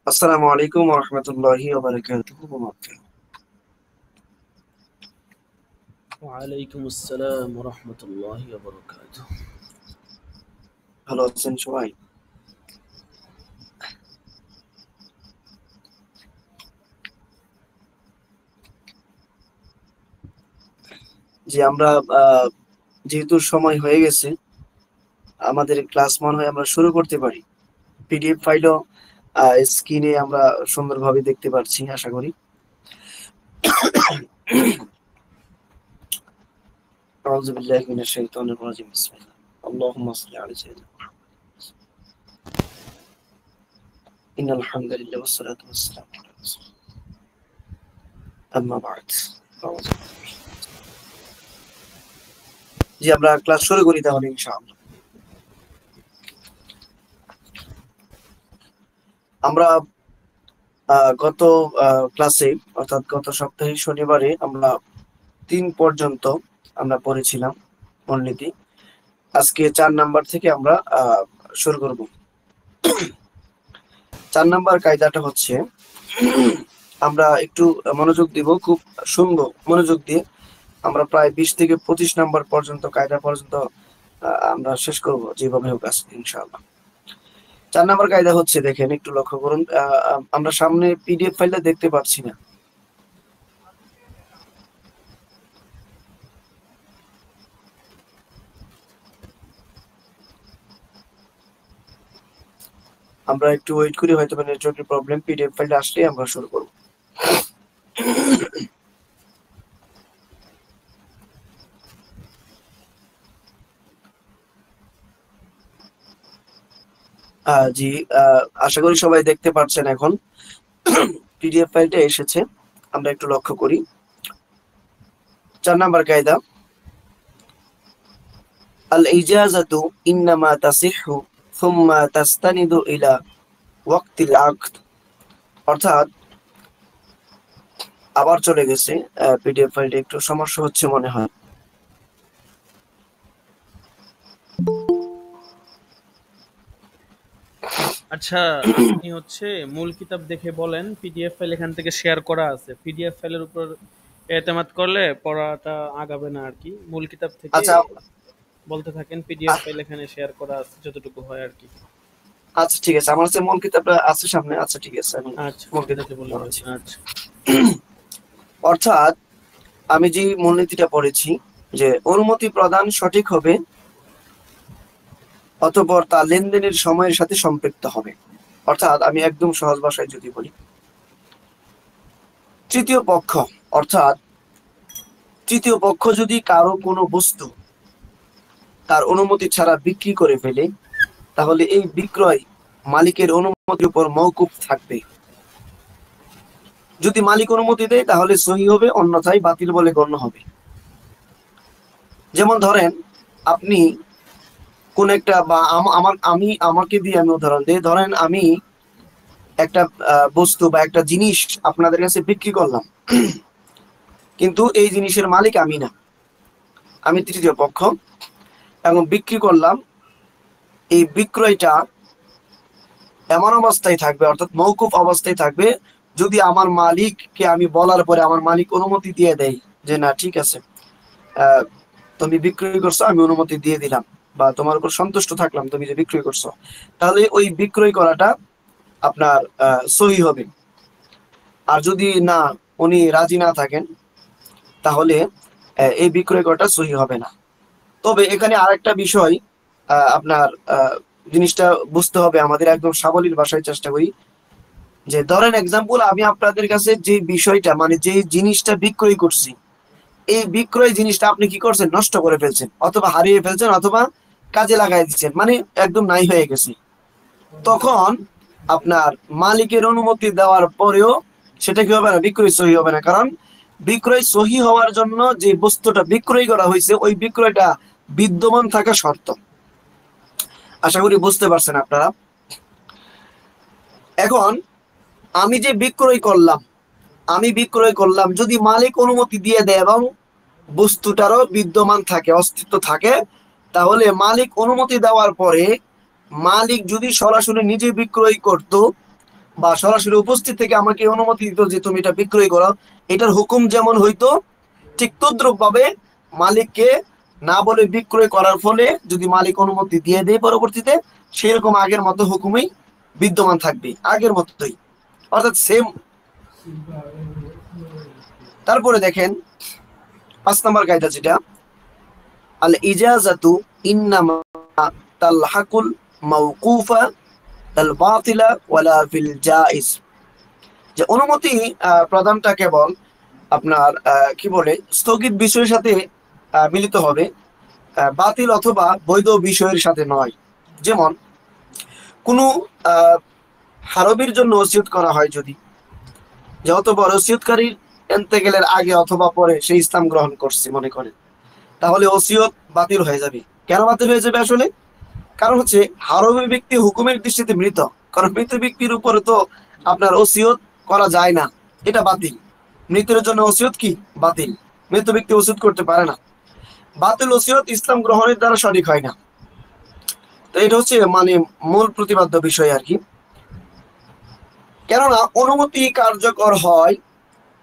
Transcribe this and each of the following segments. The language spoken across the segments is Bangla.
আসসালামু আলাইকুম ওয়া রাহমাতুল্লাহি ওয়া বারাকাতুহু। ওয়ালাইকুম আসসালাম রহমতুল্লাহি ওয়া বারাকাতুহু। ভালো আছেন সবাই? জি, আমরা যেহেতু সময় হয়ে গেছে, আমাদের ক্লাস মনে হয় আমরা শুরু করতে পারি। পিডিএফ ফাইলও স্ক্রিনে আমরা সুন্দরভাবে দেখতে পাচ্ছি, আশা করি। আউযু বিল্লাহি মিনাশ শাইতানির রাজিম। বিসমিল্লাহ। আল্লাহুম্মা সাল্লি আলা সাইয়্যিদিনা ইন্নাল হামদালিল্লাহি ওয়াস সালাতু ওয়াস সালামু আলা রাসূলিল্লাহ। আম্মা বা'দ। জি, আমরা ক্লাস শুরু করি তাহলে ইনশাআল্লাহ। আমরা গত ক্লাসে অর্থাৎ গত সপ্তাহে শনিবারে আমরা 3 পর্যন্ত আমরা পড়েছিলাম মূলনীতি। আজকে 4 নাম্বার থেকে আমরা শুরু করব। 4 নাম্বার কায়দাটা হচ্ছে, আমরা একটু মনোযোগ দিব, খুব শুনবো মনোযোগ দিয়ে। আমরা প্রায় 20 থেকে 25 নাম্বার পর্যন্ত কায়দা পর্যন্ত আমরা শেষ করব, যেভাবে হোক আজকে ইনশাআল্লাহ। 4 নাম্বার কায়দা হচ্ছে, দেখেন একটু লক্ষ্য করুন, আমরা সামনে পিডিএফ ফাইলটা দেখতে পাচ্ছি না। আমরা একটু ওয়েট করি, হয়তো নেটওয়ার্কের প্রবলেম। পিডিএফ ফাইলটা আসলে আমরা শুরু করব। জি, আশা করি সবাই দেখতে পাচ্ছেন। এখন পিডিএফ ফাইলটা এসেছে, আমরা একটু লক্ষ্য করি। 4 নাম্বার কায়দা, আল ইজাযাতু ইন্নামা তাসিহু সুম্মা তাস্তানিদু ইলা ওয়াক্তিল আকদ। অর্থাৎ, আবার চলে গেছে, পিডিএফ ফাইলটা একটু সমস্যা হচ্ছে মনে হয়। আচ্ছা, আপনি মূল কিতাব দেখে বলেন, পিডিএফ ফাইল এখান থেকে শেয়ার করা আছে। পিডিএফ ফাইলের উপর এতেমাদ করলে পড়াটা আগাবে না আর কি। মূল কিতাব থেকে আচ্ছা বলতে থাকেন, পিডিএফ আ- ফাইল এখানে শেয়ার করা আছে যতটুকু হয় আর কি। আচ্ছা, ঠিক আছে, আমার কাছে মূল কিতাবটা আছে সামনে। আচ্ছা, ঠিক আছে, আমি আচ্ছা, মূল কিতাব দেখে বললে হবে। পড়াচ্ছি। আচ্ছা অর্থাৎ, আমি যে মূলনীতিটা পড়েছি, যে অনুমতি প্রদান সঠিক হবে, অতঃপর তা লেনদেনের সময়ের সাথে সম্পৃক্ত হবে। অর্থাৎ, আমি একদম সহজ ভাষায় যদি বলি, তৃতীয় পক্ষ, অর্থাৎ তৃতীয় পক্ষ যদি কারো কোনো বস্তু তার অনুমতি ছাড়া বিক্রি করে ফেলে, তাহলে এই বিক্রয় মালিকের অনুমতির উপর মওকুফ থাকবে। যদি মালিক অনুমতি দেয় তাহলে সহি হবে, অন্যথায় বাতিল বলে গণ্য হবে। যেমন ধরেন, আপনি কোন একটা, বা আমাকে দিয়ে আমি উদাহরণ দিই। ধরেন, আমি একটা বস্তু বা একটা জিনিস আপনাদের কাছে বিক্রি করলাম, কিন্তু এই জিনিসের মালিক আমি না, আমি তৃতীয় পক্ষ, এবং বিক্রি করলাম। এই বিক্রয়টা এমন অবস্থায় থাকবে, অর্থাৎ মওকুফ অবস্থায় থাকবে, যদি আমার মালিককে আমি বলার পরে আমার মালিক অনুমতি দিয়ে দেয় যে না, ঠিক আছে, আহ, তুমি বিক্রয় করছো, আমি অনুমতি দিয়ে দিলাম, বা তোমার উপর সন্তুষ্ট থাকলাম তুমি যে বিক্রয় করছো, তাহলে ওই বিক্রয় করাটা আপনার সহি হবে। আর যদি না, উনি রাজি না থাকেন, তাহলে এই বিক্রয় করাটা সহি হবে না। তবে এখানে আরেকটা বিষয়, আপনার জিনিসটা বুঝতে হবে আমাদের, একদম সাবলীল ভাষায় চেষ্টা করি। যে ধরেন এক্সাম্পল, আমি আপনাদের কাছে যে বিষয়টা, মানে যে জিনিসটা বিক্রয় করছি, এই বিক্রয় জিনিসটা আপনি কি করছেন, নষ্ট করে ফেলছেন, অথবা হারিয়ে ফেলছেন, অথবা কাজে লাগাই দিচ্ছেন, মানে একদম নাই হয়ে গেছে। তখন আপনার মালিকের অনুমতি দেওয়ার পরেও সেটা কি হবে না, বিক্রয় সহি হবে না। কারণ বিক্রয় সহি হওয়ার জন্য যে বস্তুটা বিক্রয় করা হয়েছে, ওই বিক্রয়টা বিদ্যমান থাকা শর্ত। আশা করি বুঝতে পারছেন আপনারা। এখন আমি যে বিক্রয় করলাম, যদি মালিক অনুমতি দিয়ে দেয় এবং বস্তুটারও বিদ্যমান থাকে, অস্তিত্ব থাকে, তাহলে মালিক অনুমতি দেওয়ার পরে মালিক যদি সরাসরি নিজে বিক্রয় করত, বা সরাসরি উপস্থিত থেকে আমাকে অনুমতি দিত যে তুমি এটা বিক্রয় করো, এটার হুকুম যেমন হইতো ঠিক তদ্রুপ ভাবে মালিককে না বলে বিক্রয় করার ফলে যদি মালিক অনুমতি দিয়ে দেয় পরবর্তীতে, সেরকম আগের মতো হুকুমই বিদ্যমান থাকবে, আগের মতোই, অর্থাৎ সেম। তারপরে দেখেন 5 নম্বর কায়দা যেটা, আল ইজাজাতু ইন্নামা তালহাকুল মাওকুফা আল বাতিলা ওয়ালা ফিল জায়েজ। যে অনুমতি প্রদানটা কেবল আপনার কি বলে স্থগিত বিষয়ের সাথে মিলিত হবে, বাতিল অথবা বৈধ বিষয়ের সাথে নয়। যেমন কোনো হারবির জন্য ওসিয়ত করা হয়, যদি যেহেতু বড় ওসিয়তকারীর ইন্তেকালের আগে অথবা পরে সে ইসলাম গ্রহণ করছে মনে করেন, তাহলে ওসিয়ত বাতিল হয়ে যাবে। কেন বাতিল হয়ে যাবে আসলে? কারণ হচ্ছে হারবি ব্যক্তি হুকুমের দৃষ্টিতে মৃত, কারণ মৃত ব্যক্তির উপরে তো আপনার ওসিয়ত করা যায় না, এটা বাতিল। মৃতের জন্য ওসিয়ত কি বাতিল, মৃত ব্যক্তি ওসিয়ত করতে পারে না। বাতিল ওসিয়ত ইসলাম গ্রহণের দ্বারা সঠিক হয় না। তো এটা হচ্ছে মানে মূল প্রতিপাদ্য বিষয় আর কি। কেননা অনুমতি কার্যকর হয়,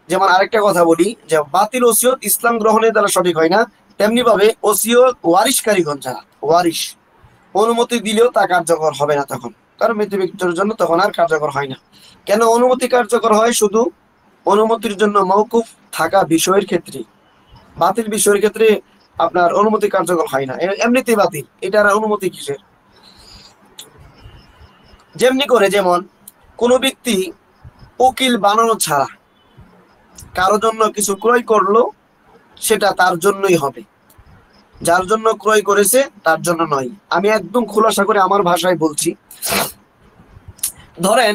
যেমন আরেকটা কথা বলি যে বাতিল ওসিয়ত ইসলাম গ্রহণের দ্বারা সঠিক হয় না, তেমনি ভাবে ওসিয়ত ওয়ারিশকারীগণ যারা ওয়ারিশ, অনুমতি দিলেও তা কার্যকর হবে না তখন, কারণ মৃত ব্যক্তির জন্য তখন আর কার্যকর হয় না। কেন অনুমতি কার্যকর হয়? শুধু অনুমতির জন্য মওকুফ থাকা বিষয়ের ক্ষেত্রে, বাতিল বিষয়ের ক্ষেত্রে আপনার অনুমতি কার্যকর হয় না, এমনিতেই বাতিল, এটার অনুমতি কিসের? যেমনি করে যেমন কোনো ব্যক্তি উকিল বানানো ছাড়া কারো জন্য কিছু ক্রয় করলো, সেটা তার জন্যই হবে, যার জন্য ক্রয় করেছে তার জন্য নয়। আমি একদম খোলাসা করে আমার ভাষায় বলছি। ধরেন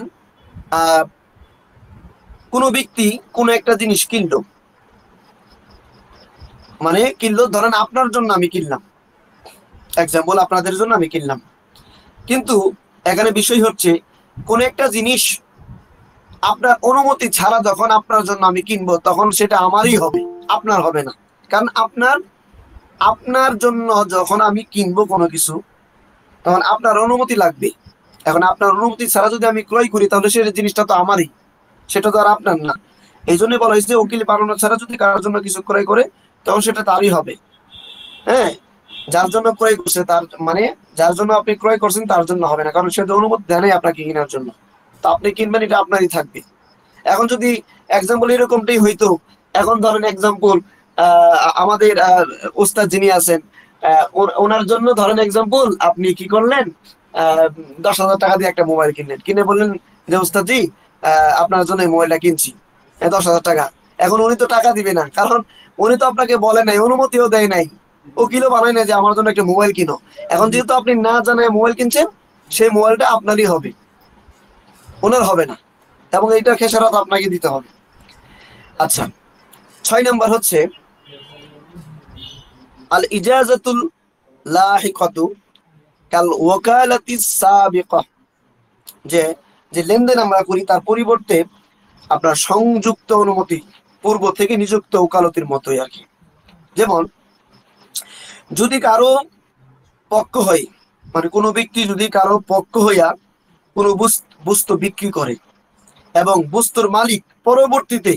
কোনো ব্যক্তি কোনো একটা জিনিস কিনলো, মানে কিনলো, ধরেন আপনার জন্য আমি কিনলাম, এক্সাম্পল আপনাদের জন্য আমি কিনলাম, কিন্তু এখানে বিষয় হচ্ছে কোন একটা জিনিস আপনার অনুমতি ছাড়া যখন আপনার জন্য আমি কিনবো, তখন সেটা আমারই হবে, আপনার হবে না। কারণ আপনার জন্য যখন আমি কিনবো কোনো কিছু, তখন আপনার অনুমতি লাগবে। এখন আপনার অনুমতি ছাড়া যদি আমি ক্রয় করি, তাহলে সেই জিনিসটা তো আমারই, সেটা তো আর আপনার না। এই জন্য বলা হয়েছে উকিল বানানো ছাড়া যদি কারোর জন্য কিছু ক্রয় করে, তখন সেটা তারই হবে। হ্যাঁ, যার জন্য ক্রয় করছে তার মানে যার জন্য আপনি ক্রয় করছেন তার জন্য হবে না, কারণ সে তো অনুমতি দেয় নাই আপনাকে কেনার জন্য, তো আপনি কিনবেন, এটা আপনারই থাকবে। এখন যদি এক্সাম্পল এরকমটাই হইতো, এখন ধরেন এক্সাম্পল আমাদের ওস্তাদ যিনি আছেন, ওনার জন্য ধরেন এক্সাম্পল আপনি কি করলেন, 10,000 টাকা দিয়ে একটা মোবাইল কিনলেন, কিনে বললেন যে ওস্তাদজি আপনার জন্য এই মোবাইলটা কিনছি 10,000 টাকা। এখন উনি তো টাকা দিবে না, কারণ উনি তো আপনাকে বলে নাই, অনুমতিও দেয় নাই, উকিলও বানায় না যে আমার জন্য একটা মোবাইল কিনো। এখন যেহেতু আপনি না জানায় মোবাইল কিনছেন, সেই মোবাইলটা আপনারই হবে, ওনার হবে না, এবং এইটা খেসারত আপনাকে দিতে হবে। আচ্ছা, 6 নাম্বার হচ্ছে আল ইজাজাতুল লাহিকাতু কাল ওয়াকালাতিস সাবিকা। যে যে লেনদেন আমরা করি তার পরিবর্তে আপনার সংযুক্ত অনুমতি, পূর্ব থেকে নিযুক্ত ওকালতির মতোই আর কি। যেমন যদি কারো পক্ষ হয়, মানে কোনো ব্যক্তি যদি কারো পক্ষ হইয়া কোনো বস্তু বিক্রি করে এবং বস্তুর মালিক পরবর্তীতে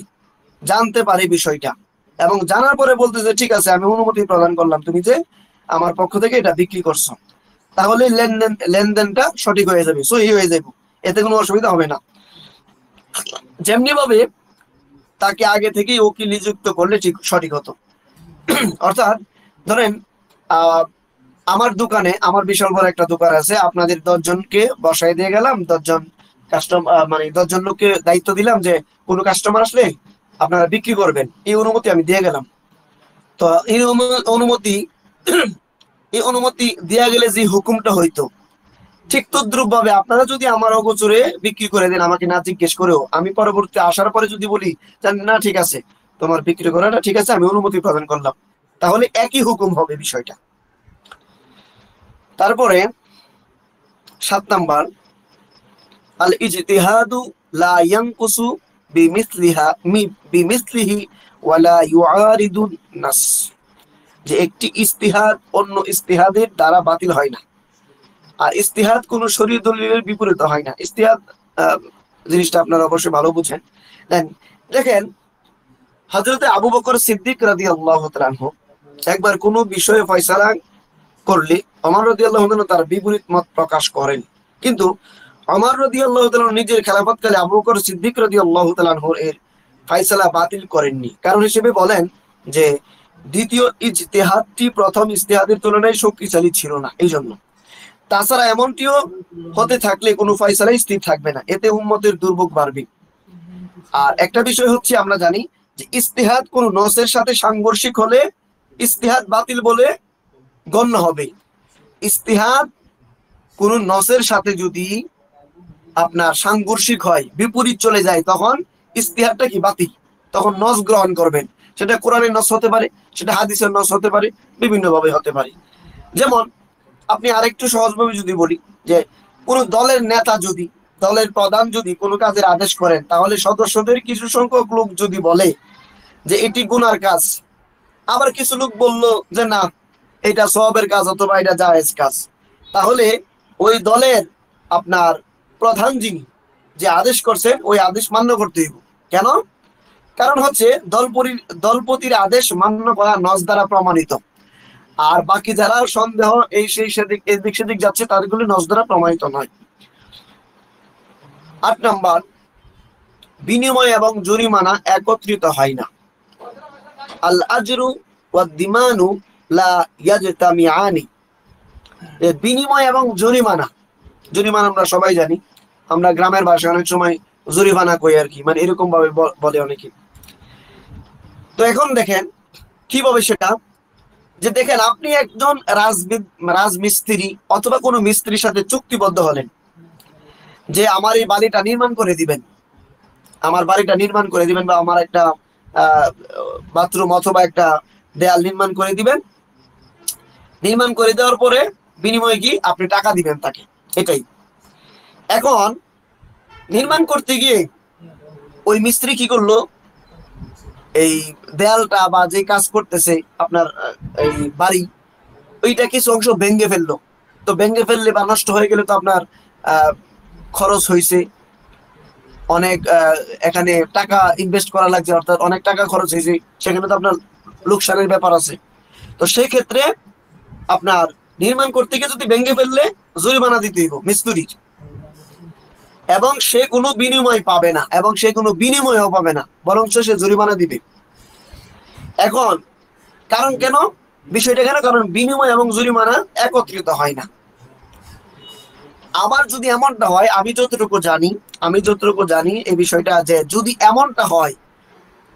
জানতে পারে বিষয়টা, এবং জানার পরে বলতেছে ঠিক আছে আমি অনুমতি প্রদান করলাম তুমি যে আমার পক্ষ থেকে এটা বিক্রি করছো, তাহলে লেনদেনটা সঠিক হয়ে যাবে, সহি হয়ে যাবে, এতে কোনো অসুবিধা হবে না। যেমনি ভাবে তাকে আগে থেকেই উকিল নিযুক্ত করলে ঠিক সঠিক হতো। অর্থাৎ ধরেন আমার দোকানে, আমার বিশাল বড় একটা দোকান আছে, আপনাদের 10 জনকে বসাই দিয়ে গেলাম, 10 জন কাস্টমার মানে 10 জন লোককে দায়িত্ব দিলাম যে কোনো কাস্টমার আসলে আপনারা বিক্রি করবেন, এই অনুমতি আমি দিয়ে গেলাম। তো এই অনুমতি এই অনুমতি দেওয়া গেলে যে হুকুমটা হইতো, ঠিক তদ্রুপ ভাবে আপনারা যদি আমার অগোচরে বিক্রি করে দেন আমাকে না জিজ্ঞেস করেও, আমি পরবর্তী আসার পরে যদি বলি না ঠিক আছে তোমার বিক্রি করাটা ঠিক আছে, আমি অনুমতি প্রদান করলাম, তাহলে একই হুকুম হবে বিষয়টা। তারপরে 7 নাম্বার আল ইজতিহাদু লা ইয়ানকুসু বিমিসলিহি ওয়ালা ইউআরিদু নাস। যে একটি ইজতিহাদ অন্য ইজতিহাদের দ্বারা বাতিল হয় না, আর ইজতিহাদ কোন শরীয়ত দলিলের বিপরীত হয় না। ইজতিহাদ জিনিসটা আপনারা অবশ্যই ভালো বুঝেন। দেখেন, হযরতে আবু বকর সিদ্দিক রাদিয়াল্লাহু তাআলা আনহু একবার কোনো বিষয়ে ফয়সালা করলে ওমর রাদিয়াল্লাহু তাআলা তার বিপরীত মত প্রকাশ করেন, কিন্তু ওমর রাদিয়াল্লাহু তাআলা নিজের খেলাফতকালে আবু বকর সিদ্দিক রাদিয়াল্লাহু তাআলা আনহুর এর ফয়সালা বাতিল করেননি। কারণ হিসেবে বলেন যে দ্বিতীয় ইজতিহাদটি প্রথম ইজতিহাদের তুলনায় শক্তিশালী ছিল না, এই জন্য। তাছাড়া এমনটিও হতে থাকলে কোনো ফয়সালাই স্থির থাকবে না, এতে উম্মতের দুর্ভোগ বাড়বে। আর একটা বিষয় হচ্ছে, আমরা জানি যে ইজতিহাদ কোন নসের সাথে সাংঘর্ষিক হলে ইজতিহাদ বাতিল বলে গণ্য হবে। ইজতিহাদ কোন নসের সাথে যদি আপনার সাংঘর্ষিক হয়, বিপরীত চলে যায়, তখন ইজতিহাদটা কি বাতিল, তখন নস গ্রহণ করবেন। সেটা কোরআনের নস হতে পারে, সেটা হাদিসের নস হতে পারে, বিভিন্ন ভাবে হতে পারে। যেমন আপনি আরেকটু সহজভাবে যদি বলি, যে কোন দলের নেতা যদি, দলের প্রধান যদি কোনো কাজের আদেশ করেন, তাহলে সদস্যদের কিছু সংখ্যক লোক যদি বলে যে এটি গুনার কাজ, আবার কিছু লোক বলল যে না এটা সওয়াবের কাজ অথবা এটা জায়েজ কাজ, তাহলে ওই দলের আপনার প্রধান যিনি যে আদেশ করছেন ওই আদেশ মান্য করতে হইব। কেন? কারণ হচ্ছে দলপতির আদেশ মান্য করা নস দ্বারা প্রমাণিত, আর বাকি যারা সন্দেহ এই সেই সেদিক এদিক সেদিক যাচ্ছে তাদেরগুলি নস দ্বারা প্রমাণিত নয়। ৮ নাম্বার, বিনিময় এবং জরিমানা একত্রিত হয় না। আল আজরু ওয়াদ দিমানু লা ইয়াজতামিআনি। বিনিময় এবং জরিমানা, জরিমানা আমরা সবাই জানি, আমরা গ্রামের ভাষায় অনেক সময় জরিমানা কই আর কি, মানে এরকম ভাবে বলে অনেকে। তো এখন দেখেন কিভাবে সেটা, যে দেখেন আপনি একজন রাজমিস্ত্রি অথবা কোনো মিস্ত্রির সাথে চুক্তিবদ্ধ হলেন যে আমার এই বাড়িটা নির্মাণ করে দিবেন, আমার বাড়িটা নির্মাণ করে দিবেন, বা আমার একটা বাথরুম অথবা একটা দেয়াল নির্মাণ করে দিবেন। নির্মাণ করে দেওয়ার পরে বিনিময়ে কি আপনি টাকা দিবেন তাকে, এটাই। এখন নির্মাণ করতে গিয়ে ওই মিস্ত্রি কি করলো, এই দেয়ালটা বা যে কাজ করতেছে আপনার এই বাড়ি, ওইটা কিছু অংশ ভেঙে ফেললো। তো ভেঙে ফেললে বা নষ্ট হয়ে গেলে তো আপনার খরচ হয়েছে অনেক, এখানে টাকা ইনভেস্ট করা লাগছে, অর্থাৎ অনেক টাকা খরচ হয়েছে, সেখানে তো আপনার লোকসানের ব্যাপার আছে। তো সেই ক্ষেত্রে আপনার নির্মাণ করতে গিয়ে যদি ভেঙে ফেললে জরিমানা দিতে হইব মিস্ত্রির, এবং সে কোনো বিনিময় পাবে না, এবং সে কোনো বিনিময়ও পাবে না, বরং সে জরিমানা দিবে। এখন কারণ কেন বিষয়টা কেন, কারণ বিনিময় এবং জরিমানা একত্রিত হয় না। আবার যদি এমনটা হয়, আমি যতটুকু জানি এই বিষয়টা, যে যদি এমনটা হয়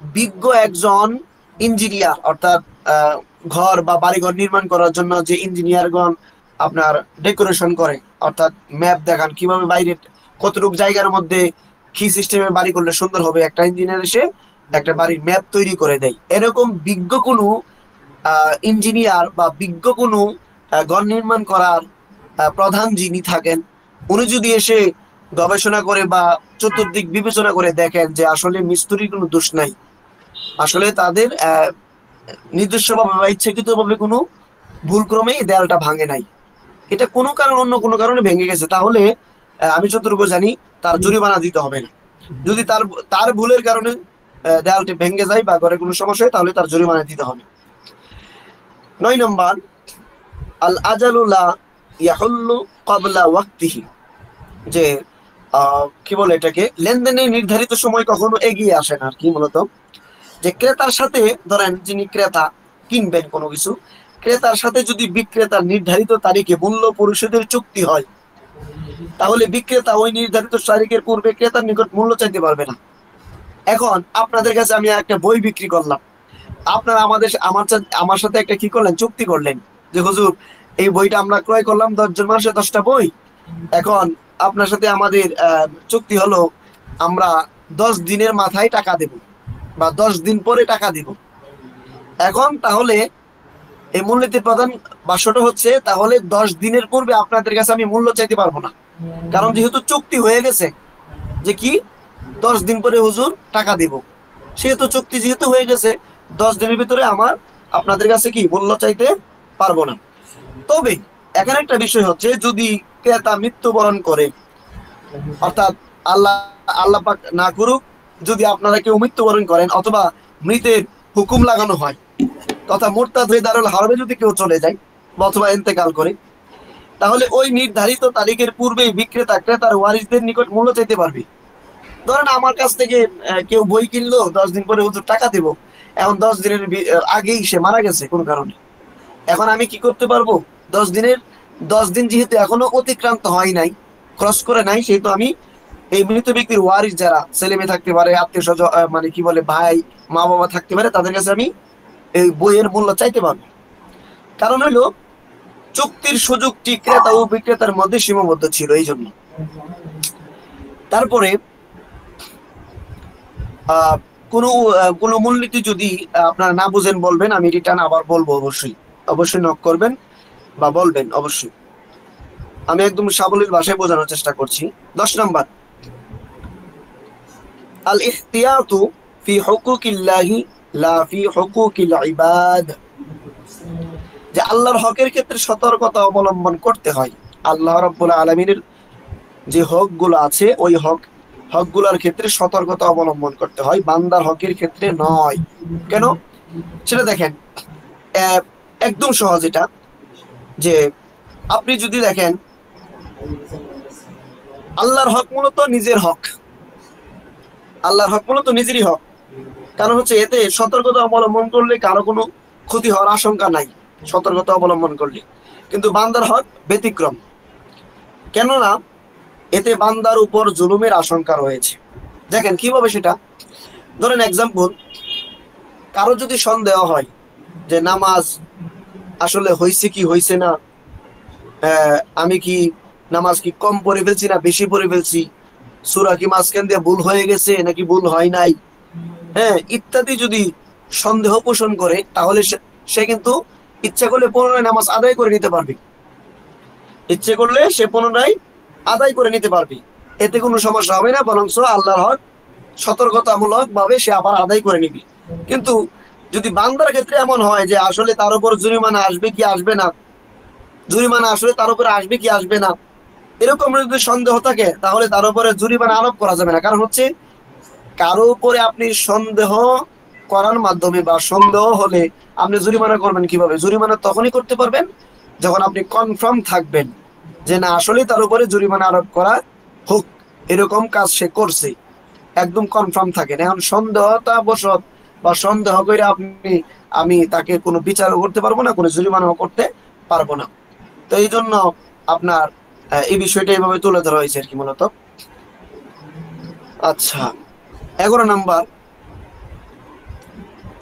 বিজ্ঞ একজন ইঞ্জিনিয়ার, অর্থাৎ ঘর বা বাড়িঘর নির্মাণ করার জন্য যে ইঞ্জিনিয়ারগণ আপনার ডেকোরেশন করে, অর্থাৎ ম্যাপ দেখান কিভাবে বাইরে কতটুকু জায়গার মধ্যে কি সিস্টেমে বাড়ি করলে সুন্দর হবে, একটা ইঞ্জিনিয়ার এসে একটা বাড়ির ম্যাপ তৈরি করে দেয়। এরকম বিজ্ঞ কোনো ইঞ্জিনিয়ার বা বিজ্ঞ কোনো ঘর নির্মাণ করার প্রধান যিনি থাকেন, উনি যদি এসে গবেষণা করে বা চতুর্দিক বিবেচনা করে দেখেন যে আসলে মিস্ত্রির কোনো দোষ নাই, আসলে তাদের নিজস্বভাবে বা ইচ্ছাকৃতভাবে কোনো ভুলক্রমে দেয়ালটা ভাঙে নাই, এটা কোনো কারণ অন্য কোনো কারণে ভেঙে গেছে, তাহলে আমি যতটুকু জানি তার জরিমানা দিতে হবে না। যদি তার ভুলের কারণে দেয়ালটি ভেঙে যায় বা ঘরে কোনো সমস্যা হয়, তাহলে তার জরিমানা দিতে হবে। ৯ নম্বর, আল আজালু লা ইয়াহুল্লু ক্বাবলা ওয়াক্তিহি, যে কি বলে এটাকে, লেনদেনের নির্ধারিত সময় কখনো এগিয়ে আসে না আর কি। মূলত যে ক্রেতার সাথে, ধরেন যিনি ক্রেতা কিনবেন কোনো কিছু, ক্রেতার সাথে যদি বিক্রেতার নির্ধারিত তারিখে মূল্য পরিশোধের চুক্তি হয়, তাহলে বিক্রেতা ওই নির্ধারিত তারিখের পূর্বে ক্রেতার নিকট মূল্য চাইতে পারবে না। এখন আপনাদের কাছে আমি একটা বই বিক্রি করলাম, আপনারা আমার সাথে একটা কি করলেন, চুক্তি করলেন যে হুজুর এই বইটা আমরা ক্রয় করলাম 10 জন মানুষের 10টা বই। এখন আপনার সাথে আমাদের চুক্তি হলো আমরা 10 দিনের মাথায় টাকা দেব বা 10 দিন পরে টাকা দিব। এখন তাহলে এই মূলনীতির প্রধান বাক্যটা হচ্ছে, তাহলে 10 দিনের পূর্বে আপনাদের কাছে আমি মূল্য চাইতে পারবো না, কারণ যেহেতু চুক্তি হয়ে গেছে যে কি 10 দিন পরে হুজুর টাকা দিব, সেহেতু চুক্তি যেহেতু হয়ে গেছে 10 দিনের ভিতরে আমার আপনাদের কাছে কি মূল্য চাইতে পারবো না। তবে এখানে একটা বিষয় হচ্ছে, যদি ক্রেতা মৃত্যুবরণ করে, অর্থাৎ আল্লাহ আল্লাহ পাক না করুক যদি আপনারা কেউ মৃত্যুবরণ করেন অথবা মৃতের হুকুম লাগানো হয় তথা মুরতাদ হয়ে দারুল হারবে যদি কেউ চলে যায় বা অথবা ইন্তেকাল করে, তাহলে ওই নির্ধারিত তারিখের পূর্বেই বিক্রেতা ক্রেতার ওয়ারিসদের নিকট মূল্য চাইতে পারবে। ধরেন আমার কাছ থেকে কেউ বই কিনলো, 10 দিন পরে হুজুর টাকা দেবো, এখন 10 দিনের আগেই সে মারা গেছে কোনো কারণে, এখন আমি কি করতে পারবো? 10 দিনের 10 দিন যেহেতু এখনো অতিক্রান্ত হয় নাই, ক্রস করে নাই, সেহেতু আমি এই মৃত ব্যক্তির ওয়ারিস যারা ছেলে মেয়ে থাকতে পারে, আত্মীয় স্বজন মানে কি বলে ভাই মা বাবা থাকতে পারে, তাদের কাছে আমি এই বইয়ের মূল্য চাইতে পারবো। কারণ হলো চুক্তির সুযোগটি ক্রেতা ও বিক্রেতার মধ্যে সীমাবদ্ধ ছিল এই জন্য। তারপরে আহ কোনো কোনো মূলনীতি যদি আপনারা না বুঝেন বলবেন, আমি রিটার্ন আবার বলবো, অবশ্যই অবশ্যই নক করবেন বা বলবেন অবশ্যই, আমি একদম সাবলীল ভাষায় বোঝানোর চেষ্টা করছি। 10 নম্বর, আল ইহতিয়াতু ফি হুকুকিল্লাহি লা ফি হুকুকিল ইবাদ, যে আল্লাহর হকের ক্ষেত্রে সতর্কতা অবলম্বন করতে হয়। আল্লাহ রাব্বুল আলামিনের যে হকগুলো আছে ওই হকগুলোর ক্ষেত্রে সতর্কতা অবলম্বন করতে হয়, বান্দার হকের ক্ষেত্রে নয়। কেন সেটা দেখেন, একদম সহজ এটা, যে আপনি যদি দেখেন আল্লাহর হক মূলত নিজের হক, আল্লাহর হক মূলত নিজেরই হক, কারণ হচ্ছে এতে সতর্কতা অবলম্বন করলে কারো কোনো ক্ষতি হওয়ার আশঙ্কা নাই সতর্কতা অবলম্বন করলে। কিন্তু বান্দার হক ব্যতিক্রম, কেননা এতে বান্দার উপর জুলুমের আশঙ্কা রয়েছে। দেখেন কিভাবে সেটা, ধরেন এক্সাম্পল, কারো যদি সন্দেহ হয় যে নামাজ আসলে হয়েছে কি হয়েছে না, আমি কি নামাজ কি কম পড়ে ফেলছি না বেশি পড়ে ফেলছি, সূরা কি মাঝখান দিয়ে ভুল হয়ে গেছে নাকি ভুল হয় নাই, হ্যাঁ ইত্যাদি যদি সন্দেহ পোষণ করে, তাহলে সে কিন্তু ইচ্ছা করলে পুনরায় নামাজ আদায় করে নিতে পারবে, ইচ্ছে করলে সে পুনরায় আদায় করে নিতে পারবে, এতে কোনো সমস্যা হবে না, বরং আল্লাহর হক সতর্কতামূলক ভাবে সে আবার আদায় করে নিবে। কিন্তু যদি বান্দার ক্ষেত্রে এমন হয় যে আসলে তার উপর জরিমানা আসবে কি আসবে না, জরিমানা আসলে তার উপরে আসবে কি আসবে না, এরকম যদি সন্দেহ থাকে, তাহলে তার উপরে জরিমানা আরোপ করা যাবে না। কারণ হচ্ছে কারো উপরে আপনি সন্দেহ করার মাধ্যমে বা সন্দেহ হলে আপনি জরিমানা করবেন কিভাবে? জরিমানা তখনই করতে পারবেন যখন আপনি কনফার্ম থাকবেন যে না আসলে তার উপরে জরিমানা আরোপ করা হোক, এরকম কাজ সে করছে, একদম কনফার্ম থাকেন। এখন সন্দেহতা বশত বা সন্দেহ করে আমি তাকে কোনো বিচারও করতে পারবো না, কোনো জরিমানাও করতে পারবো না। তো এই জন্য আপনার এই বিষয়টা এইভাবে তুলে ধরা হয়েছে আর কি মূলত। আচ্ছা, 11 নম্বর,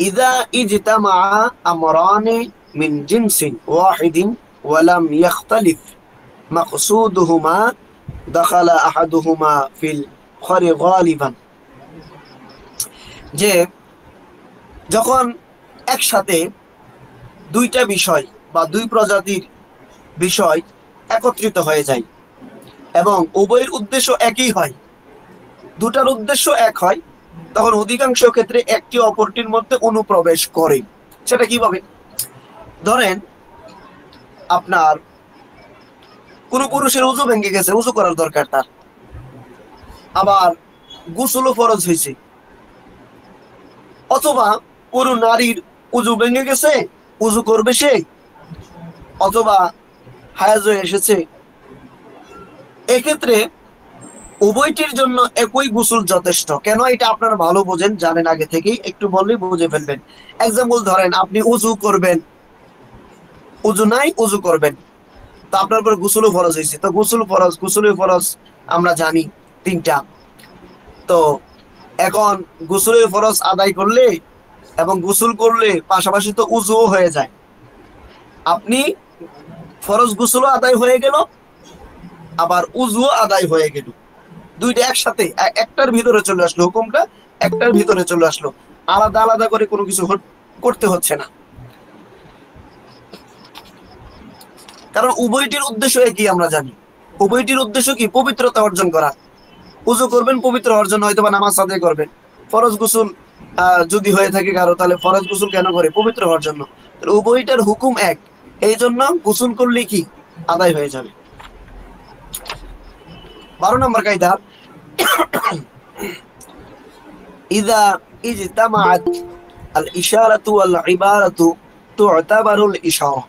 ইদা ইজতামা আমরানি মিন জিনসিন ওয়াহিদিন ওয়া লাম ইয়াখতালিফ মাকসুদুহুমা দাখালা আহাদুহুমা ফিল খরি গালিবান, যে যখন একসাথে দুইটা বিষয় বা দুই প্রজাতির বিষয় একত্রিত হয়ে যায় এবং উভয়ের উদ্দেশ্য একই হয়, দুটার উদ্দেশ্য এক হয়, তখন অধিকাংশ ক্ষেত্রে একটি অপরটির মধ্যে অনুপ্রবেশ করে। সেটা কিভাবে? ধরেন আপনার কোন পুরুষের উযু ভেঙে গেছে, উযু করার দরকার তার, আবার গোসলও ফরজ হয়েছে, অথবা কোন নারীর উযু ভেঙে গেছে, উযু করবে সে, অথবা হায়াজ হয়ে এসেছে, এক্ষেত্রে উভয়টির জন্য একই গোসল যথেষ্ট। কেন এটা আপনারা ভালো বোঝেন, জানেন আগে থেকেই, একটু বললেই বুঝে ফেলবেন। এক্সাম্পল ধরেন আপনি উযু করবেন, উযু নাই উযু করবেন, তো আপনার উপর গোসলও ফরজ হয়েছে, তো গোসলের ফরজ আমরা জানি 3টা। তো এখন গোসলের ফরজ আদায় করলে এবং গোসল করলে পাশাপাশি তো উযুও হয়ে যায়, আপনি ফরজ গোসলও আদায় হয়ে গেল আবার উযুও আদায় হয়ে গেল, দুইটা একসাথে একটার ভিতরে চলে আসলো, হুকুমটা একটার ভিতরে চলে আসলো, আলাদা আলাদা করে কোনো কিছু করতে হচ্ছে না, কারণ উভয়টির উদ্দেশ্য একই। আমরা জানি উভয়টির উদ্দেশ্য কি? পবিত্রতা অর্জন করা। উযু করবেন পবিত্র অর্জন, হয়তো বা নামাজ আদায় করবেন। ফরজ গোসল যদি হয়ে থাকে কারো, তাহলে ফরজ গোসল কেন করে? পবিত্র হওয়ার জন্য। উভয়টার হুকুম এক, এই জন্য গোসল করলে কি আদায় হয়ে যাবে। 12 নম্বর কায়দা, ইযা ইজতামাআত আল ইশারাতু ওয়াল ইবারাতু তু'তাবারুল ইশারা,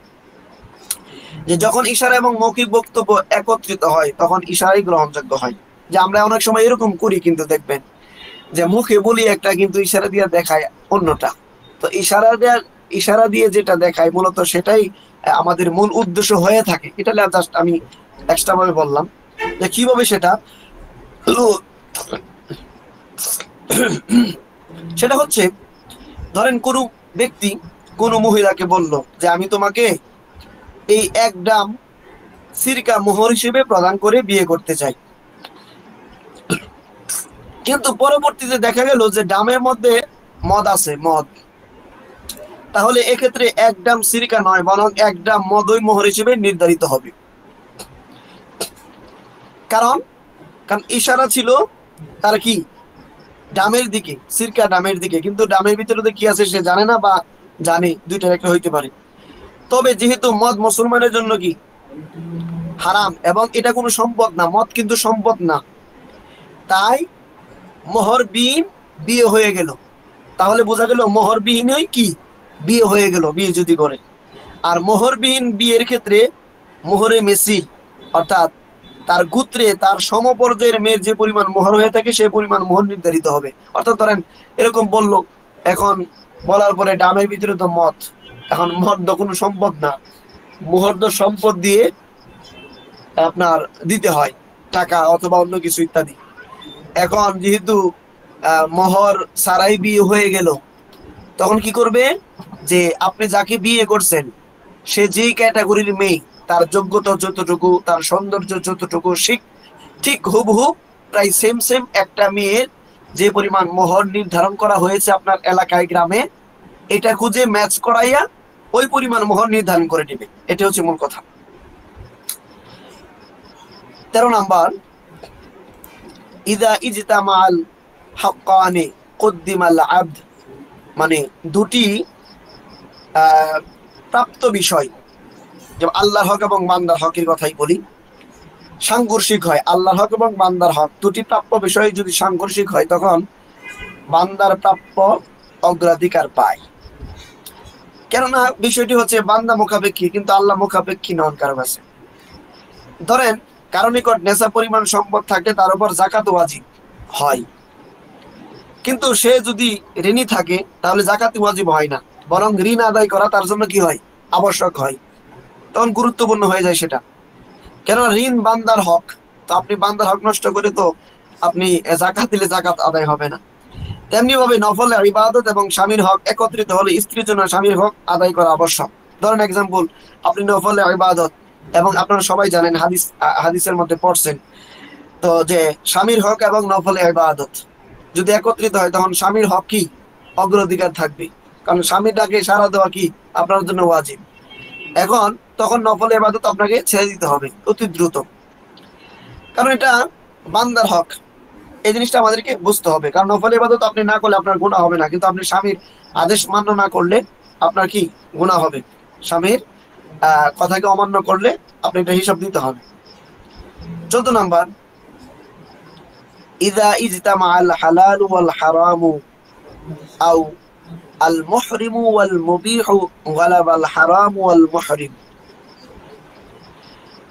যে যখন ইশারা এবং মৌখিক বক্তব্য একত্রিত হয় তখন ইশারাই গ্রহণযোগ্য হয়। যে আমরা অনেক সময় এরকম করি, কিন্তু দেখবেন যে মুখে বলি একটা কিন্তু ইশারা দিয়ে দেখায় অন্যটা। তো ইশারা দিয়ে যেটা দেখায় মূলত সেটাই আমাদের মূল উদ্দেশ্য হয়ে থাকে। এটা জাস্ট আমি এক্সট্রা ভাবে বললাম যে কিভাবে সেটা। সেটা হচ্ছে, ধরেন কোনো ব্যক্তি কোনো মহিলাকে বলল যে আমি তোমাকে এই 1 গ্রাম সিরকা মোহর হিসেবে প্রদান করে বিয়ে করতে চাই, কিন্তু পরবর্তীতে দেখা গেল যে ডামের মধ্যে মদ আছে, মদ। তাহলে এক্ষেত্রে 1 গ্রাম সিরকা নয়, বরং 1 গ্রাম মদই মোহর হিসেবে নির্ধারিত হবে। কারণ ইশারা ছিল তার কি ডামের দিকে, সিরকা ডামের দিকে, কিন্তু ডামের ভিতরে কি আছে সে জানে না, বা জানে, দুইটার একটা হইতে পারে। তবে যেহেতু মদ মুসলমানের জন্য কি হারাম, এবং এটা কোনো সম্পদ না, মদ কিন্তু সম্পদ না, তাই মোহরবিহীন বিয়ে হয়ে গেল। তাহলে বোঝা গেল মোহরবিহীনই কি বিয়ে হয়ে গেল, বিয়ে যদি করে। আর মোহরবিহীন বিয়ের ক্ষেত্রে মোহরে মেসি, অর্থাৎ তার গোত্রে তার সমপর্যায়ের মেয়ের যে পরিমাণ মোহর হয়ে থাকে সেই পরিমাণ মোহর নির্ধারিত হবে। অর্থাৎ ধরেন এরকম বললো, এখন বলার পরে ডামের ভিতরে তো মদ, এখন মদ তো কোনো সম্পদ না, মোহর তো সম্পদ দিয়ে আপনার দিতে হয়, টাকা অথবা অন্য কিছু ইত্যাদি। এখন যেহেতু মোহর সারাই বিয়ে হয়ে গেল, তখন কি করবে, যে আপনি যাকে বিয়ে করছেন সে যেই ক্যাটাগরির মেয়ে, তার যোগ্যতা যতটুকু, তার সৌন্দর্য যতটুকু, ঠিক হুবহু প্রায় সেম একটা মেয়ের যে পরিমাণ মোহর নির্ধারণ করা হয়েছে আপনার এলাকায় গ্রামে, এটা খুঁজে ম্যাচ করাইয়া ওই পরিমাণ মোহর নির্ধারণ করে নেবে। এটা হচ্ছে মূল কথা। 13 নাম্বার, ইদা ইজতামাআল হাক্কানি কুদ্দিমাল আবদ, মানে দুটি প্রাপ্ত বিষয়, যেমন আল্লাহর হক এবং বান্দার হকের কথাই বলি, সাংঘর্ষিক হয়, আল্লাহর হক এবং বান্দার হক দুটি প্রাপ্য বিষয় যদি সাংঘর্ষিক হয় তখন বান্দার প্রাপ্য অগ্রাধিকার পায়। কেননা বিষয়টি হচ্ছে বান্দা মুখাপেক্ষী, কিন্তু আল্লাহ মুখাপেক্ষী নন কারো কাছে। ধরেন কারো নিকট নেশা পরিমাণ সম্পদ থাকে, তার উপর যাকাত ওয়াজিব হয়, কিন্তু সে যদি ঋণী থাকে তাহলে যাকাত ওয়াজিব হয় না, বরং ঋণ আদায় করা তার জন্য কি হয়, আবশ্যক হয়। তখন গুরুত্বপূর্ণ হয়ে যায় সেটা, কেন ঋণ বান্দার হক। তো আপনি বান্দার হক নষ্ট করে তো আপনি যাকাত দিলে যাকাত আদায় হবে না। তেমনি ভাবে নফল ইবাদত এবং স্বামীর হক একত্রিত হলে স্ত্রীর জন্য স্বামীর হক আদায় করা আবশ্যক। ধরেন এক্সাম্পল, আপনি নফল ইবাদত, এবং আপনারা সবাই জানেন হাদিসের মধ্যে পড়ছেন তো, যে স্বামীর হক এবং নফল ইবাদত যদি একত্রিত হয় তখন স্বামীর হক কি অগ্রাধিকার থাকবে, কারণ স্বামীর ডাকে সাড়া দেওয়া কি আপনার জন্য ওয়াজিব। এখন তখন নফল ইবাদত আপনাকে ছেড়ে দিতে হবে অতি দ্রুত, কারণ এটা বান্দার হক। এই জিনিসটা আমাদেরকে বুঝতে হবে, কারণ নফল ইবাদত আপনি না করলে আপনার গুনাহ হবে না, কিন্তু আপনি স্বামীর আদেশ মান্য না করলে আপনার কি গুনাহ হবে। স্বামীর কথাকে অমান্য করলে আপনি এটা হিসাব দিতে হবে। 14 নাম্বার, ইযা ইজতামা আল হালাল ওয়াল হারামু আও আল মুহরিমু ওয়াল মুবিহু গালাবা আল হারাম ওয়াল মুহরিম,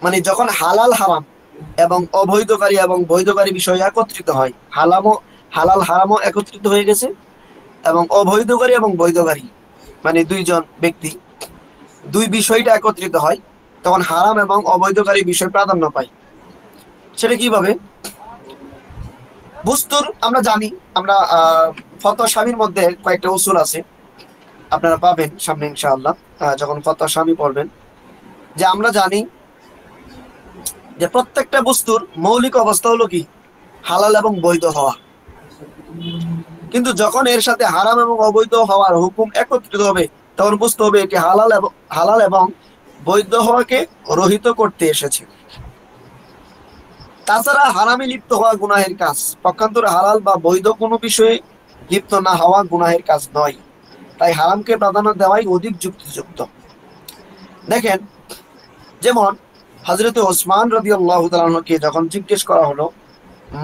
মানে যখন হালাল হারাম এবং অবৈধকারী এবং বৈধকারী বিষয় একত্রিত হয়, হালাল হারামও একত্রিত হয়ে গেছে, এবং অবৈধকারী এবং বৈধকারী মানে দুইজন ব্যক্তি, দুই বিষয়টা একত্রিত হয়, তখন হারাম এবং অবৈধকারী বিষয় প্রাধান্য পায়। সেটা কিভাবে? বস্তুর আমরা জানি, আমরা ফতোয়া স্বামীর মধ্যে কয়েকটা উসুল আছে, আপনারা পাবেন সামনে ইনশাআল্লাহ যখন ফতোয়া স্বামী পড়বেন, যে আমরা জানি যে প্রত্যেকটা বস্তুর মৌলিক অবস্থা হলো কি হালাল এবং বৈধ হওয়া, কিন্তু যখন এর সাথে হারাম এবং অবৈধ হওয়ার হুকুম একত্রিত হবে তখন বুঝতে হবে এটি হালাল এবং বৈধ হওয়াকে রহিত করতে এসেছে। তাছাড়া হারামে লিপ্ত হওয়া গুনাহের কাজ, পক্ষান্তরে হালাল বা বৈধ কোনো বিষয়ে লিপ্ত না হওয়া গুনাহের কাজ নয়, তাই হারামকে প্রাধান্য দেওয়াই অধিক যুক্তিযুক্ত। দেখেন, যেমন হযরত ওসমান রাদিয়াল্লাহু তাআলা আনহুকে যখন জিজ্ঞেস করা হলো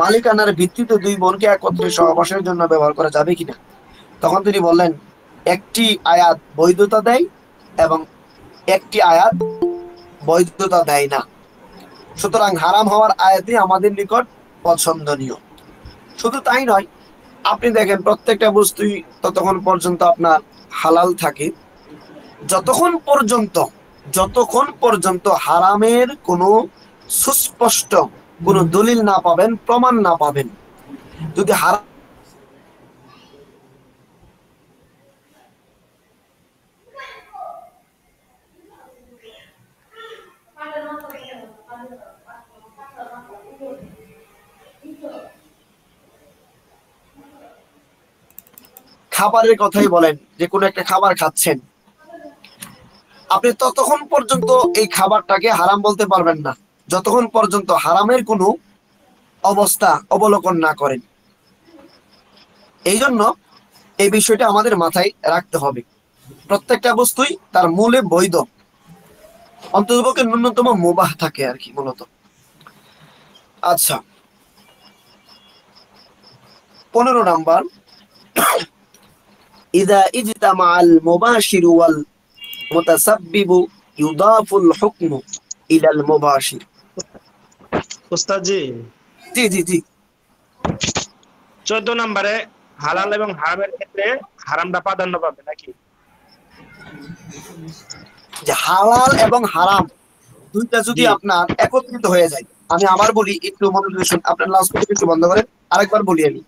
মালিকানার ভিত্তিতে দুই বোনকে একত্রে সহবাসের জন্য ব্যবহার করা যাবে কিনা? তখন তিনি বললেন, একটি আয়াত বৈধতা দেয় এবং একটি আয়াত বৈধতা দেয় না। সুতরাং হারাম হওয়ার আয়াতই আমাদের নিকট পছন্দনীয়। শুধু তাই নয়, আপনি দেখেন প্রত্যেকটা বস্তুই ততক্ষণ পর্যন্ত আপনার হালাল থাকে যতক্ষণ পর্যন্ত হারামের কোনো সুস্পষ্ট কোনো দলিল না পাবেন, প্রমাণ না পাবেন। যদি হারাম খাবারের কথাই বলেন, যে কোনো একটা খাবার খাচ্ছেন, আপনি ততক্ষণ পর্যন্ত এই খাবারটাকে হারাম বলতে পারবেন না যতক্ষণ পর্যন্ত হারামের কোনো অবস্থা অবলোকন না করেন। এই জন্য এই বিষয়টা আমাদের মাথায় রাখতে হবে। প্রত্যেকটা বস্তুই তার মূলে বৈধ, অন্ততপক্ষে ন্যূনতম মুবাহ থাকে আর কি মূলত। আচ্ছা, 15 নাম্বার, ইদা ইজতামাআল মুবাশিরু ওয়াল মুতাসাব্বিবু ইউদাফুল হুকমু ইলাল মুবাশির। উস্তাদ জি, জি জি জি 14 নম্বরে হালাল এবং হারামের ক্ষেত্রে হারামটা প্রাধান্য পাবে নাকি? যে হালাল এবং হারাম দুইটা যদি জি। আপনার একত্রিত হয়ে যায়, আমি আবার বলি, একটু মনোযোগ শুনুন, আপনার লাউড স্পিকার একটু বন্ধ করেন, আরেকবার বলি আমি,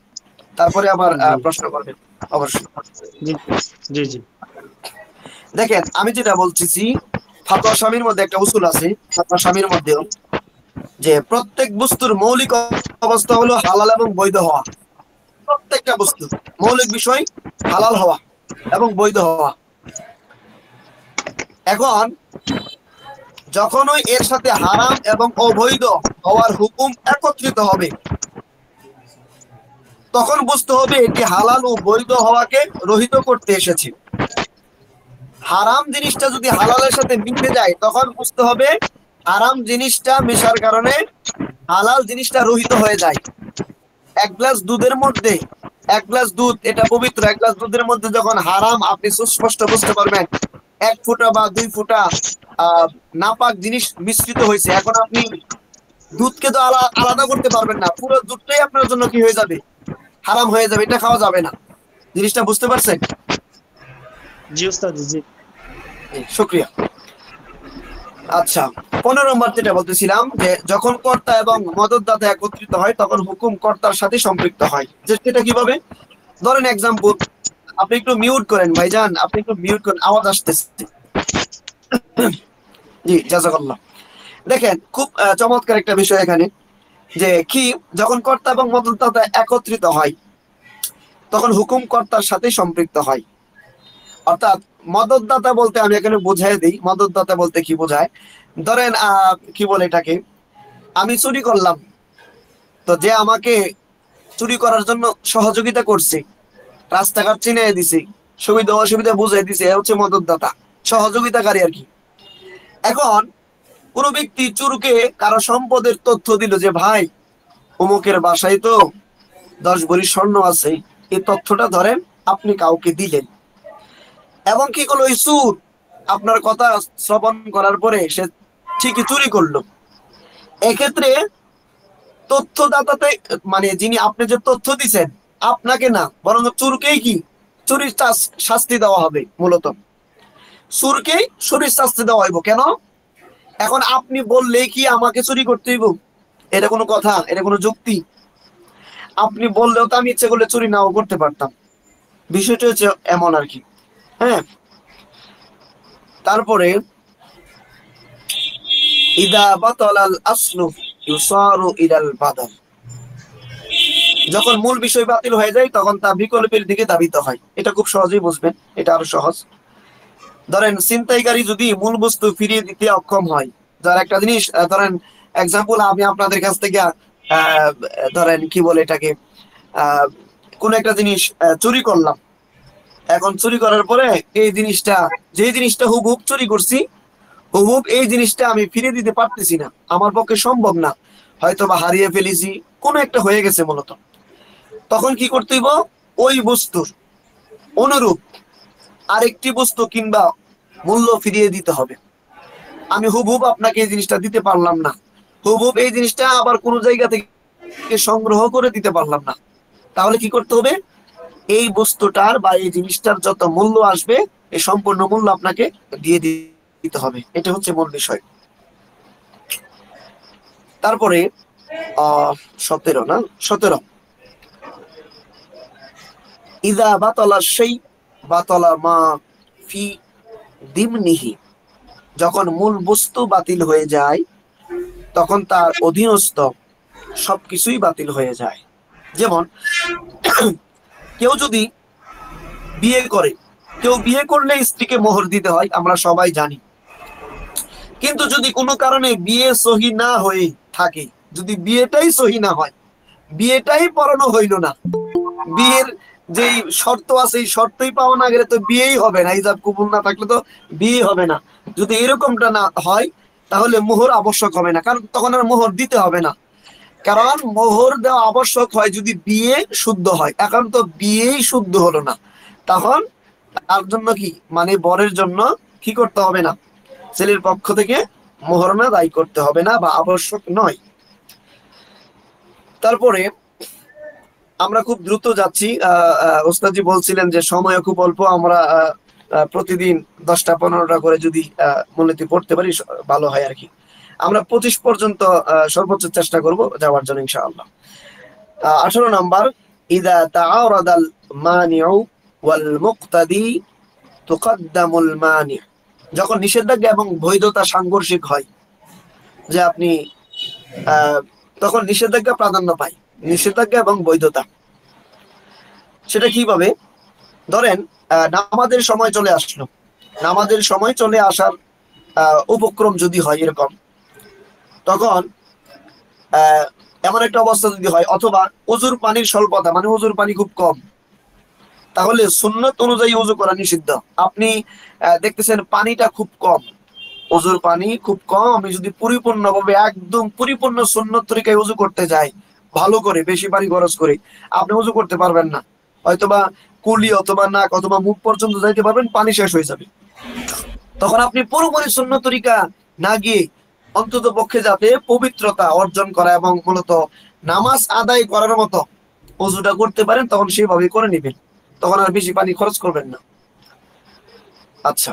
তারপরে আবার জি প্রশ্ন করবেন অবশ্যই। জি জি জি দেখেন, আমি যেটা বলতেছি, ফাতোয়া স্বামীর মধ্যে একটা উসুল আছে, ফাতোয়া স্বামীর মধ্যেও, যে প্রত্যেক বস্তুর মৌলিক অবস্থা হলো হালাল এবং বৈধ হওয়া। প্রত্যেকটা বস্তু মৌলিক বিষয় হালাল হওয়া এবং বৈধ হওয়া। এখন যখনই এর সাথে হারাম এবং অবৈধ হওয়ার হুকুম একত্রিত হবে, তখন বুঝতে হবে এটি হালাল ও বৈধ হওয়াকে রহিত করতে এসেছে। হারাম জিনিসটা যদি হালালের সাথে মিশে যায়, তখন বুঝতে হবে হারাম জিনিসটা মেশার কারণে হালাল জিনিসটা রহিত হয়ে যায়। এক গ্লাস দুধের মধ্যে, এক গ্লাস দুধ এটা পবিত্র, এক গ্লাস দুধের মধ্যে যখন হারাম আপনি সুস্পষ্ট বুঝতে পারবেন, 1 ফুটা বা 2 ফুটা নাপাক জিনিস মিশ্রিত হয়েছে, এখন আপনি দুধকে তো আলাদা করতে পারবেন না, পুরো দুধটাই আপনার জন্য কি হয়ে যাবে, হারাম হয়ে যাবে, এটা খাওয়া যাবে না। জিনিসটা বুঝতে পারছেন? জি উস্তাদ জি। শুকরিয়া। আচ্ছা, 15 নম্বর যেটা বলতেছিলাম, যে যখন কর্তা এবং মদতদাতা একত্রিত হয় তখন হুকুম কর্তার সাথে সম্পৃক্ত হয়। যে সেটা কিভাবে? ধরেন এক্সাম্পল, আপনি একটু মিউট করেন ভাইজান, আপনি একটু মিউট করেন, আওয়াজ আসতেছে। জি জাযাকাল্লাহ। দেখেন, খুব চমৎকার একটা বিষয় এখানে, যে কি, যখন কর্তা এবং মদতদাতা একত্রিত হয় তখন হুকুম কর্তার সাথে সম্পৃক্ত হয়। অর্থাৎ মদতদাতা বলতে আমি এখানে বুঝাই দিই, মদতদাতা বলতে কি বোঝায়। ধরেন কি বলে এটাকে, আমি চুরি করলাম, তো যে আমাকে চুরি করার জন্য সহযোগিতা করছে, রাস্তাঘাট চিনিয়ে দিছে, সুবিধা অসুবিধা বুঝাই দিছে, এ হচ্ছে মদতদাতা, সহযোগিতাকারী আর কি। এখন কোন ব্যক্তি চুরকে কারো সম্পদের তথ্য দিল, যে ভাই অমুকের বাসায় তো 10 ভরি স্বর্ণ আছে, এই তথ্যটা ধরেন আপনি কাউকে দিলেন, এবং কি করলো, ওই চুর আপনার কথা শ্রবণ করার পরে সে ঠিকই চুরি করলো। এক্ষেত্রে তথ্যদাতাতে, মানে যিনি আপনি যে তথ্য দিচ্ছেন, আপনাকে না, বরং চুরকেই কি চুরির শাস্তি দেওয়া হবে। মূলত চুরকেই চুরির শাস্তি দেওয়া হইব। কেন? এখন আপনি বললেই কি আমাকে চুরি করতে হইব? এটা কোনো কথা? এটা কোনো যুক্তি? আপনি বললেও তো আমি ইচ্ছে করলে চুরি নাও করতে পারতাম। বিষয়টা হচ্ছে এমন আর কি। হ্যাঁ, তারপরে ইদা বাতালাল আসলু ইউসারু ইলাল বাদাল, যখন মূল বিষয় বাতিল হয়ে যায় তখন তা বিকল্পের দিকে ধাবিত হয়। এটা খুব সহজেই বুঝবেন, এটা আরো সহজ। ধরেন ছিনতাইকারী যদি মূল বস্তু ফিরিয়ে দিতে অক্ষম হয়, যার একটা জিনিস, ধরেন এক্সাম্পল, আমি আপনাদের কাছ থেকে ধরেন কি বলে এটাকে, কোন একটা জিনিস চুরি করলাম। এখন চুরি করার পরে এই জিনিসটা, যে জিনিসটা হুবহুব চুরি করছি, হুবহুব এই জিনিসটা আমি ফিরিয়ে দিতে পারতেছি না, আমার পক্ষে সম্ভব না, হয়তো বা হারিয়ে ফেলেছি, কোনো একটা হয়ে গেছে মূলত, তখন কি করতে হইব, ওই বস্তুর অনুরূপ আরেকটি বস্তু কিংবা মূল্য ফিরিয়ে দিতে হবে। আমি হুবহুব আপনাকে এই জিনিসটা দিতে পারলাম না, হুবহুব এই জিনিসটা আবার কোন জায়গা থেকে সংগ্রহ করে দিতে পারলাম না, তাহলে কি করতে হবে, এই বস্তুটার বা এই জিনিসটার যত মূল্য আসবে এই সম্পূর্ণ মূল্য আপনাকে দিয়ে দিতে হবে। এটা হচ্ছে মূল বিষয়। তারপরে 17 না 17, ইদা বাতালা সেই বাতালা মা ফি দিমনিহি, যখন মূল বস্তু বাতিল হয়ে যায় তখন তার অধীনস্থ সবকিছুই বাতিল হয়ে যায়। যেমন কেউ যদি বিয়ে করে, কেউ বিয়ে করলে স্ত্রীকে মোহর দিতে হয়, আমরা সবাই জানি। কিন্তু যদি কোনো কারণে বিয়ে সহি না হয়ে থাকে, যদি বিয়েটাই সহি না হয়, বিয়েটাই পড়ানো হইল না, বিয়ের যেই শর্ত আছে এই শর্তই পাওয়া না গেলে তো বিয়েই হবে না, হিজাব কবুল না থাকলে তো বিয়ে হবে না। যদি এরকমটা না হয় তাহলে মোহর আবশ্যক হবে না, কারণ তখন আর মোহর দিতে হবে না, কারণ মোহর দেওয়া আবশ্যক হয় যদি বিয়ে শুদ্ধ হয়। এখন তো বিয়েই শুদ্ধ হলো না, তখন তার জন্য কি মানে বরের জন্য কি করতে হবে না, ছেলের পক্ষ থেকে মোহর না দায়ী করতে হবে না বা আবশ্যক নয়। তারপরে আমরা খুব দ্রুত যাচ্ছি, ওস্তাদজি বলছিলেন যে সময় খুব অল্প, আমরা প্রতিদিন 10টা-15টা করে যদি মূলনীতি পড়তে পারি ভালো হয় আর কি। আমরা 25 পর্যন্ত সর্বোচ্চ চেষ্টা করব যাওয়ার জন্য ইনশাআল্লাহ। 18 নাম্বার, ইদা তাআরাদাল মানিউ ওয়াল মুক্তাদি তুকদ্দামুল মানি, যখন নিষেধাজ্ঞা এবং বৈধতা সাংঘর্ষিক হয়, যে আপনি তখন নিষেধাজ্ঞা প্রাধান্য পায়, নিষেধাজ্ঞা এবং বৈধতা। সেটা কিভাবে, ধরেন নামাজের সময় চলে আসলো, নামাজের সময় চলে আসার উপক্রম যদি হয় এরকম, তখন এমন একটা অবস্থা যদি হয়, অথবা ওযুর পানির স্বল্পতা, মানে ওযুর পানি খুব কম, তাহলে সুন্নত অনুযায়ী ওযু করা নিষিদ্ধ। আপনি দেখতেছেন পানিটা খুব কম, ওযুর পানি খুব কম, আমি যদি পরিপূর্ণভাবে একদম পরিপূর্ণ সুন্নত তরিকায় ওযু করতে যাই, ভালো করে বেশি পানি খরচ করে, আপনি ওযু করতে পারবেন না, হয়তোবা কুলি অথবা নাক অথবা মুখ পর্যন্ত যাইতে পারবেন, পানি শেষ হয়ে যাবে। তখন আপনি পুরোপুরি সুন্নত তরিকা না গিয়ে অন্তত পক্ষে যাতে পবিত্রতা অর্জন করা এবং মূলত নামাজ আদায় করার মতো ওযুটা করতে পারেন, তখন সেইভাবে করে নেবেন, তখন আর বেশি পানি খরচ করবেন না। আচ্ছা,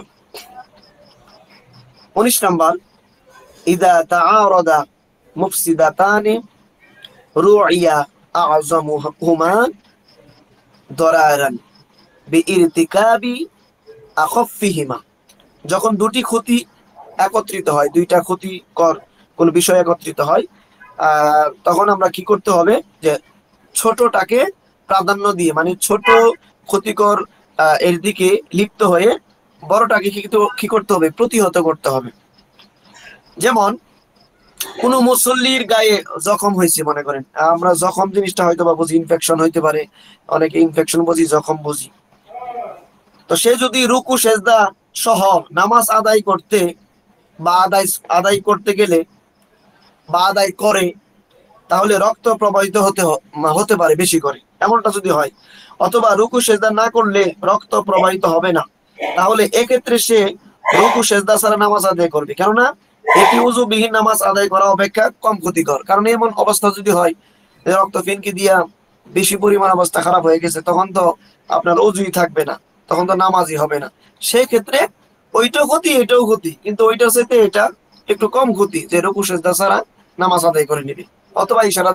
19 নাম্বার, ইদা তাআরাদা মুফসিদাতানি রুইয়া আযমুহুমা দরারান বিইরতিকাবি আখাফফিহিমা, যখন দুটি ক্ষতি একত্রিত হয়, দুইটা ক্ষতিকর কোন বিষয় একত্রিত হয়, তখন আমরা কি করতে হবে, যে ছোটটাকে প্রাধান্য দিয়ে, মানে ছোট ক্ষতিকর এর দিকে লিপ্ত হয়ে বড়টাকে কি করতে হবে, প্রতিহত করতে হবে। যেমন কোন মুসল্লির গায়ে জখম হয়েছে, মনে করেন আমরা জখম জিনিসটা হয়তো বা বুঝি ইনফেকশন হইতে পারে, অনেকে ইনফেকশন বুঝি, জখম বুঝি। তো সে যদি রুকু সেজদা সহ নামাজ আদায় করতে বা আদায় করতে গেলে বা আদায় করে, তাহলে রক্ত প্রবাহিত হতে পারে বেশি করে, এমনটা যদি হয়, অথবা রুকু সেজদা না করলে রক্ত প্রবাহিত হবে না, তাহলে এক্ষেত্রে সে রুকু সেজদা ছাড়া নামাজ আদায় করবে, কেননা এটি ওযুবিহীন নামাজ আদায় করা অপেক্ষা কম ক্ষতিকর। কারণ এমন অবস্থা যদি হয় রক্ত ফিনকি দিয়া বেশি পরিমাণ অবস্থা খারাপ হয়ে গেছে, তখন তো আপনার ওযুই থাকবে না, তখন তো নামাজই হবে না। সেই ক্ষেত্রে ওইটাও ক্ষতি এটাও ক্ষতি, কিন্তু ওইটার সাথে এটা একটু কম ক্ষতি, যে রুকু সেজদা ছাড়া নামাজ আদায় করে নিবে অথবা ইশারা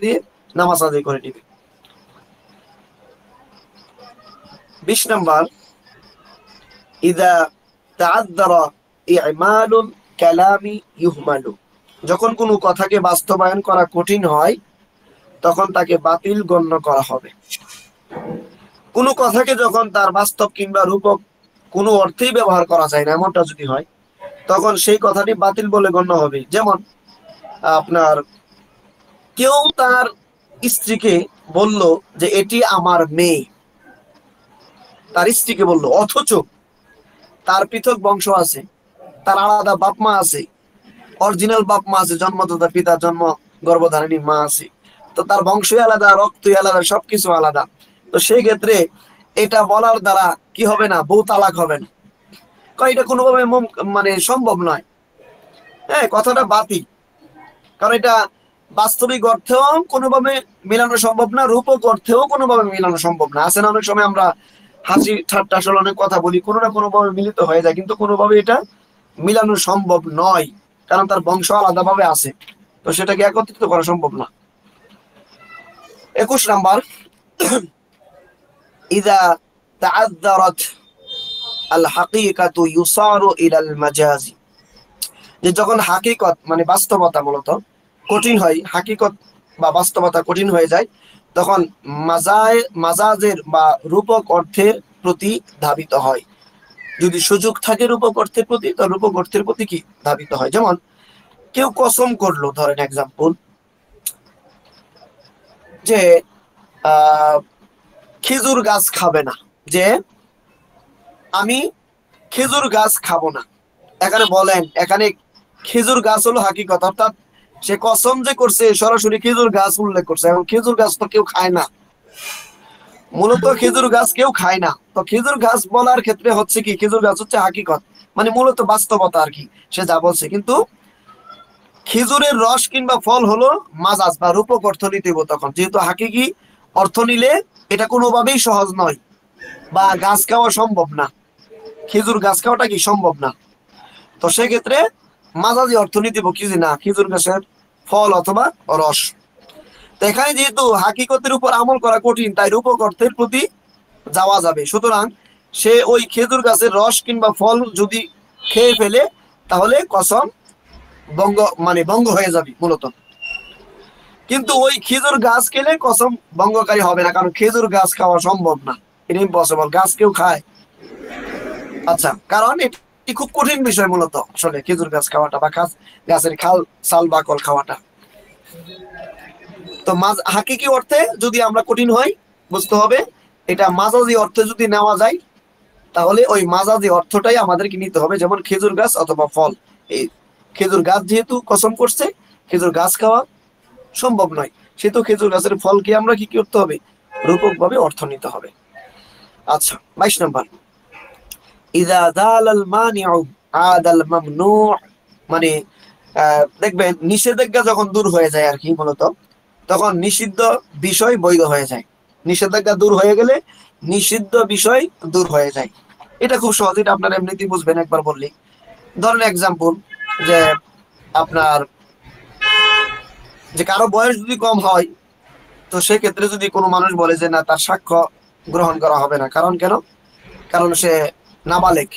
দিয়ে নামাজ আদায় করে নিবে। 20 নাম্বার, ইদা তাআদ্দারা ইমালুল কালামি ইউহমালু, যখন কোনো কথাকে বাস্তবায়ন করা কঠিন হয় তখন তাকে বাতিল গণ্য করা হবে। কোনো কথাকে যখন তার বাস্তব কিংবা রূপক কোনো অর্থেই ব্যবহার করা যায় না, এমনটা যদি হয়, তখন সেই কথাটি বাতিল বলে গণ্য হবে। যেমন আপনার কেউ তার স্ত্রীকে বলল যে এটি আমার মেয়ে, তার স্ত্রীকে বলল, অথচ তার পৃথক বংশ আছে, তার আলাদা বাপ মা আছে, অরিজিনাল বাপ মা আছে, জন্মদাতা পিতা, জন্ম গর্ভধারিণী মা আছে, তো তার বংশই আলাদা, রক্তই আলাদা, সবকিছু আলাদা। তো সেই ক্ষেত্রে এটা বলার দ্বারা কি হবে না, বউ তালাক হবে না। এটা কোনোভাবে মানে সম্ভব নয়। হ্যাঁ, কথাটা বাতিল। কারণ এটা বাস্তবিক অর্থেও কোনোভাবে মিলানো সম্ভব না, রূপক অর্থেও কোনোভাবে মিলানো সম্ভব না। আছে না, অনেক সময় আমরা হাসি ঠাট্টা আসলে অনেক কথা বলি, কোনো না কোনো ভাবে মিলিত হয়ে যায়, কিন্তু কোনোভাবে এটা মিলানো সম্ভব নয়, কারণ তার বংশ আলাদা ভাবে আছে। তো সেটাকে একত্রিত করা সম্ভব না। 21 নাম্বার, ইযা তাআযযারাত আল হাকীকাতু ইউসারু ইলাল মাজাজি, যে যখন হাকিকত মানে বাস্তবতা মূলত কঠিন হয়, হাকিকত বা বাস্তবতা কঠিন হয়ে যায়, তখন মাজাজের বা রূপক অর্থের প্রতি ধাবিত হয়। যদি সুযোগ থাকে রূপক অর্থের প্রতি, তো রূপক অর্থের প্রতি কি ধাবিত হয়। যেমন কেউ কসম করলো, ধরেন এক্সাম্পল, যে খেজুর গাছ খাবে না, যে আমি খেজুর গাছ খাবো না। এখানে বলেন, এখানে খেজুর গাছ হলো হাকিকত, অর্থাৎ সে কসম যে করছে সরাসরি খেজুর গাছ উল্লেখ করছে, এবং খেজুর গাছ তো কেউ খায় না, মূলত খেজুর গাছ কেউ খায় না। তো খেজুর গাছ বলার ক্ষেত্রে হচ্ছে কি, খেজুর গাছ হচ্ছে হাকিকত, মানে মূলত বাস্তবতা আর কি, সে যা বলছে। কিন্তু খেজুরের রস কিংবা ফল হলো মাজাজ বা রূপক অর্থ নিতে হবে। তখন যেহেতু হাকিকি অর্থ নিলে এটা কোনোভাবেই সহজ নয়, বা গাছ খাওয়া সম্ভব না, খেজুর গাছ খাওয়াটা কি সম্ভব না। তো সেক্ষেত্রে মাজাজি অর্থ নিতে হবে কি, না খেজুর গাছের ফল অথবা রস। তো এখানে যেহেতু হাকিকতের উপর আমল করা কঠিন, তাই রূপক অর্থের প্রতি যাওয়া যাবে। সুতরাং সে ওই খেজুর গাছের রস কিংবা ফল যদি খেয়ে ফেলে, তাহলে কসম ভঙ্গ হয়ে যাবে মূলত। কিন্তু ওই খেজুর গাছ খেলে কসম ভঙ্গকারী হবে না, কারণ খেজুর গাছ খাওয়া সম্ভব না, এটা ইম্পসিবল, গাছ কেউ খায়। আচ্ছা, কারণ এটি খুব কঠিন বিষয় মূলত, আসলে খেজুর গাছ খাওয়াটা বা গাছের খাল সাল বাকল খাওয়াটা। তো হাকিকি অর্থে যদি আমরা কঠিন হয়, বুঝতে হবে এটা মাজাজি অর্থে যদি নেওয়া যায়, তাহলে ওই মাজাজি অর্থটাই আমাদেরকে নিতে হবে। যেমন খেজুর গাছ অথবা ফল, এই খেজুর গাছ যেহেতু কসম করছে, খেজুর গাছ খাওয়া সম্ভব নয়, সেহেতু খেজুর গাছের ফলকে আমরা কি করতে হবে, রূপক ভাবে অর্থ নিতে হবে। আচ্ছা, 22 নম্বর, ইযা যালাল মানিউ আদাল মামনু, মানে দেখবেন নিষেধাজ্ঞা যখন দূর হয়ে যায় আর কি, মূলত তখন নিষিদ্ধ বিষয় বৈধ হয়ে যায়। নিষেধাজ্ঞা দূর হয়ে গেলে নিষিদ্ধ বিষয় দূর হয়ে যায়। এটা খুব সহজ, এটা আপনারা এমনিতেই বুঝবেন একবার বললে। ধরেন এক্সাম্পল, যে আপনার যে কারো বয়স যদি কম হয়, তো সেক্ষেত্রে যদি কোনো মানুষ বলে যে না, তার সাক্ষ্য গ্রহণ করা হবে না, কারণ কেন, কারণ সে নাবালেগ।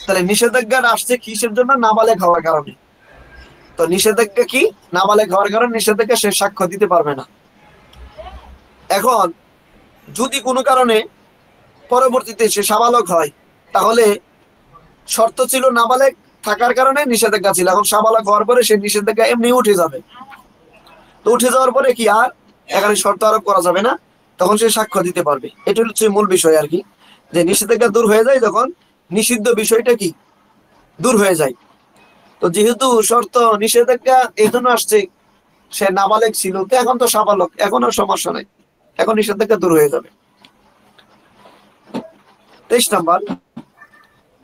তাহলে নিষেধাজ্ঞা আসছে কিসের জন্য, নাবালেগ হওয়ার কারণে। তো নিষেধাজ্ঞা কি, নাবালেগ হওয়ার কারণে নিষেধাজ্ঞা, সে সাক্ষ্য দিতে পারবে না। এখন যদি কোনো কারণে পরবর্তীতে সে সাবালক হয়, তাহলে শর্ত ছিল নাবালেগ থাকার কারণে নিষেধাজ্ঞা ছিল, এখন সাবালক হওয়ার পরে সে নিষেধাজ্ঞা এমনি উঠে যাবে। তো উঠে যাওয়ার পরে কি আর এখানে শর্ত আরোপ করা যাবে না, তখন সে সাক্ষ্য দিতে পারবে। এটা হচ্ছে মূল বিষয় আর কি, যে নিষেধাজ্ঞা দূর হয়ে যায় যখন নিষিদ্ধ বিষয়টা কি দূর হয়ে যায়। তো যেহেতু শর্ত নিষেধাজ্ঞা এই জন্য আসছে, সে নাবালেগ ছিল, তো এখন তো সাবালক, এখন আর সমস্যা নাই, এখন নিষেধাজ্ঞা দূর হয়ে যাবে। 23 নম্বর,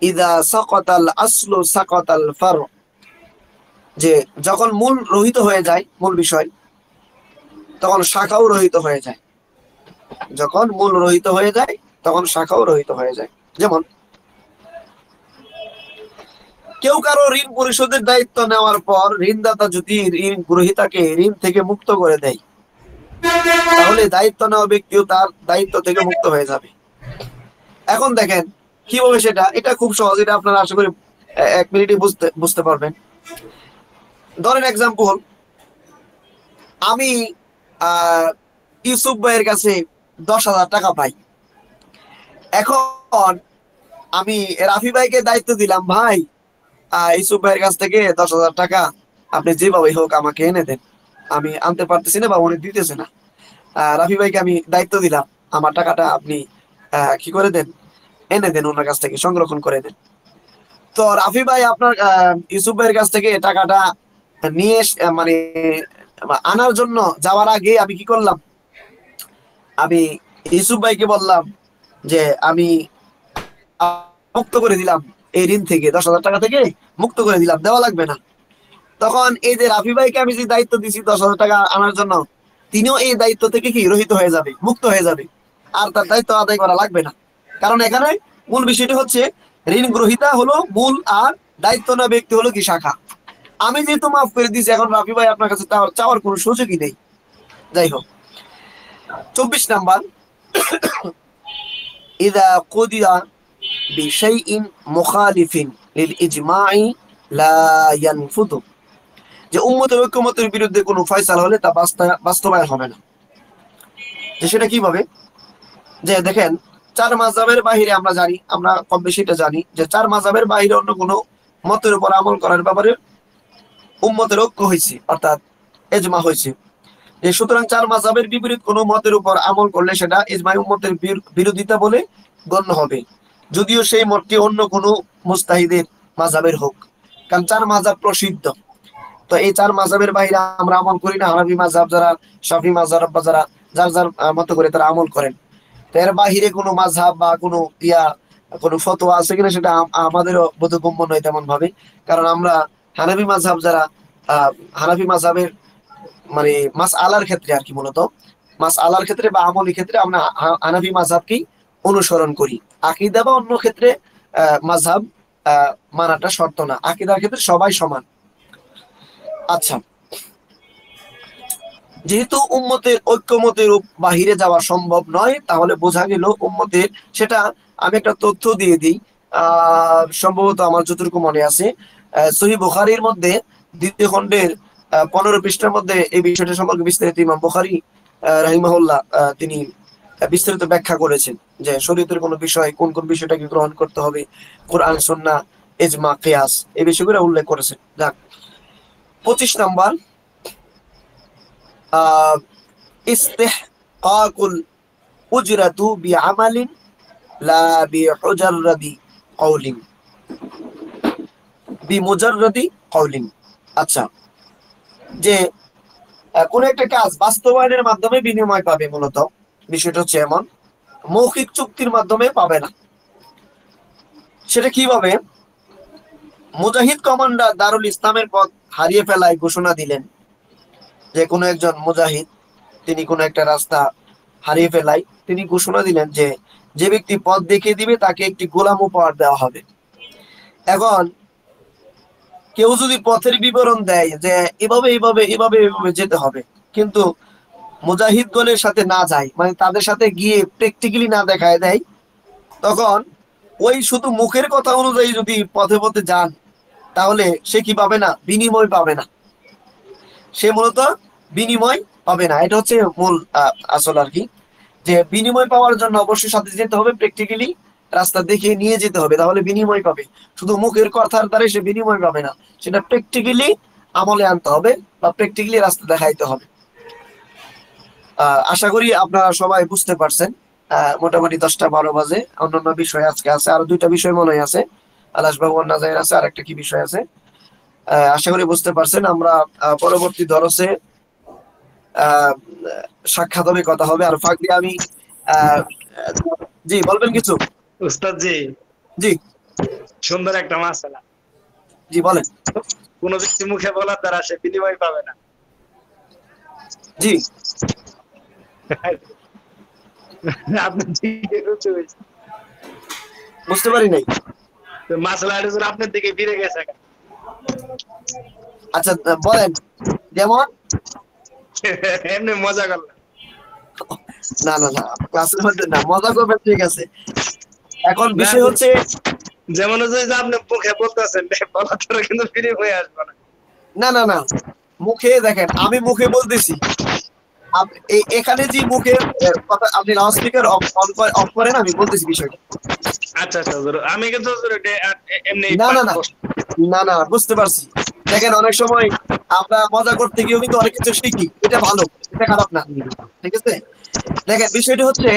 ইযা সাকাতাল আসলু সাকাতাল ফারউ, যে যখন মূল রহিত হয়ে যায়, মূল বিষয়, তখন শাখাও রহিত হয়ে যায়। যখন মূল রহিত হয়ে যায়, তখন শাখাও রহিত হয়ে যায়। যেমন কেউ কারো ঋণ পরিশোধের দায়িত্ব নেওয়ার পর ঋণদাতা যদি ঋণ গ্রহীতাকে ঋণ থেকে মুক্ত করে দেয়, তাহলে দায়িত্ব নেওয়া ব্যক্তিও তার দায়িত্ব থেকে মুক্ত হয়ে যাবে। এখন দেখেন কিভাবে সেটা, এটা খুব সহজ, এটা আপনারা আশা করি 1 মিনিটে বুঝতে পারবেন। ধরেন এক্সাম্পল, আমি ইউসুফ ভাইয়ের কাছে 10,000 টাকা পাই। এখন আমি রাফি ভাইকে দায়িত্ব দিলাম, ভাই ইউসুফ ভাইয়ের কাছ থেকে 10,000 টাকা আপনি যেভাবে হোক আমাকে এনে দেন, আমি আনতে পারতেছি না বা উনি দিতেছে না। রাফি ভাইকে আমি দায়িত্ব দিলাম, আমার টাকাটা আপনি কি করে দেন, এনে দেন, ওনার কাছ থেকে সংরক্ষণ করে দেন। তো রাফি ভাই আপনার ইউসুফ ভাইয়ের কাছ থেকে টাকাটা নিয়ে মানে আনার জন্য যাওয়ার আগে আমি কি করলাম, আমি ইউসুফ ভাইকে বললাম যে আমি মুক্ত করে দিলাম এই ঋণ থেকে, 10,000 টাকা থেকে মুক্ত করে দিলাম, দেওয়া লাগবে না। তখন এই যে রাফি ভাইকে আমি যে দায়িত্ব দিছি 10,000 টাকা আনার জন্য, তিনিও এই দায়িত্ব থেকে কি রহিত হয়ে যাবে, মুক্ত হয়ে যাবে, আর তার দায়িত্ব আদায় করা লাগবে না। কারণ এখানে মূল বিষয়টি হচ্ছে ঋণ গ্রহীতা হলো মূল, আর দায়িত্ব না ব্যক্তি হলো কি শাখা। আমি যেহেতু মাফ করে দিয়েছি, এখন রাফি ভাই আপনার কাছে চাওয়ার কোনো সুযোগই নেই। যাই হোক, 24 নাম্বার, ইদা কুদিয়া বিশাইইন মুখালিফিন লিল ইজমাই লা ইয়ানফুদু, যে উম্মতের ঐক্যমতের বিরুদ্ধে কোনো ফয়সালা হলে তা বাস্তবায়ন হবে না। যে সেটা কিভাবে, যে দেখেন 4 মাযহাবের বাইরে আমরা জানি, আমরা কম বেশি এটা জানি যে 4 মাযহাবের বাইরে অন্য কোনো মতের উপর আমল করার ব্যাপারে উম্মতের ঐক্য হয়েছে, অর্থাৎ ইজমা হয়েছে। যে সুতরাং 4 মাযহাবের বিপরীত কোনো মতের উপর আমল করলে সেটা ইজমাই উম্মতের বিরোধিতা বলে গণ্য হবে, যদিও সেই মতটি অন্য কোনো মুজতাহিদের মাযহাবের হোক। কারণ 4 মাযহাব প্রসিদ্ধ, তো এই 4 মাযহাবের বাইরে আমরা আমল করি না। হানাফি মাযহাব যারা, শাফি মাযহাব বা যারা যার যার মতো করে তারা আমল করেন, তো এর বাহিরে কোনো মাযহাব বা কোনো কোনো ফতোয়া আছে কিনা সেটা আমাদেরও বোধগম্য নয় তেমন ভাবে। কারণ আমরা হানাফি মাযহাব যারা, হানাফি মাযহাবের মানে মাসআলার ক্ষেত্রে আর কি, মূলত মাসআলার ক্ষেত্রে বা আমলের ক্ষেত্রে আমরা হানাফি মাযহাবকেই অনুসরণ করি। আকীদা বা অন্য ক্ষেত্রে মাযহাব মানাটা শর্ত না, আকীদার ক্ষেত্রে সবাই সমান। আচ্ছা, যেহেতু উম্মতের ঐক্যমতের বাহিরে যাওয়া সম্ভব নয়, তাহলে বোঝা গেল উম্মতের, সেটা আমি একটা তথ্য দিয়ে দিই, সম্ভবত আমার যতটুকু মনে আছে সহিহ বুখারীর মধ্যে 2য় খণ্ডের 15 পৃষ্ঠার মধ্যে এই বিষয়টা সম্পর্কে বিস্তারিত ইমাম বুখারী রাহিমাহুল্লাহ তিনি বিস্তারিত ব্যাখ্যা করেছেন যে শরীয়তের কোন বিষয় কোন কোন বিষয়টাকে গ্রহণ করতে হবে, কোরআন সুন্নাহ ইজমা কিয়াস এই বিষয়গুলো উল্লেখ করেছেন। যাক, 25 নাম্বার, ইস্তিহকাকুল উজরাতু বিআমালিন লা বিহুজাররাদি কওলিন, বিমুজাররাদি কওলিন। আচ্ছা, যে কোন একটা কাজ বাস্তবায়নের মাধ্যমে বিনিময় পাবে, মূলত বিষয়টা হচ্ছে এমন, মৌখিক চুক্তির মাধ্যমে পাবে না। সেটা কিভাবে? মুজাহিদ কমান্ডার দারুল ইসলামের পদ হারিয়ে ফেলায় ঘোষণা দিলেন, যে কোনো একজন মুজাহিদ তিনি কোনো একটা রাস্তা হারিয়ে ফেলায় তিনি ঘোষণা দিলেন যে যে ব্যক্তি পথ দেখিয়ে দিবে তাকে একটি গোলাম উপহার দেওয়া হবে। এখন কেউ যদি পথের বিবরণ দেয় যে এভাবে এভাবে এভাবে এভাবে যেতে হবে, কিন্তু মুজাহিদ গণের সাথে না যায়, মানে তাদের সাথে গিয়ে প্র্যাকটিক্যালি না দেখায় দেয়, তখন ওই শুধু মুখের কথা অনুযায়ী যদি পথে পথে যান, তাহলে সে কি পাবে না? বিনিময় পাবে না, সে মূলত বিনিময় পাবে না। এটা হচ্ছে মূল আসল আর কি, যে বিনিময় পাওয়ার জন্য অবশ্যই সাথে যেতে হবে, প্র্যাকটিক্যালি রাস্তা দেখিয়ে নিয়ে যেতে হবে, তাহলে বিনিময় পাবে। শুধু মুখের কথার দ্বারা সে বিনিময় পাবে না, সেটা প্র্যাকটিক্যালি আমলে আনতে হবে বা প্র্যাকটিক্যালি রাস্তা দেখাইতে হবে। আশা করি আপনারা সবাই বুঝতে পারছেন। মোটামুটি 10টা 12 বাজে, অন্যান্য বিষয় আজকে আছে, আরো 2টা বিষয় মনে আছে, আলাস ভগবান নাজায়ের আছে, আর একটা কি বিষয় আছে, আশা করি বুঝতে পারছেন। আমরা পরবর্তী দরসে সাক্ষাৎ হবে, কথা হবে। আর ফাঁক দিয়ে আমি জি বলবেন কিছু? উস্তাদ জি, জি সুন্দর একটা মাসালা। জি বলেন। কোন ব্যক্তি মুখে বলার দ্বারা সে বিনিময় পাবে না। জি আপনি বুঝতে পারি নাই মাসালাটা আপনার দিকে ফিরে গেছে। আচ্ছা বলেন, যেমন এমনি মজা করলাম। না না না, ক্লাসের মধ্যে না, মজা করবেন, ঠিক আছে। এখন বিষয় হচ্ছে যেমন যে আপনি মুখে বলতেছেন বলার পরে কিন্তু ফিরে হয়ে আসবে না। না না না, মুখে দেখেন, আমি মুখে বলতেছি, এখানে যে মুখে কথা আপনি লাউড স্পিকার অফ করেন, আমি বলতেছি বিষয়টা। আচ্ছা আচ্ছা, আমি কিন্তু এমনি না না না না না, বুঝতে পারছি। দেখেন, অনেক সময় আমরা মজা করতে গিয়েও কিন্তু অনেক কিছু শিখি, এটা ভালো, এটা খারাপ না, ঠিক আছে। দেখেন, বিষয়টা হচ্ছে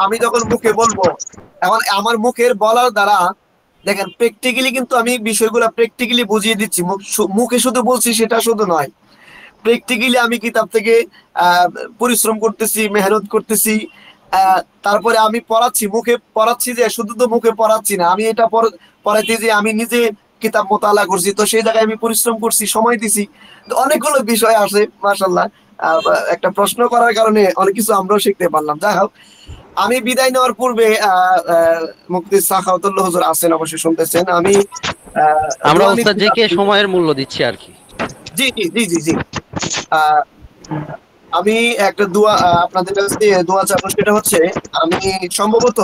আমি যখন মুখে বলবো, এখন আমার মুখের বলার দ্বারা দেখেন প্র্যাকটিক্যালি কিন্তু আমি বিষয়গুলো প্র্যাকটিক্যালি বুঝিয়ে দিচ্ছি, মুখে শুধু বলছি সেটা শুধু নয়, প্র্যাকটিক্যালি আমি কিতাব থেকে আহ, পরিশ্রম করতেছি, মেহনত করতেছি। তারপরে আমি পড়াচ্ছি, মুখে পড়াচ্ছি, যে শুধু তো মুখে পড়াচ্ছি না, আমি এটা পড়াইতে যে আমি নিজে কিতাব মোতালা করছি, তো সেই জায়গায় আমি পরিশ্রম করছি, সময় দিছি। তো অনেকগুলো বিষয় আছে মাশাল্লাহ। আহ, একটা প্রশ্ন করার কারণে অনেক কিছু আমরাও শিখতে পারলাম। যাই হোক, আমি বিদায় নেওয়ার পূর্বে মুফতি সাখাওয়াতুল্লাহ হুজুর আছেন, অবশ্যই শুনতেছেন, আমি আমরা দোয়া ওস্তাদ নিতে জি কে চাচ্ছি। সময়ের মূল্য দিচ্ছি আর কি। জি জি জি জি জি। আহ, আমি একটা দোয়া আপনাদের কাছে দোয়া চাবো, সেটা হচ্ছে আমি সম্ভবত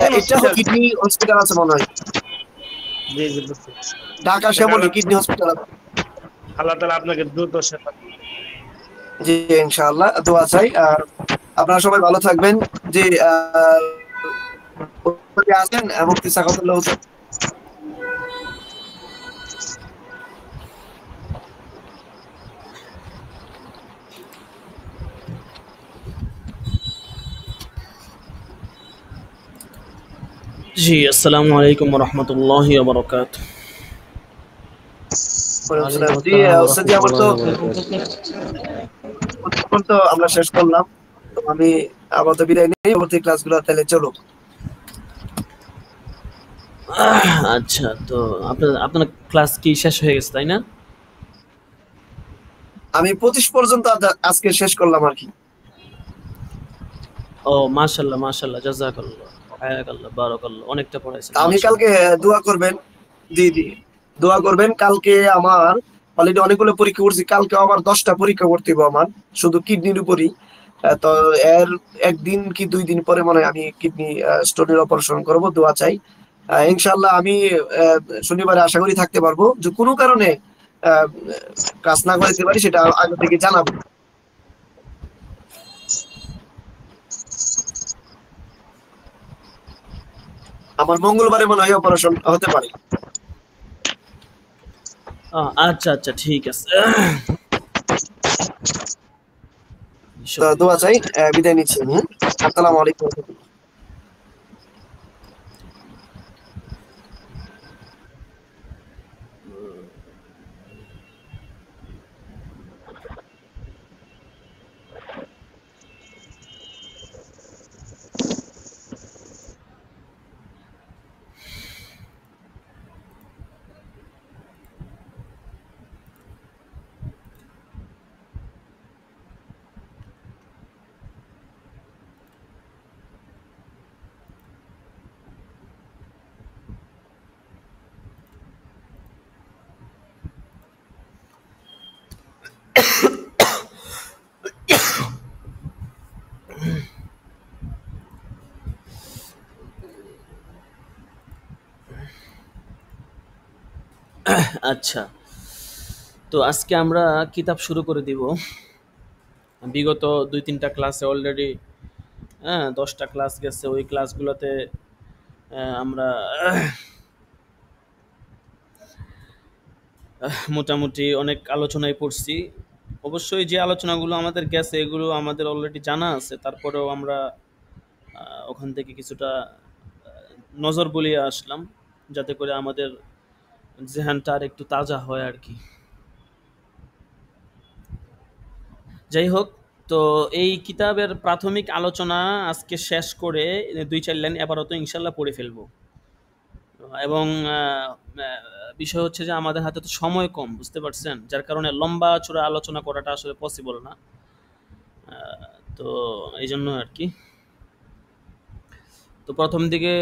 কোন এটা হসপিটাল? কিডনি হসপিটাল আছে মনে হয়, জি জি বুঝতে পারছি। ঢাকা যাক, শ্যামলী আল্লাহ কিডনি হসপিটাল আছে। আল্লাহ তাআলা আপনাকে দ্রুত সেবা দিন। জি, ইনশাআল্লাহ দোয়া চাই। আর আপনারা সবাই ভালো থাকবেন। যে আছেন মুফতি সাখাওয়াতুল্লাহ হুজুর। জি, আসসালামু আলাইকুম ওয়া রাহমাতুল্লাহি ওয়া বারাকাতুহু। ওয়ালাইকুম আসসালাম। জি, ওয়ালাইকুম আসসালাম ওয়া ওস্তাদ জি, আমার তো রাহমাতুল্লাহি ওয়া বারাকাতুহু। প্রথম তো আমরা শেষ করলাম। তো আমি আপাতত বিদায় নেই, পরবর্তী ক্লাসগুলো তাহলে চলো। আচ্ছা, তো আপনার আপনার ক্লাস কি শেষ হয়ে গেছে, তাই না? আমি 25 পর্যন্ত আজকে শেষ করলাম আর কি। ও মাশাআল্লাহ, মাশাআল্লাহ, জাযাকাল্লাহ, হায়াকাল্লাহ, বারাকাল্লাহ, অনেকটা পড়াইছেন, আমি মাশাআল্লাহ। কালকে দোয়া করবেন। জি জি, দোয়া করবেন। কালকে আমার অলরেডি অনেকগুলো পরীক্ষা করছি, কালকে আবার 10টা পরীক্ষা করতে হবে আমার, শুধু কিডনির উপরই। তো এর একদিন কি 2 দিন পরে মনে হয় আমি কিডনি স্টোনের অপারেশন করব, দোয়া চাই। ইনশাআল্লাহ আমি শনিবারে আশা করি থাকতে পারবো। যে কোনো কারণে আহ, কাজ না করতে পারি, সেটা আগে থেকে জানাবো। আমার মঙ্গলবারে মনে হয় অপারেশন হতে পারে। আচ্ছা, আচ্ছা, ঠিক আছে। তো দোয়া চাই, বিদায় নিচ্ছি আমি। আসসালামু আলাইকুম। আচ্ছা, তো আজকে আমরা কিতাব শুরু করে দিব। বিগত 2-3টা ক্লাসে অলরেডি 10টা ক্লাস গেছে। ওই ক্লাসগুলোতে আমরা মোটামুটি অনেক আলোচনায় পড়ছি। অবশ্যই যে আলোচনাগুলো আমাদের গেছে এগুলো আমাদের অলরেডি জানা আছে, তারপরেও আমরা ওখান থেকে কিছুটা নজর বুলিয়ে আসলাম, যাতে করে আমাদের জেহানটা আর একটু তাজা হয় আর কি। যাই হোক, তো এই কিতাবের প্রাথমিক আলোচনা আজকে শেষ করে 2-4 লাইন এবারও ইনশাল্লাহ পড়ে ফেলবো। এবং বিষয় হচ্ছে যে আমাদের হাতে তো সময় কম, বুঝতে পারছেন, যার কারণে লম্বা চূড়া আলোচনা করাটা আসলে পসিবল না। তো এই জন্য আর কি। তো প্রথম দিকে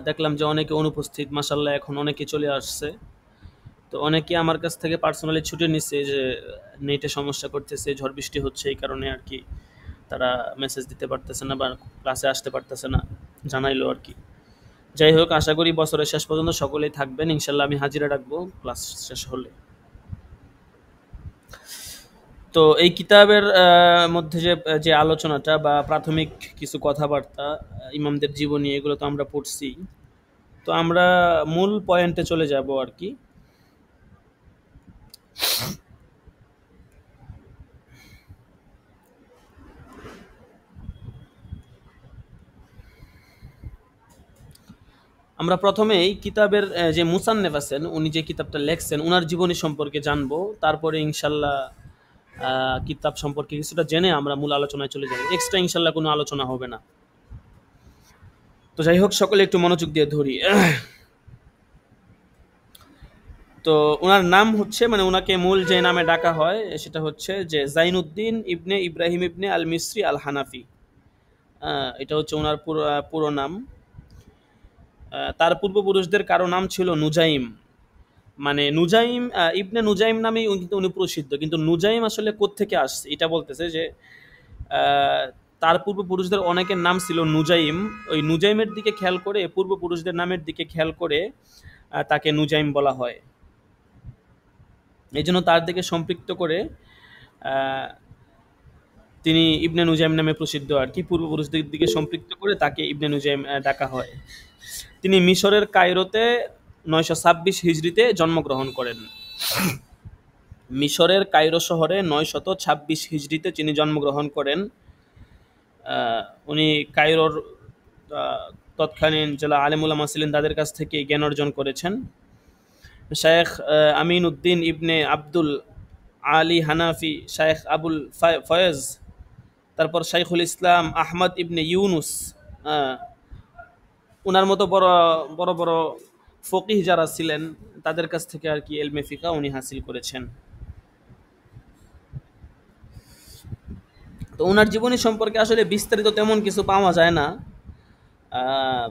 দেখলাম যে অনেকে অনুপস্থিত, মাসাল্লাহ এখন অনেকে চলে আসছে। তো অনেকে আমার কাছ থেকে পার্সোনালি ছুটে নিচ্ছে যে নেটে সমস্যা করতেছে, ঝড় বৃষ্টি হচ্ছে, এই কারণে আর কি তারা মেসেজ দিতে পারতেছে না বা ক্লাসে আসতে পারতেছে না, জানাইলো আর কি। যাই হোক, আশা করি বছরের শেষ পর্যন্ত সকলেই থাকবেন ইনশাল্লাহ। আমি হাজিরা রাখবো ক্লাস শেষ হলে। তো এই কিতাবের মধ্যে যে যে আলোচনাটা বা প্রাথমিক কিছু কথাবার্তা ইমামদের জীবনী, এগুলো তো আমরা পড়ছি। তো আমরা মূল পয়েন্টে চলে যাব আর কি। আমরা প্রথমেই কিতাবের যে মুসান্নেফ আছেন, উনি যে কিতাবটা লেখছেন, উনার জীবনী সম্পর্কে জানবো। তারপরে ইনশাল্লাহ কিতাব সম্পর্কে কিছুটা জেনে আমরা মূল আলোচনায় চলে যাব। এক্সট্রা ইনশাল্লাহ কোনো আলোচনা হবে না। তো যাই হোক, সকলে একটু মনোযোগ দিয়ে ধরি। তো ওনার নাম হচ্ছে, মানে ওনাকে মূল যে নামে ডাকা হয় সেটা হচ্ছে যে জাইনুদ্দিন ইবনে ইব্রাহিম ইবনে আল মিসরি আল হানাফি। এটা হচ্ছে ওনার পুরো নাম। তার পূর্বপুরুষদের কারো নাম ছিল নুজাইম, মানে নুজাইম ইবনে নুজাইম নামেই কিন্তু উনি প্রসিদ্ধ। কিন্তু নুজাইম আসলে কোত্থেকে আসছে এটা বলতেছে যে তার পূর্বপুরুষদের অনেকের নাম ছিল নুজাইম। ওই নুজাইমের দিকে খেয়াল করে, পূর্বপুরুষদের নামের দিকে খেয়াল করে তাকে নুজাইম বলা হয়। এই জন্য তার দিকে সম্পৃক্ত করে তিনি ইবনে নুজাইম নামে প্রসিদ্ধ আর কি। পূর্বপুরুষদের দিকে সম্পৃক্ত করে তাকে ইবনে নুজাইম ডাকা হয়। তিনি মিশরের কায়রোতে 926 হিজরিতে জন্মগ্রহণ করেন। মিশরের কায়রো শহরে 926 হিজরিতে তিনি জন্মগ্রহণ করেন। উনি কায়রোর তৎকালীন যারা আলেম উলামা ছিলেন তাদের কাছ থেকে জ্ঞান অর্জন করেছেন। শায়েখ আমিন উদ্দিন ইবনে আব্দুল আলী হানাফি, শায়েখ আবুল ফয়েজ, তারপর শাইখুল ইসলাম আহমদ ইবনে ইউনুস, ওনার মতো বড় বড় বড় ফকিহ যারা ছিলেন তাদের কাছ থেকে আর কি ইলমে ফিকহ উনি হাসিল করেছেন। তো ওনার জীবনী সম্পর্কে আসলে বিস্তারিত তেমন কিছু পাওয়া যায় না,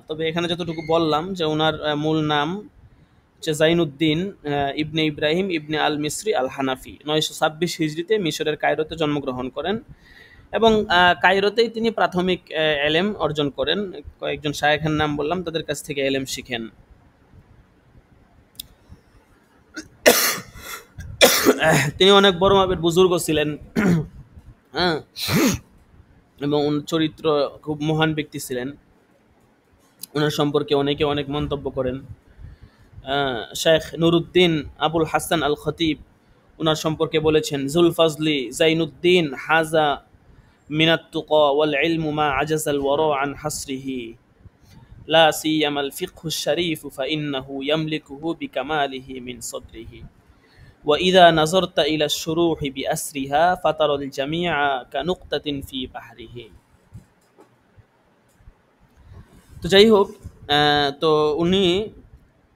তবে এখানে যতটুকু বললাম যে ওনার মূল নাম হচ্ছে জাইনুদ্দিন ইবনে ইব্রাহিম ইবনে আল মিসরি আল হানাফি। 926 হিজরিতে মিশরের কায়রোতে জন্মগ্রহণ করেন এবং কায়রোতেই তিনি প্রাথমিক এলেম অর্জন করেন। কয়েকজন শায়েখের নাম বললাম, তাদের কাছ থেকে এলেম শিখেন। তিনি অনেক বড় মাপের বুজুর্গ ছিলেন, হ্যাঁ, এবং চরিত্র খুব মহান ব্যক্তি ছিলেন। ওনার সম্পর্কে অনেকে অনেক মন্তব্য করেন। শেখ নুরুদ্দিন আবুল হাসান আল খতিব ওনার সম্পর্কে বলেছেন, জুল ফজলি জাইনুদ্দিন হাজা মিনাত তুকা ওয়াল ইলমু মা আজাজাল ওয়ারা আন হাসরিহি লা সিয়ামাল ফিকহু শরীফ ফাইন্নাহু ইয়ামলিকুহু বিকামালিহি মিন সদরিহি ওয়া ইযা নাযারতা ইলা শুরুহি বিআসরিহা ফাতারাল জামিআ কানুকতাতিন ফি বাহরিহি। তো যাই হোক, তো উনি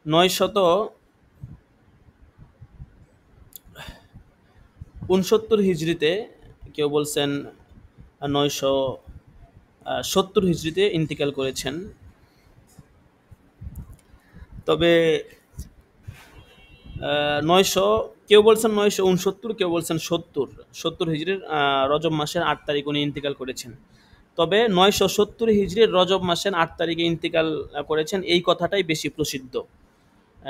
969 হিজরিতে, কেউ বলছেন 970 হিজরিতে ইন্তিকাল করেছেন। তবে কেউ বলছেন 969, কেউ বলছেন 70 হিজরির রজব মাসের 8 তারিখ উনি ইন্তিকাল করেছেন। তবে 970 হিজরির রজব মাসের 8 তারিখে ইন্তিকাল করেছেন, এই কথাটাই বেশি প্রসিদ্ধ।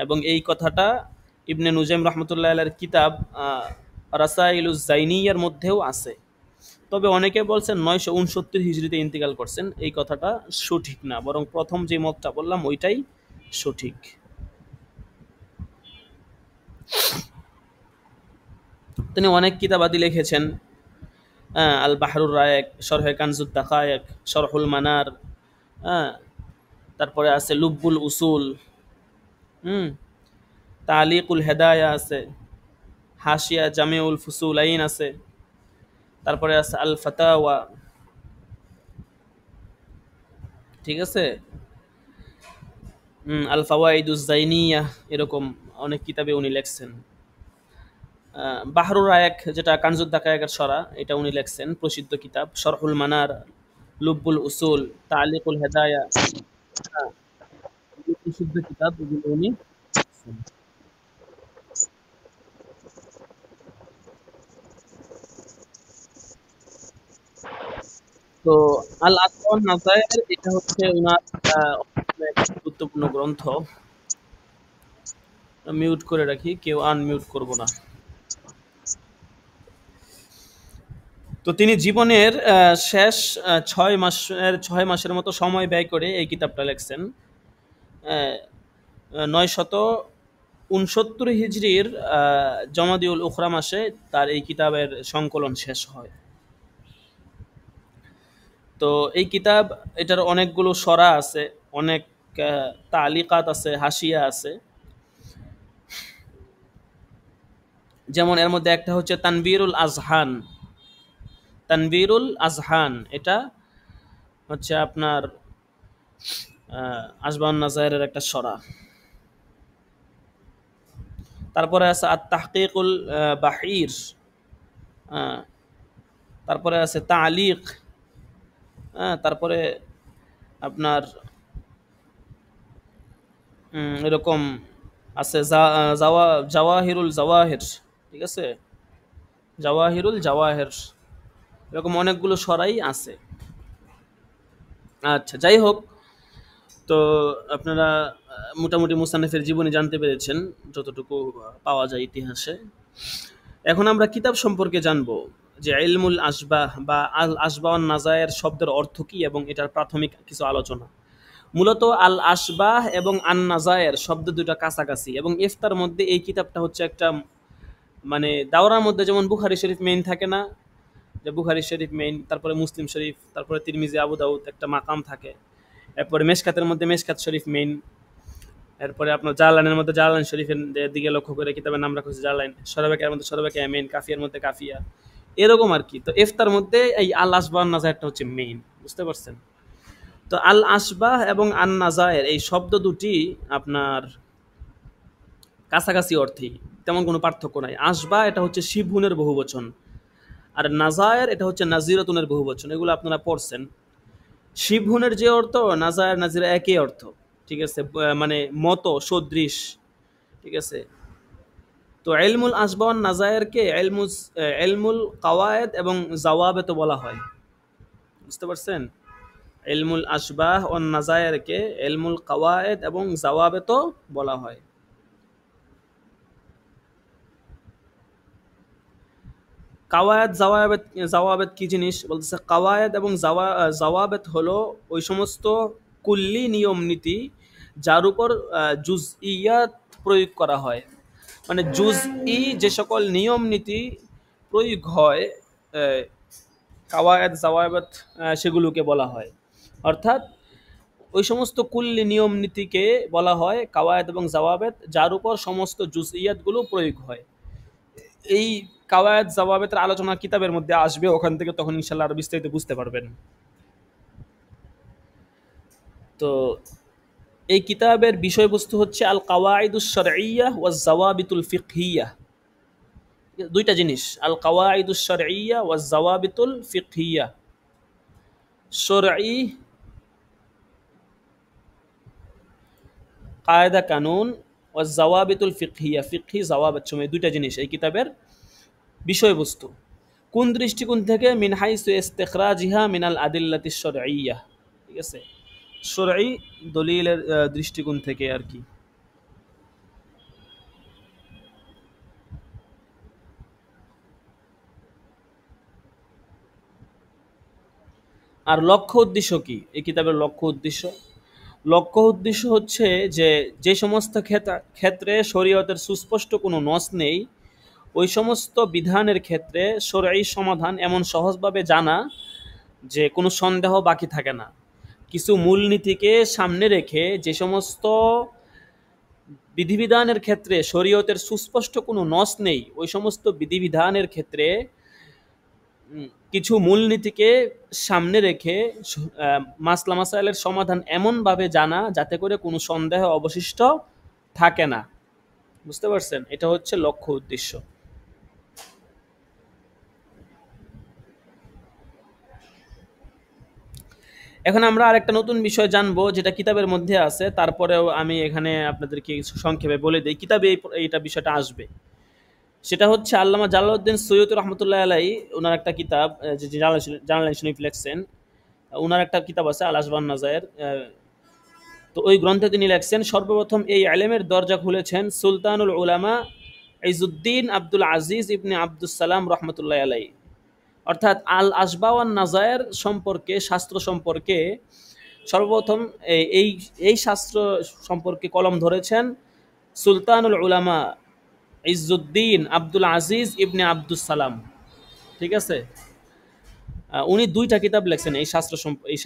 এবং এই কথাটা ইবনে নুজাইম রহমতুল্লাহ আলাইহির কিতাব রাসাইলুজ জাইনিয়ার মধ্যেও আছে। তবে অনেকে বলছেন 969 হিজরিতে ইন্তিকাল করছেন, এই কথাটা সঠিক না, বরং প্রথম যে মতটা বললাম ওইটাই সঠিক। তিনি অনেক কিতাবাদি লিখেছেন, আল বাহরুর রায়েক, শরহে কানজুদ দাকায়েক, শরহুল মানার, তারপরে আছে লুব্বুল উসুল, তালিকুল হেদায়া আছে, হাশিয়া জামিউল ফুসুলাইন আছে, তারপরে আছে আল ফাতাওয়া, ঠিক আছে, আল ফাওয়াইদুজ জাইনিয়া, এরকম অনেক কিতাবে উনি লেখছেন। বাহরুর রায়েক, যেটা কানজুদ দাকায়েকের সরা, এটা উনি লেখছেন, প্রসিদ্ধ কিতাব। শরহুল মানার, লুব্বুল উসুল, তালিকুল হেদায়া, প্রসিদ্ধ কিতাব, এগুলো উনি লেখছেন। তো আল আসওয়ান নাজায়ের এটা হচ্ছে ওনার অনেক গুরুত্বপূর্ণ গ্রন্থ। মিউট করে রাখি, কেউ আনমিউট করব না। তো তিনি জীবনের শেষ 6 মাসের মতো সময় ব্যয় করে এই কিতাবটা লেখছেন। 969 হিজরির জমাদিউল উখরা মাসে তার এই কিতাবের সংকলন শেষ হয়। তো এই কিতাব, এটার অনেকগুলো সরা আছে, অনেক তালিকাত আছে, হাসিয়া আছে। যেমন এর মধ্যে একটা হচ্ছে তানবীরুল আজহান। তানবীরুল আজহান এটা হচ্ছে আপনার আসবাউন নাজায়েরের একটা সরা। তারপরে আছে আত তাহকিকুল বাহির, তারপরে আছে তালিক, তারপরে আপনার এরকম আছে জাওয়াহিরুল জাওয়াহির, ঠিক আছে, জাওয়াহিরুল জাওয়াহির, এরকম অনেকগুলো সরাই আছে। আচ্ছা, যাই হোক, তো আপনারা মোটামুটি মুসান্নিফের জীবনী জানতে পেরেছেন যতটুকু পাওয়া যায় ইতিহাসে। এখন আমরা কিতাব সম্পর্কে জানবো, যে ইলমুল আশবাহ বা আল আসবাউন নাজায়ের শব্দের অর্থ কী এবং এটার প্রাথমিক কিছু আলোচনা। মূলত আল আশবাহ এবং আন নাজায়ের শব্দ দুটো কাছাকাছি, এবং ইফতার মধ্যে এই কিতাবটা হচ্ছে একটা, মানে দাওরার মধ্যে যেমন বুখারী শরীফ মেইন থাকে না, যে বুখারী শরীফ মেইন, তারপরে মুসলিম শরীফ, তারপরে তিরমিজি, আবু দাউদ একটা মাকাম থাকে, এরপরে মেশকাতের মধ্যে মেশকাত শরীফ মেইন, এরপরে আপনার জালানের মধ্যে জালান শরীফের দিকে লক্ষ্য করে কিতাবের নাম রাখা হচ্ছে জালান, সরাবেকের মধ্যে সরাবেকে মেইন, কাফিয়ার মধ্যে কাফিয়া, এরকম আর কি। তো ইফতার মধ্যে এই আল আসবাহ নাজায়েরটা হচ্ছে মেইন, বুঝতে পারছেন? তো আল আসবাহ এবং আন নাজায়ের এই শব্দ দুটি আপনার কাছাকাছি অর্থে, তেমন কোনো পার্থক্য নাই। আসবাহ এটা হচ্ছে শিবহুনের বহুবচন, আর নাজায়ের এটা হচ্ছে নাজিরাতুনের বহুবচন। এগুলো আপনারা পড়ছেন। শিবহুনের যে অর্থ, নাজায়ের নাজিরা একই অর্থ, ঠিক আছে, মানে মতো, সদৃশ, ঠিক আছে। তো ইলমুল আসবাহ নাজায়েরকে ইলমুল কাওয়ায়েদ এবং জাওয়াবেত বলা হয়, বুঝতে পারছেন? ইলমুল আশবাহ ও নাজায়েরকে ইলমুল কাওয়ায়েদ এবং জাওয়াবেত বলা হয়। কাওয়ায়েদ জাওয়াবেত কি জিনিস বলতেছে? কাওয়ায়েদ এবং জাওয়াবেত হলো ওই সমস্ত কুল্লি নিয়ম নীতি যার উপর জুজইয়াত প্রয়োগ করা হয়। মানে জুজই যে সকল নিয়ম নীতি প্রয়োগ হয়, কাওয়ায়েদ জাওয়াবেত সেগুলোকে বলা হয়। অর্থাৎ ওই সমস্ত কুল্লি নিয়ম নীতিকে বলা হয় কাওয়ায়েদ এবং জাওয়াবেত, যার উপর সমস্ত জুজইয়াতগুলো প্রয়োগ হয়। এই কাওয়ায়েদ জাওয়াবেতের আলোচনা কিতাবের মধ্যে আসবে, ওখান থেকে তখন ইনশাআল্লাহ আরো বিস্তারিত বুঝতে পারবেন। তো এই কিতাবের বিষয়বস্তু হচ্ছে আল কাওয়াইদুস শারঈয়্যাহ ওয়াজ জাওয়াবিতুল ফিকহিয়্যাহ, দুইটা জিনিস, আল কাওয়াইদুস শারঈয়্যাহ ওয়াজ জাওয়াবিতুল ফিকহিয়্যাহ। শারঈ কায়দা কানুন, ওয়াজ জাওয়াবিতুল ফিকহিয়্যাহ ফিকহি জাওয়াবিত, সময় দুইটা জিনিস এই কিতাবের বিষয়বস্তু। কোন দৃষ্টিকোণ থেকে? মিন হাইসু ইস্তিখরাজিহা মিনাল আদিল্লাতিশ শারঈয়্যাহ, ঠিক আছে, শরঈ দলিলের দৃষ্টিকোণ থেকে আর কি। আর লক্ষ্য উদ্দেশ্য কি এই কিতাবের? লক্ষ্য উদ্দেশ্য হচ্ছে যে সমস্ত ক্ষেত্রে শরীয়তের সুস্পষ্ট কোনো নস নেই, ওই সমস্ত বিধানের ক্ষেত্রে শরঈ সমাধান এমন সহজভাবে জানা যে কোনো সন্দেহ বাকি থাকে না। কিছু মূলনীতিকে সামনে রেখে যে সমস্ত বিধিবিধানের ক্ষেত্রে শরীয়তের সুস্পষ্ট কোনো নস নেই, ওই সমস্ত বিধিবিধানের ক্ষেত্রে কিছু মূলনীতিকে সামনে রেখে মাসলা মাসাইলের সমাধান এমনভাবে জানা যাতে করে কোনো সন্দেহ অবশিষ্ট থাকে না, বুঝতে পারছেন? এটা হচ্ছে লক্ষ্য উদ্দেশ্য। এখন আমরা আরেকটা নতুন বিষয় জানবো, যেটা কিতাবের মধ্যে আছে, তারপরেও আমি এখানে আপনাদেরকে সংক্ষেপে বলে দিই, কিতাবে এইটা বিষয়টা আসবে। সেটা হচ্ছে আল্লামা জালালউদ্দিন সৈয়দ রহমতুল্লাহ আলাই, ওনার একটা কিতাব যে জালালাইন শরীফ লেখছেন, ওনার একটা কিতাব আছে আল আসবান নাজায়ের। তো ওই গ্রন্থে তিনি লেখছেন, সর্বপ্রথম এই ইলমের দরজা খুলেছেন সুলতানুল উলামা ইজুদ্দিন আব্দুল আজিজ ইবনে আব্দুস সালাম রহমতুল্লাহ আলাই। অর্থাৎ আল আসবা ওয়ান নাজায়ের সম্পর্কে, শাস্ত্র সম্পর্কে সর্বপ্রথম এই এই শাস্ত্র সম্পর্কে কলম ধরেছেন সুলতানুল উলামা ইজুদ্দিন আব্দুল আজিজ ইবনে আব্দুস সালাম। ঠিক আছে, উনি দুইটা কিতাব লেখছেন এই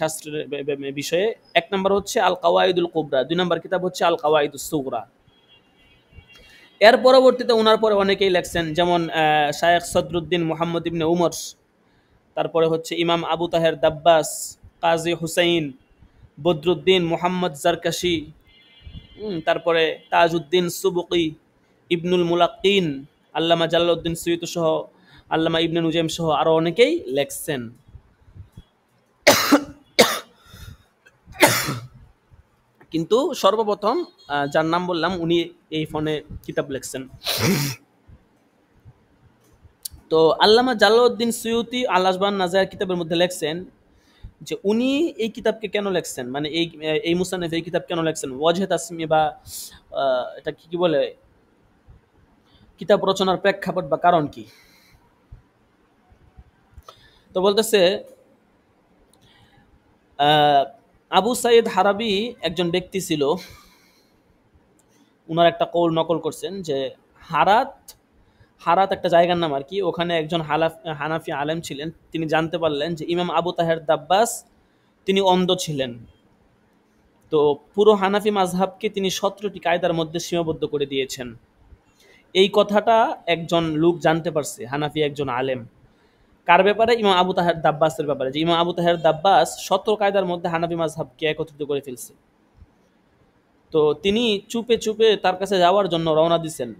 শাস্ত্রের বিষয়ে। এক নম্বর হচ্ছে আল কাওয়াইদুল কুবরা, 2 নম্বর কিতাব হচ্ছে আল কাওয়াইদুস সুগরা। এর পরবর্তীতে ওনার পরে অনেকেই লেখছেন, যেমন শায়েখ সদরুদ্দিন মুহাম্মদ ইবনে উমর, তারপরে হচ্ছে ইমাম আবু তাহের দাব্বাস, কাজী হুসাইন, বদরুদ্দিন মুহাম্মদ জারকাশি, তারপরে তাজউদ্দিন সুবুকি, ইবনুল মুলাক্কিন, আল্লামা জালালউদ্দিন সুয়ুতি সহ, আল্লামা ইবনে নুজাইম সহ আরো অনেকেই লেখছেন। কিন্তু সর্বপ্রথম যার নাম বললাম উনি এই ফোনে কিতাব লেখছেন। তো আল্লামা জালালউদ্দিন সুয়ুতি আল আসবান নাজায়ের কিতাবের মধ্যে লেখছেন যে উনি এই কিতাবকে কেন লেখছেন, মানে এই মুসান্নিফ এই কিতাব কেন লেখছেন, ওয়াজহে তাসমি বা এটা কি বলে, কিতাব রচনার প্রেক্ষাপট বা কারণ কি। তো বলতেছে আবু সাইদ হারাবি একজন ব্যক্তি ছিল, উনার একটা কৌল নকল করছেন যে হারাত একটা জায়গার নাম আর কি, ওখানে একজন হানাফি আলেম ছিলেন, তিনি জানতে পারলেন যে ইমাম আবু তাহের দাব্বাস তিনি অন্ধ ছিলেন। তো পুরো হানাফি মাযহাবকে তিনি 17টি কায়দার মধ্যে সীমাবদ্ধ করে দিয়েছেন। এই কথাটা একজন লোক জানতে পারছে, হানাফি একজন আলেম। কার ব্যাপারে? ইমাম আবু তাহের দাব্বাসের ব্যাপারে, যে ইমাম আবু তাহের দাব্বাস 17 কায়দার মধ্যে হানাফি মাযহাবকে একত্রিত করে ফেলছে। তো তিনি চুপে চুপে তার কাছে যাওয়ার জন্য রওনা দিছেন।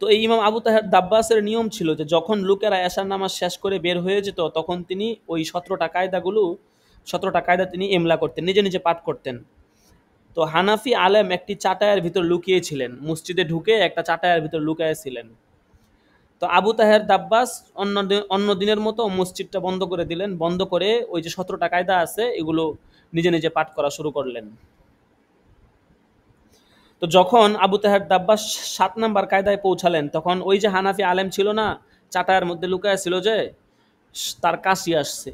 তো এই ইমাম আবু তাহের দাব্বাসের নিয়ম ছিল যে যখন লোকেরা এশার নামাজ শেষ করে বের হয়ে যেত, তখন তিনি ওই 17টা কায়দা তিনি ইমলা করতেন, নিজে নিজে পাঠ করতেন। তো হানাফি আলেম একটি চাটায়ের ভিতর লুকিয়েছিলেন, মসজিদে ঢুকে একটা চাটায়ের ভিতর লুকিয়েছিলেন। তো আবু তাহের দাব্বাস অন্য দিনের মতো মসজিদটা বন্ধ করে দিলেন, বন্ধ করে ওই যে 17টা কায়দা আছে এগুলো নিজে নিজে পাঠ করা শুরু করলেন। তো যখন আবু তাহের দাব্বাস 7 নাম্বার কায়দায় পৌঁছালেন, তখন ওই যে হানাফি আলেম ছিল না, চাটায়ের মধ্যে লুকায় ছিল, যে তার কাশি আসছে,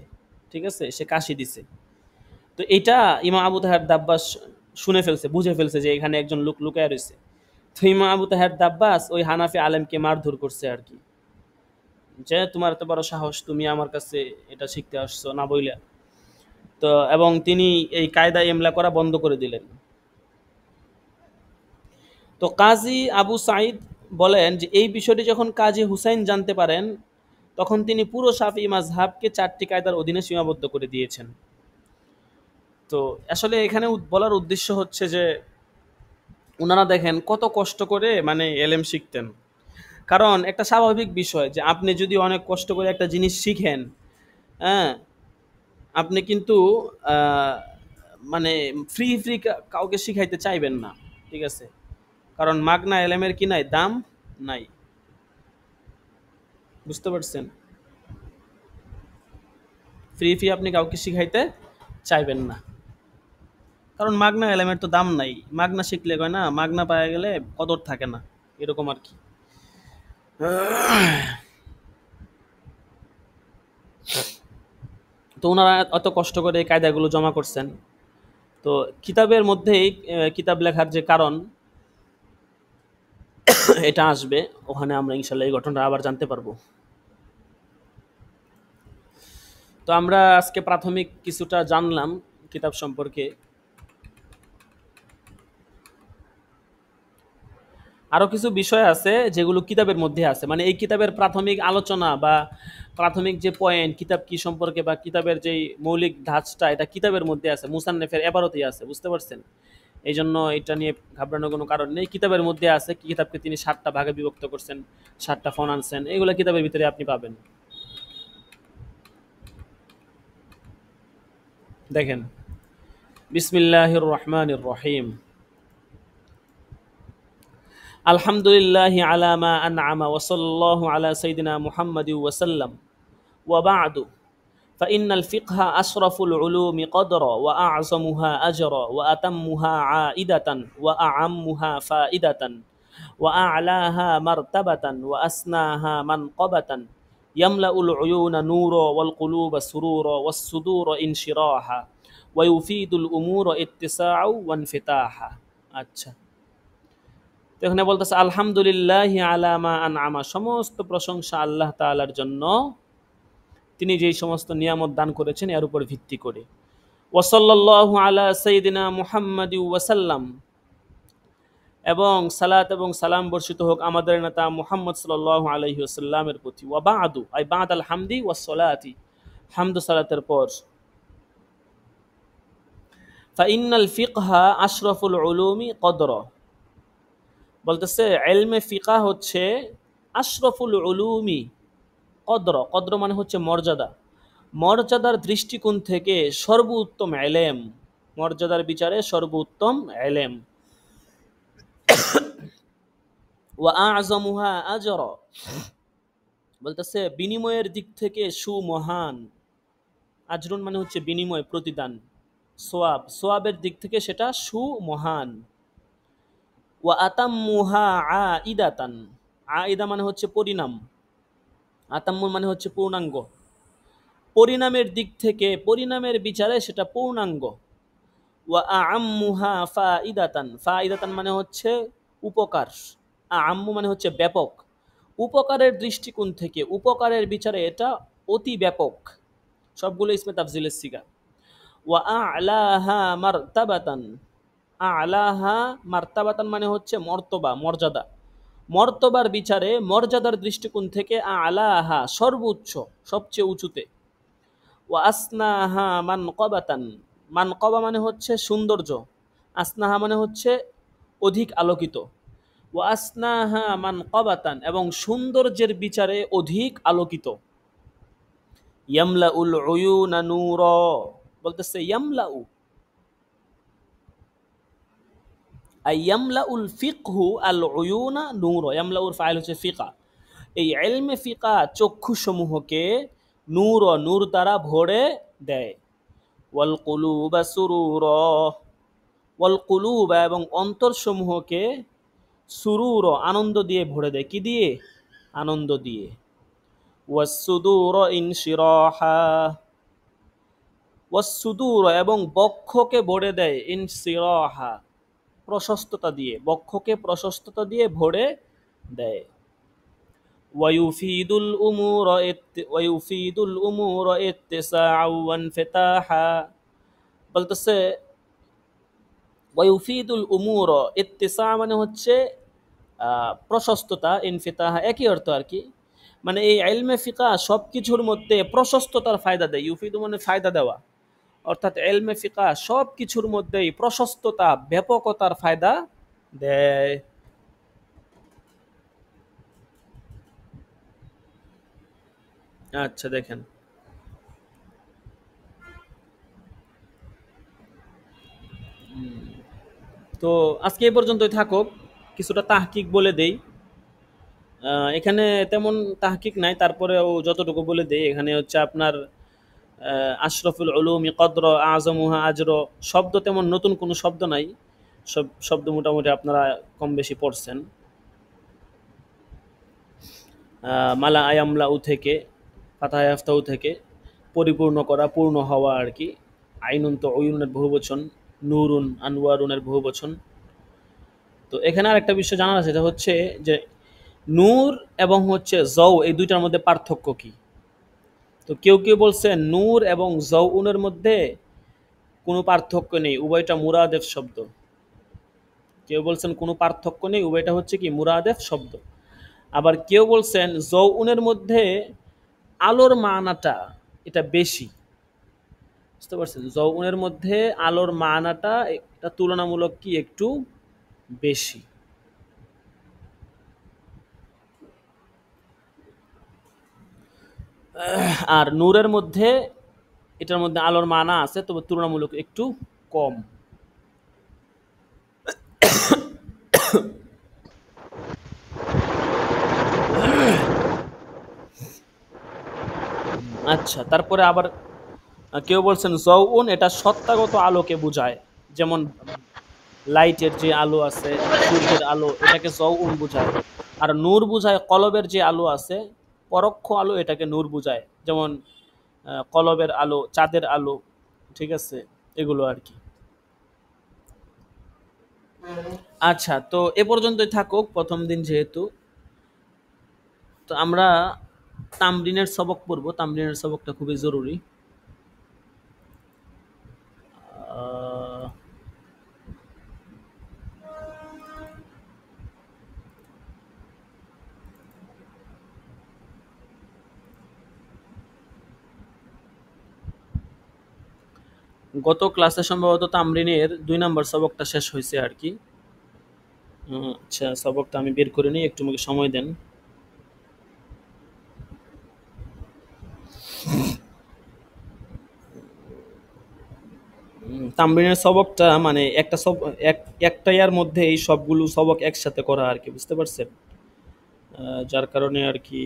ঠিক আছে, সে কাশি দিছে। তো এটা ইমাম আবু তাহের দাব্বাস শুনে ফেলছে, বুঝে ফেলছে যে এখানে একজন লোক লুকায় রয়েছে। তো ইমাম আবু তাহের দাব্বাস ওই হানাফি আলেমকে মারধর করছে আর কি, যে তোমার এত বড় সাহস, তুমি আমার কাছে এটা শিখতে আসছো না বইলা। তো এবং তিনি এই কায়দা ইমলা করা বন্ধ করে দিলেন। তো কাজী আবু সাঈদ বলেন যে এই বিষয়টি যখন কাজী হুসাইন জানতে পারেন, তখন তিনি পুরো শাফিঈ মাযহাবকে 4টি কায়দার অধীনে সীমাবদ্ধ করে দিয়েছেন। তো আসলে এখানে বলার উদ্দেশ্য হচ্ছে যে ওনারা দেখেন কত কষ্ট করে মানে এলেম শিখতেন। কারণ একটা স্বাভাবিক বিষয় যে আপনি যদি অনেক কষ্ট করে একটা জিনিস শিখেন, হ্যাঁ, আপনি কিন্তু মানে ফ্রি কাউকে শিখাইতে চাইবেন না, ঠিক আছে, কারণ মাগনা এলেমের কি নাই, দাম নাই। বুঝতে পারছেন? ফ্রি আপনি কাউকে শিখাইতে চাইবেন না, কারণ মাগনা এলেমের তো দাম নাই। মাগনা শিখলে কয় না, মাগনা পাওয়া গেলে কদর থাকে না, এরকম আর কি। তো ওনারা অত কষ্ট করে এই কায়দাগুলো জমা করছেন। তো কিতাবের মধ্যেই কিতাব লেখার যে কারণ এটা আসবে, ওখানে আমরা ইনশাল্লাহ এই ঘটনাটা আবার জানতে পারবো। তো আমরা আজকে প্রাথমিক কিছুটা জানলাম কিতাব সম্পর্কে। আরো কিছু বিষয় আছে যেগুলো কিতাবের মধ্যে আছে, মানে এই কিতাবের প্রাথমিক আলোচনা বা প্রাথমিক যে পয়েন্ট, কিতাব কি সম্পর্কে বা কিতাবের যেই মৌলিক ধাঁচটা, এটা কিতাবের মধ্যে আছে, মুসান্নেফের এবারতেই আছে। বুঝতে পারছেন? এই জন্য এটা নিয়ে ঘাবড়ানোর কোনো কারণ নেই। কিতাবের মধ্যে আছে, কিতাবকে তিনি 7টা ভাগে বিভক্ত করছেন, 7টা ফোন আনছেন, এগুলো কিতাবের ভিতরে আপনি পাবেন। দেখেন, বিসমিল্লাহির রহমানির রহিম। আলহামদুলিল্লাহি আলা মা আনআমা ওয়া সাল্লাল্লাহু আলা সাইয়্যিদিনা মুহাম্মাদিন ওয়া সাল্লাম ওয়া বা'দু فإن الفقه أشرف العلوم قدرا وأعظمها أجرا وأتمها عائدة وأعمها فائدة وأعلاها مرتبة وأسناها منقبة يملأ العيون نورا والقلوب سرورا والصدور انشراحا ويفيد الأمور اتساعا وانفتاحا. আচ্ছা, তো এখানে বলতেছে আলহামদুলিল্লাহি আলা মা আনআমা, সমস্ত প্রশংসা আল্লাহ তাআলার জন্য তিনি যেই সমস্ত নিয়ামত দান করেছেন এর উপর ভিত্তি করে। ওয়া সাল্লাল্লাহু আলা সাইয়্যিদিনা মুহাম্মাদি ওয়া সাল্লাম, এবং সালাত এবং সালাম বর্ষিত হোক আমাদের নেতা মুহাম্মদ সাল্লাল্লাহু আলাইহি ওয়াসাল্লামের প্রতি। ওয়া বা'দু, আই বা'দাল হামদি ওয়াস সালাতি, হামদ ও সালাতের পর। ফা ইন্নাল ফিকহা আশরাফুল উলুমি কদরা, বলতেছে ইলমে ফিকহ হচ্ছে আশরাফুল উলুমি কদর, কদর মানে হচ্ছে মর্যাদা, মর্যাদার দৃষ্টিকোণ থেকে সর্বোত্তম ইলম, মর্যাদার বিচারে সর্বোত্তম ইলম। ওয়া আ'যামুহা আজরা, বলতেছে বিনিময়ের দিক থেকে সুমহান, আজরুন মানে হচ্ছে বিনিময়, প্রতিদান, সোয়াব, সোয়াবের দিক থেকে সেটা সুমহান। ওয়া আতাম্মুহা আইদাতান, আইদা মানে হচ্ছে পরিণাম, আতাম্মুন মানে হচ্ছে পূর্ণাঙ্গ, পরিণামের দিক থেকে, পরিণামের বিচারে সেটা পূর্ণাঙ্গ। ওয়া আ'আম্মুহা ফাইদাতান, ফাইদাতান মানে হচ্ছে উপকার, আ'আম্মু মানে হচ্ছে ব্যাপক, উপকারের দৃষ্টিকোণ থেকে, উপকারের বিচারে এটা অতি ব্যাপক। সবগুলো ইসমে তাফজিলের সিগা। ওয়া আ'লাহা মারতাবাতান, আ'লাহা মারতাবাতান মানে হচ্ছে মর্তবা, মর্যাদা, মর্তবার বিচারে, মর্যাদার দৃষ্টিকোণ থেকে আ'লাহা সর্বোচ্চ, সবচেয়ে উঁচুতে। ওয়া আসনাহা মানকবাতান, মানকবা মানে হচ্ছে সৌন্দর্য, আসনাহা মানে হচ্ছে অধিক আলোকিত। ওয়া আসনাহা মানকবাতান, এবং সৌন্দর্যের বিচারে অধিক আলোকিত। ইয়ামলাউল উয়ুনা নূরা, বলতেছে ইয়ামলাউ, আই ইয়ামলাউল ফিকহু আল উয়ুনা নূরা, ইয়ামলাউর ফাইল হচ্ছে ফিকা, এই ইলমে ফিকা চক্ষুসমূহকে নূর, নূর দ্বারা ভরে দেয়। ওয়াল কুলুবা সুরুরা, ওয়াল কুলুবা, এবং অন্তরসমূহকে সুরুর, আনন্দ দিয়ে ভরে দেয়, কি দিয়ে? আনন্দ দিয়ে। ওয়াসসুদুর ইনশিরাহা, ওয়াসসুদুর, এবং বক্ষকে ভরে দেয়, ইনশিরাহা, প্রশস্ততা দিয়ে, বক্ষকে প্রশস্ততা দিয়ে ভরে দেয়। ওয়ায়ুফিদুল উমুর ইত্তিসাআ ওয়া ইনফিতাহা, বলতেছে ওয়ায়ুফিদুল উমুর, ইত্তিসা মানে হচ্ছে প্রশস্ততা, ইনফিতাহা একই অর্থ আর কি, মানে এই ইলমে ফিকহ সব কিছুর মধ্যে প্রশস্ততার ফায়দা দেয়। ইউফিদু মানে ফায়দা দেওয়া, অর্থাৎ ইলমে ফিকহ সব কিছুর মধ্যেই প্রশস্ততা, ব্যাপকতার ফায়দা দেয়। আচ্ছা দেখেন, তো আজকে এই পর্যন্তই থাকুক, কিছুটা তাহকিক বলে দেই। এখানে তেমন তাহকিক নাই, তারপরেও যতটুকু বলে দেই। এখানে হচ্ছে আপনার আশরাফুল উলুমি কদর, আযমুহা আজর, শব্দ তেমন নতুন কোনো শব্দ নাই, সব শব্দ মোটামুটি আপনারা কম বেশি পড়ছেন। মালা আয়ামলাউ থেকে, ফাতাহ আফতাউ থেকে, পরিপূর্ণ করা, পূর্ণ হওয়া আর কি। আইনুন তো উয়ুনের বহুবচন, নূরুন আনওয়ারুনের বহুবচন। তো এখানে আর একটা বিষয় জানার আছে, সেটা হচ্ছে যে নূর এবং হচ্ছে জৌ, এই দুইটার মধ্যে পার্থক্য কি। তো কেউ কেউ বলছে নূর এবং জৌউনের মধ্যে কোনো পার্থক্য নেই, উভয়টা মুরাদেফ শব্দ। কেউ বলছেন কোনো পার্থক্য নেই, উভয়টা হচ্ছে কি মুরাদেফ শব্দ। আবার কেউ বলছেন জৌউনের মধ্যে আলোর মানাটা এটা বেশি, বুঝতে পারছেন? যৌবনের মধ্যে আলোর মানাটা এটা তুলনামূলক কি একটু বেশি। আর নূরের মধ্যে, এটার মধ্যে আলোর মানা আছে, তবে তুলনামূলক একটু কম। আচ্ছা, তারপরে আবার কেউ বলছেন জউন এটা সত্তাগত আলোকে বোঝায়, যেমন লাইটের যে আলো আছে, সূর্যের আলো, এটাকে জউন বোঝায়। আর নূর বোঝায় কলবের যে আলো আছে, পরোক্ষ আলো, এটাকে নূর বোঝায়, যেমন কলবের আলো, চাঁদের আলো, ঠিক আছে, এগুলো আর কি। আচ্ছা, তো এ পর্যন্তই থাকুক প্রথম দিন যেহেতু। তো আমরা তামরিনের সবক পড়বো। তামরিনের সবকটা খুবই জরুরি। আহ, গত ক্লাসে সম্ভবত তামরিনের 2 নম্বর সবকটা শেষ হয়েছে আর কি। আচ্ছা, সবকটা আমি বের করে নিই, একটু আমাকে সময় দেন। তামরিনের সবকটা মানে একটা ইয়ার মধ্যে এই সবগুলো সবক একসাথে করা আর কি, বুঝতে পারছেন? যার কারণে আর কি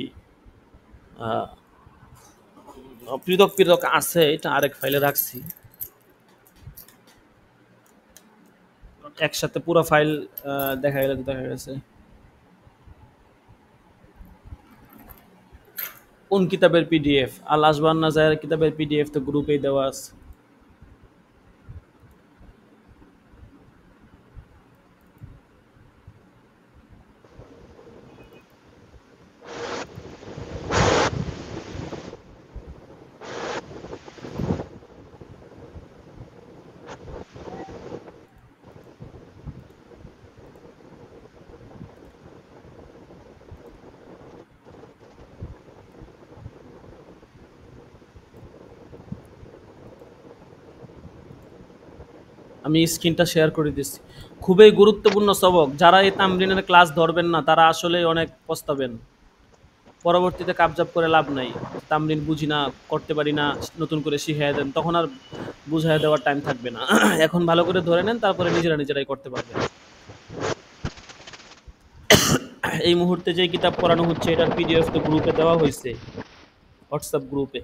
পৃথক পৃথক আছে, এটা আরেক ফাইলে রাখছি। একসাথে পুরো ফাইল দেখা গেছে কোন কিতাবের পিডিএফ, আল আসবান নাজায়ের কিতাবের পিডিএফ তো গ্রুপেই দেওয়া আছে। আমি স্ক্রিনটা শেয়ার করে দিচ্ছি। খুবই গুরুত্বপূর্ণ সবক। যারা এই তামরিনের ক্লাস ধরবেন না তারা আসলে অনেক পস্তাবেন। পরবর্তীতে কাবজাব করে লাভ নাই। তামরিন বুঝি না, করতে পারি না, নতুন করে শিখিয়ে দেন, তখন আর বুঝাই দেওয়ার টাইম থাকবে না। এখন ভালো করে ধরে নেন, তারপরে নিজেরাই করতে পারবেন। এই মুহূর্তে যে কিতাব পড়ানো হচ্ছে এটার পিডিএফ তো গ্রুপে দেওয়া হয়েছে, হোয়াটসঅ্যাপ গ্রুপে।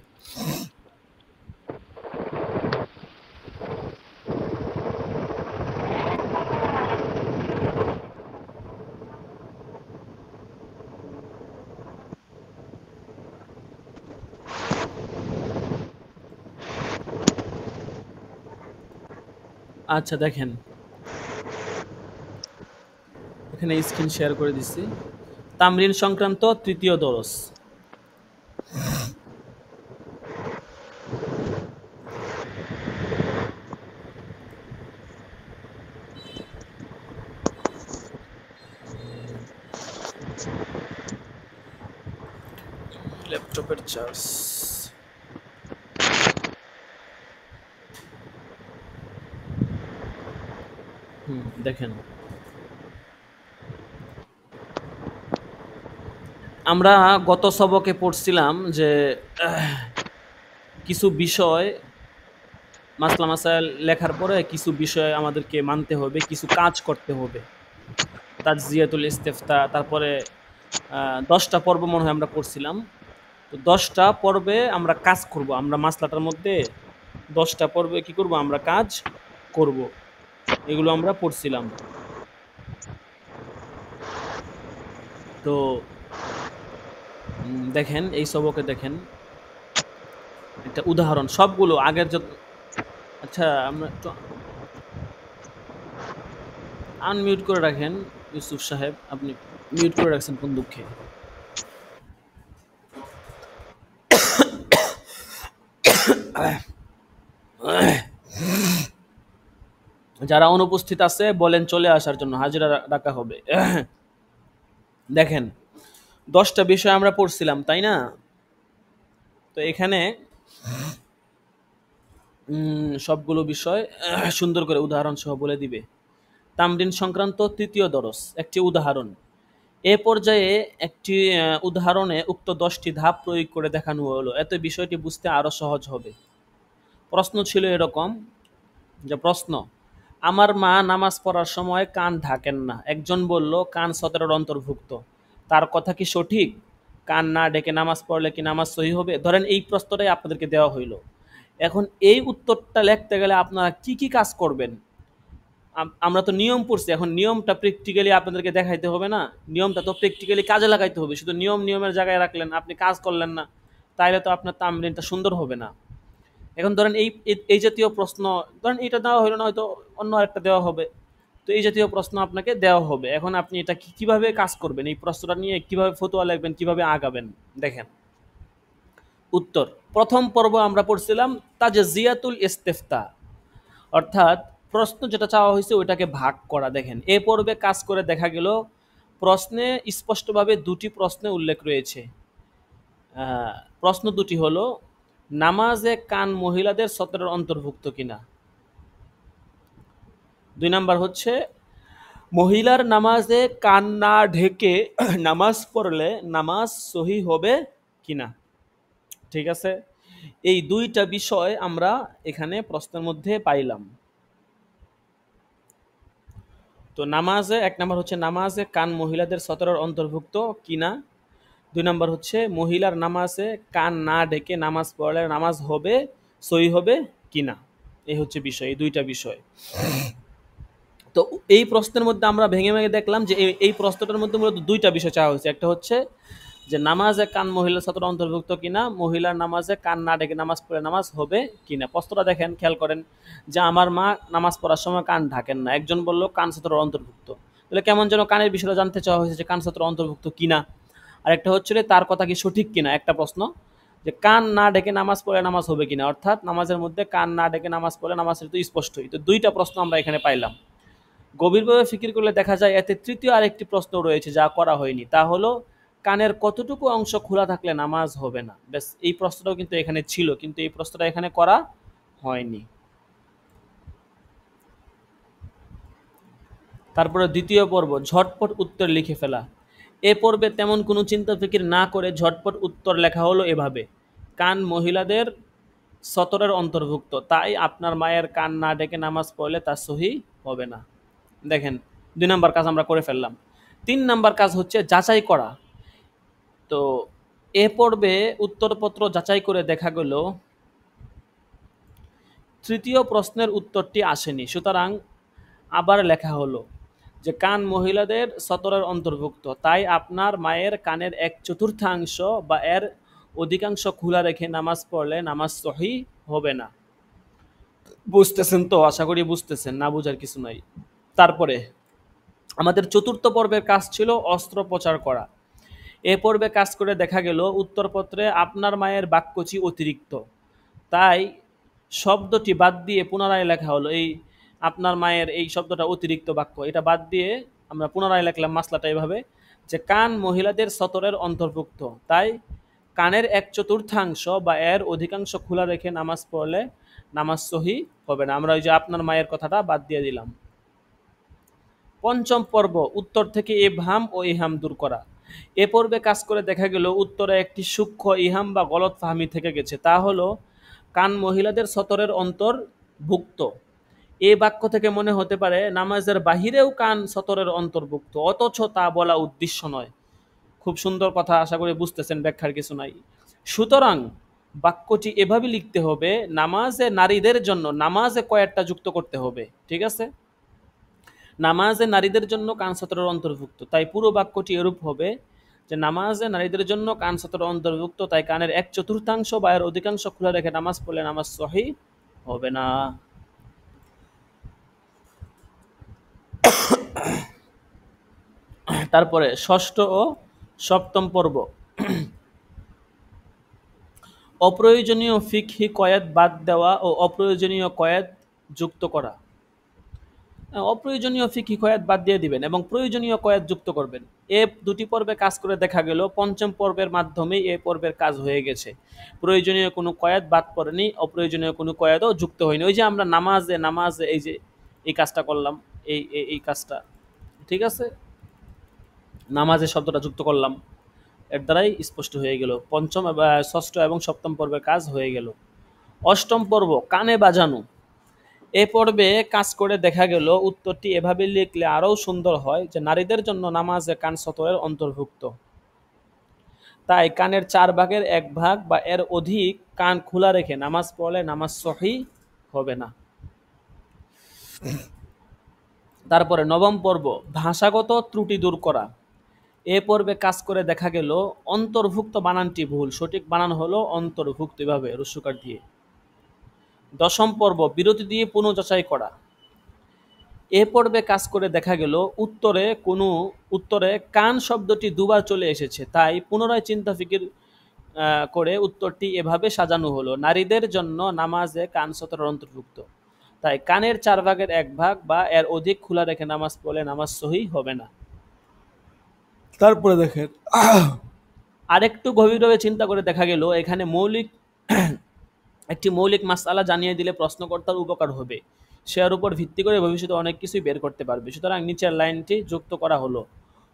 আচ্ছা দেখেন, এখানে স্ক্রিন শেয়ার করে দিচ্ছি। তামরিন সংক্রান্ত তৃতীয় দরস। ল্যাপটপের চার্জ। দেখেন, আমরা গত সবকে পড়ছিলাম যে কিছু বিষয় মাসলা মাসাইল লেখার পরে কিছু বিষয় আমাদেরকে মানতে হবে, কিছু কাজ করতে হবে। তাজজিয়াতুল ইস্তেফতা, তারপরে 10টা পর্ব মনে হয় আমরা পড়ছিলাম। তো 10টা পর্বে আমরা কাজ করব। আমরা মাসলাটার মধ্যে 10টা পর্বে কি করব, আমরা কাজ করব। এগুলো আমরা পড়ছিলাম। তো দেখেন এই সবকে দেখেন একটা উদাহরণ, সবগুলো আগের যত। আচ্ছা, আমরা একটু আনমিউট করে রাখেন ইউসুফ সাহেব, আপনি মিউট করে রাখছেন কোন দুঃখে? যারা অনুপস্থিত আছে বলেন চলে আসার জন্য, হাজিরা ডাকা হবে। দেখেন 10টা বিষয় আমরা পড়ছিলাম, তাই না? তো এখানে সবগুলো বিষয় সুন্দর করে উদাহরণ সহ বলে দিবে। তামরিন সংক্রান্ত তৃতীয় দরস, একটি উদাহরণ। এ পর্যায়ে একটি উদাহরণে উক্ত 10টি ধাপ প্রয়োগ করে দেখানো হলো, এতে বিষয়টি বুঝতে আরো সহজ হবে। প্রশ্ন ছিল এরকম, যে প্রশ্ন, আমার মা নামাজ পড়ার সময় কান ঢাকেন না। একজন বলল কান 17-র অন্তর্ভুক্ত, তার কথা কি সঠিক? কান না ঢেকে নামাজ পড়লে কি নামাজ সহি হবে? ধরেন এই প্রশ্নটাই আপনাদেরকে দেওয়া হইল। এখন এই উত্তরটা লিখতে গেলে আপনারা কি কি কাজ করবেন? আমরা তো নিয়ম পড়ছি, এখন নিয়মটা প্র্যাকটিক্যালি আপনাদেরকে দেখাইতে হবে না? নিয়মটা তো প্র্যাকটিক্যালি কাজে লাগাইতে হবে। শুধু নিয়মের জায়গায় রাখলেন, আপনি কাজ করলেন না, তাইলে তো আপনার তামরিনটা সুন্দর হবে না। এখন ধরেন এই জাতীয় প্রশ্ন, ধরেন এটা দেওয়া হলো না, হয়তো অন্য আরেকটা দেওয়া হবে। তো এই জাতীয় প্রশ্ন আপনাকে দেওয়া হবে। এখন আপনি এটা কিভাবে কাজ করবেন, এই প্রশ্নটা নিয়ে কিভাবে ফতোয়া লিখবেন, কিভাবে আগাবেন, দেখেন উত্তর। প্রথম পর্ব আমরা পড়ছিলাম তাজজিয়াতুল ইস্তিফতা, অর্থাৎ প্রশ্ন যেটা চাওয়া হয়েছে ওইটাকে ভাগ করা। দেখেন এ পর্বে কাজ করে দেখা গেল প্রশ্নে স্পষ্টভাবে দুটি প্রশ্নে উল্লেখ রয়েছে। প্রশ্ন দুটি হলো, নামাজে কান মহিলাদের সতরের অন্তর্ভুক্ত কিনা। 2 নাম্বার হচ্ছে, মহিলার নামাজে কান না ঢেকে নামাজ পড়লে নামাজ সহি হবে কিনা। ঠিক আছে, এই দুইটা বিষয় আমরা এখানে প্রশ্নের মধ্যে পাইলাম। তো নামাজে 1 নাম্বার হচ্ছে নামাজে কান মহিলাদের সতরের অন্তর্ভুক্ত কিনা। 2 নাম্বার হচ্ছে মহিলার নামাজে কান না ঢেকে নামাজ পড়লে নামাজ হবে সহি হবে কিনা। এই হচ্ছে বিষয়, এই দুইটা বিষয়। তো এই প্রশ্নের মধ্যে আমরা ভেঙে ভেঙে দেখলাম যে এই প্রশ্নটার মধ্যে মূলত দুইটা বিষয় চাওয়া হয়েছে। একটা হচ্ছে যে নামাজে কান মহিলার সতর অন্তর্ভুক্ত কিনা, মহিলার নামাজে কান না ডেকে নামাজ পড়ে নামাজ হবে কিনা। প্রশ্নটা দেখেন, খেয়াল করেন যে আমার মা নামাজ পড়ার সময় কান ঢাকেন না, একজন বলল কান সতর অন্তর্ভুক্ত। তাহলে কেমন যেন কানের বিষয়টা জানতে চাওয়া হয়েছে যে কান সতর অন্তর্ভুক্ত কিনা। আর একটা হচ্ছে তার কথা কি সঠিক কিনা, একটা প্রশ্ন যে কান না ডেকে নামাজ পড়ে নামাজ হবে কিনা, অর্থাৎ নামাজের মধ্যে কান না ডেকে নামাজ পড়ে নামাজ তো স্পষ্টই। তো দুইটা প্রশ্ন আমরা এখানে পাইলাম। গভীরভাবে ফিকির করলে দেখা যায় এতে তৃতীয় আরেকটি প্রশ্ন রয়েছে যা করা হয়নি, তা হলো কানের কতটুকু অংশ খোলা থাকলে নামাজ হবে না। ব্যাস, এই প্রশ্নটাও কিন্তু এখানে ছিল, কিন্তু এই প্রশ্নটা এখানে করা হয়নি। তারপরে দ্বিতীয় পর্ব, ঝটপট উত্তর লিখে ফেলা। এ পর্বে তেমন কোনো চিন্তা ফিকির না করে ঝটপট উত্তর লেখা হলো এভাবে: কান মহিলাদের সতরের অন্তর্ভুক্ত, তাই আপনার মায়ের কান না ডেকে নামাজ পড়লে তা সহি হবে না। দেখেন 2 নাম্বার কাজ আমরা করে ফেললাম। 3 নাম্বার কাজ হচ্ছে যাচাই করা। তো এ পর্বে উত্তরপত্র যাচাই করে দেখা গেল তৃতীয় প্রশ্নের উত্তরটি আসেনি, সুতরাং আবার লেখা হলো যে কান মহিলাদের সতরের অন্তর্ভুক্ত, তাই আপনার মায়ের কানের 1/4 বা এর অধিকাংশ খোলা রেখে নামাজ পড়লে নামাজ সহি হবে না। বুঝতেছেন তো? আশা করি বুঝতেছেন, না বুঝার কিছু নাই। তারপরে আমাদের চতুর্থ পর্বের কাজ ছিল অস্ত্রোপচার করা। এ পর্বে কাজ করে দেখা গেল উত্তরপত্রে আপনার মায়ের বাক্যটি অতিরিক্ত, তাই শব্দটি বাদ দিয়ে পুনরায় লেখা হলো। এই আপনার মায়ের এই শব্দটা অতিরিক্ত বাক্য, এটা বাদ দিয়ে আমরা পুনরায় লিখলাম মাসলাটা এভাবে যে কান মহিলাদের সতরের অন্তর্ভুক্ত, তাই কানের 1/4 বা এর অধিকাংশ খোলা রেখে নামাজ পড়লে নামাজ সহি হবে না। আমরা ওই যে আপনার মায়ের কথাটা বাদ দিয়ে দিলাম। পঞ্চম পর্ব, উত্তর থেকে ইবহাম ও ইহাম দূর করা। এ পর্বে কাজ করে দেখা গেল উত্তরে একটি সূক্ষ্ম ইহাম বা গলত ফাহমি থেকে গেছে, তা হলো কান মহিলাদের সতরের অন্তর্ভুক্ত। এ বাক্য থেকে মনে হতে পারে নামাজের বাহিরেও কান সতরের অন্তর্ভুক্ত, অথচ তা বলা উদ্দেশ্য নয়। খুব সুন্দর কথা, আশা করি বুঝতেছেন, ব্যাখ্যার কিছু নাই। সুতরাং বাক্যটি এভাবে লিখতে হবে, নামাজে নারীদের জন্য, নামাজে কয়েকটা যুক্ত করতে হবে, ঠিক আছে? নামাজে নারীদের জন্য কান সতরের অন্তর্ভুক্ত, তাই পুরো বাক্যটি এরূপ হবে যে নামাজে নারীদের জন্য কান সতরের অন্তর্ভুক্ত, তাই কানের 1/4 বা এর অধিকাংশ খোলা রেখে নামাজ পড়লে নামাজ সহি হবে না। তারপরে ষষ্ঠ ও সপ্তম পর্ব, অপ্রয়োজনীয় ফিকহি কয়াত বাদ দেওয়া ও অপ্রয়োজনীয় কয়াত যুক্ত করা। অপ্রয়োজনীয় ফিকহি কয়াত বাদ দিয়ে দিবেন এবং প্রয়োজনীয় কয়াত যুক্ত করবেন। এ দুটি পর্বে কাজ করে দেখা গেল পঞ্চম পর্বের মাধ্যমেই এ পর্বের কাজ হয়ে গেছে। প্রয়োজনীয় কোনো কয়াত বাদ পড়েনি, অপ্রয়োজনীয় কোনো কয়াতও যুক্ত হয়নি। ওই যে আমরা নামাজে এই যে এই কাজটা করলাম, এই কাজটা, ঠিক আছে, নামাজের শব্দটা যুক্ত করলাম, এর দ্বারাই স্পষ্ট হয়ে গেল। ষষ্ঠ এবং সপ্তম পর্বের কাজ হয়ে গেল। অষ্টম পর্ব, কানে বাজানো। এ পর্বে কাজ করে দেখা গেল উত্তরটি এভাবে লিখলে আরও সুন্দর হয় যে নারীদের জন্য নামাজে কান সতরের অন্তর্ভুক্ত, তাই কানের 4 ভাগের 1 ভাগ বা এর অধিক কান খোলা রেখে নামাজ পড়লে নামাজ সহি হবে না। তারপরে 9ম পর্ব, ভাষাগত ত্রুটি দূর করা। এ পর্বে কাজ করে দেখা গেল অন্তর্ভুক্ত বানানটি ভুল, সঠিক বানান হলো অন্তর্ভুক্ত, এভাবে রস্যকার দিয়ে। 10ম পর্ব, বিরতি দিয়ে পুনঃযাচাই করা। এ পর্বে কাজ করে দেখা গেল উত্তরে কান শব্দটি দুবার চলে এসেছে, তাই পুনরায় চিন্তা ফিকির করে উত্তরটি এভাবে সাজানো হলো: নারীদের জন্য নামাজে কান সতরের অন্তর্ভুক্ত, তাই কানের 4 ভাগের 1 ভাগ বা এর অধিক খোলা রেখে নামাজ পড়লে নামাজ সহি হবে না। তারপরে দেখেন, আরেকটু গভীরভাবে চিন্তা করে দেখা গেল এখানে একটি মৌলিক মাসআলা জানিয়ে দিলে প্রশ্নকর্তার উপকার হবে, সের উপর ভিত্তি করে ভবিষ্যতে অনেক কিছুই বের করতে পারবে। সুতরাং নিচের লাইনটি যুক্ত করা হলো: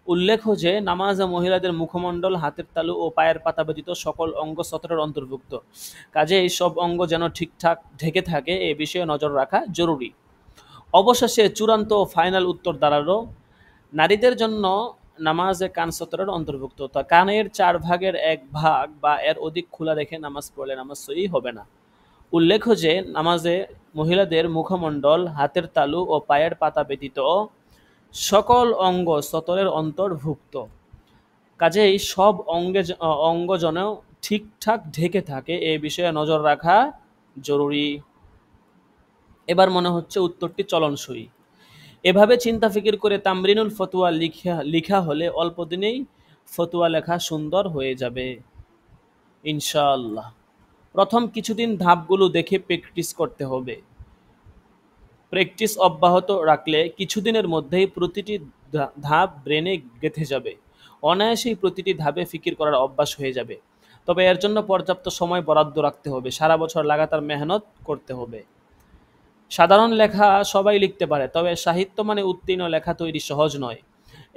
উল্লেখ্য যে নামাজে মহিলাদের মুখমণ্ডল, হাতের তালু ও পায়ের পাতা ব্যতীত সকল অঙ্গ সতরের অন্তর্ভুক্ত, কাজে এই সব অঙ্গ যেন ঠিকঠাক ঢেকে থাকে এ বিষয়ে নজর রাখা জরুরি। অবশেষে চূড়ান্ত ও ফাইনাল উত্তর দাঁড়ালো, নারীদের জন্য নামাজে কান সতরের অন্তর্ভুক্ত, তা কানের 4 ভাগের 1 ভাগ বা এর অধিক খোলা রেখে নামাজ পড়লে নামাজ সহি হবে না। উল্লেখ্য যে নামাজে মহিলাদের মুখমণ্ডল, হাতের তালু ও পায়ের পাতা ব্যতীত সকল অঙ্গ সতরের অন্তর্ভুক্ত, কাজেই সব অঙ্গ যেন ঠিকঠাক ঢেকে থাকে এ বিষয়ে নজর রাখা জরুরি। এবার মনে হচ্ছে উত্তরটি চলনসই। এভাবে চিন্তা ফিকির করে তামরিনুল ফতুয়া লিখা হলে অল্প দিনেই ফতুয়া লেখা সুন্দর হয়ে যাবে ইনশাআল্লাহ। প্রথম কিছুদিন ধাপগুলো দেখে প্র্যাকটিস করতে হবে। প্র্যাকটিস অব্যাহত রাখলে কিছুদিনের মধ্যেই প্রতিটি ধাপ ব্রেনে গেঁথে যাবে, অনায়াসেই প্রতিটি ধাপে ফিকির করার অভ্যাস হয়ে যাবে। তবে এর জন্য পর্যাপ্ত সময় বরাদ্দ রাখতে হবে, সারা বছর লাগাতার মেহনত করতে হবে। সাধারণ লেখা সবাই লিখতে পারে, তবে সাহিত্য মানে উত্তীর্ণ লেখা তৈরি সহজ নয়।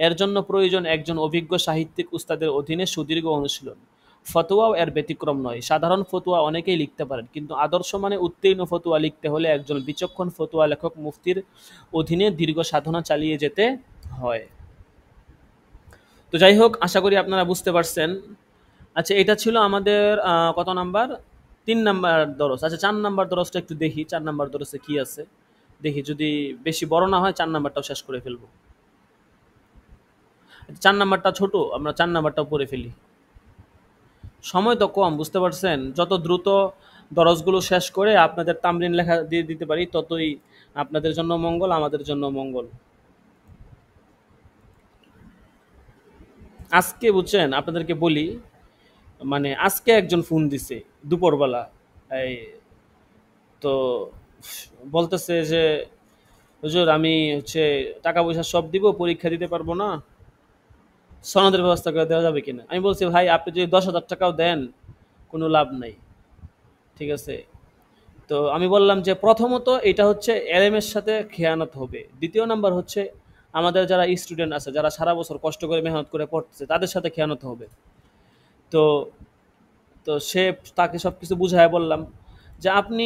এর জন্য প্রয়োজন একজন অভিজ্ঞ সাহিত্যিক উস্তাদের অধীনে সুদীর্ঘ অনুশীলন। ফতোয়াও এর ব্যতিক্রম নয়। সাধারণ ফতোয়া অনেকেই লিখতে পারেন, কিন্তু আদর্শ মানে উত্তীর্ণ ফতোয়া লিখতে হলে একজন বিচক্ষণ ফতোয়া লেখক মুফতির অধীনে দীর্ঘ সাধনা চালিয়ে যেতে হয়। তো যাই হোক, আশা করি আপনারা বুঝতে পারছেন। আচ্ছা, এটা ছিল আমাদের কত নাম্বার? 3 নাম্বার দরস। আচ্ছা, 4 নাম্বার দরসটা একটু দেখি, 4 নাম্বার দরসে কি আছে দেখি, যদি বেশি বড় না হয় 4 নাম্বারটাও শেষ করে ফেলবো। 4 নাম্বারটা ছোট, আমরা 4 নাম্বারটাও পড়ে ফেলি। সময় তো কম, বুঝতে পারছেন। যত দ্রুত দরসগুলো শেষ করে আপনাদের তামরিন লেখা দিয়ে দিতে পারি ততই আপনাদের জন্য মঙ্গল, আমাদের জন্য মঙ্গল। আজকে বুঝছেন, আপনাদেরকে বলি, মানে আজকে একজন ফোন দিছে দুপুরবেলা, এই তো বলতেছে যে হুজুর আমি টাকা পয়সা সব দিব, পরীক্ষা দিতে পারবো না, সনদের ব্যবস্থা করে দেওয়া যাবে কিনা। আমি বলছি ভাই আপনি যদি 10,000 টাকাও দেন কোনো লাভ নাই, ঠিক আছে। তো আমি বললাম যে প্রথমত এটা হচ্ছে এলএমের সাথে খেয়ানত হবে, দ্বিতীয় নাম্বার হচ্ছে আমাদের যারা স্টুডেন্ট আছে, যারা সারা বছর কষ্ট করে মেহনত করে পড়তেছে, তাদের সাথে খেয়ানত হবে। তো তো সে তাকে সব কিছু বুঝায় বললাম যে আপনি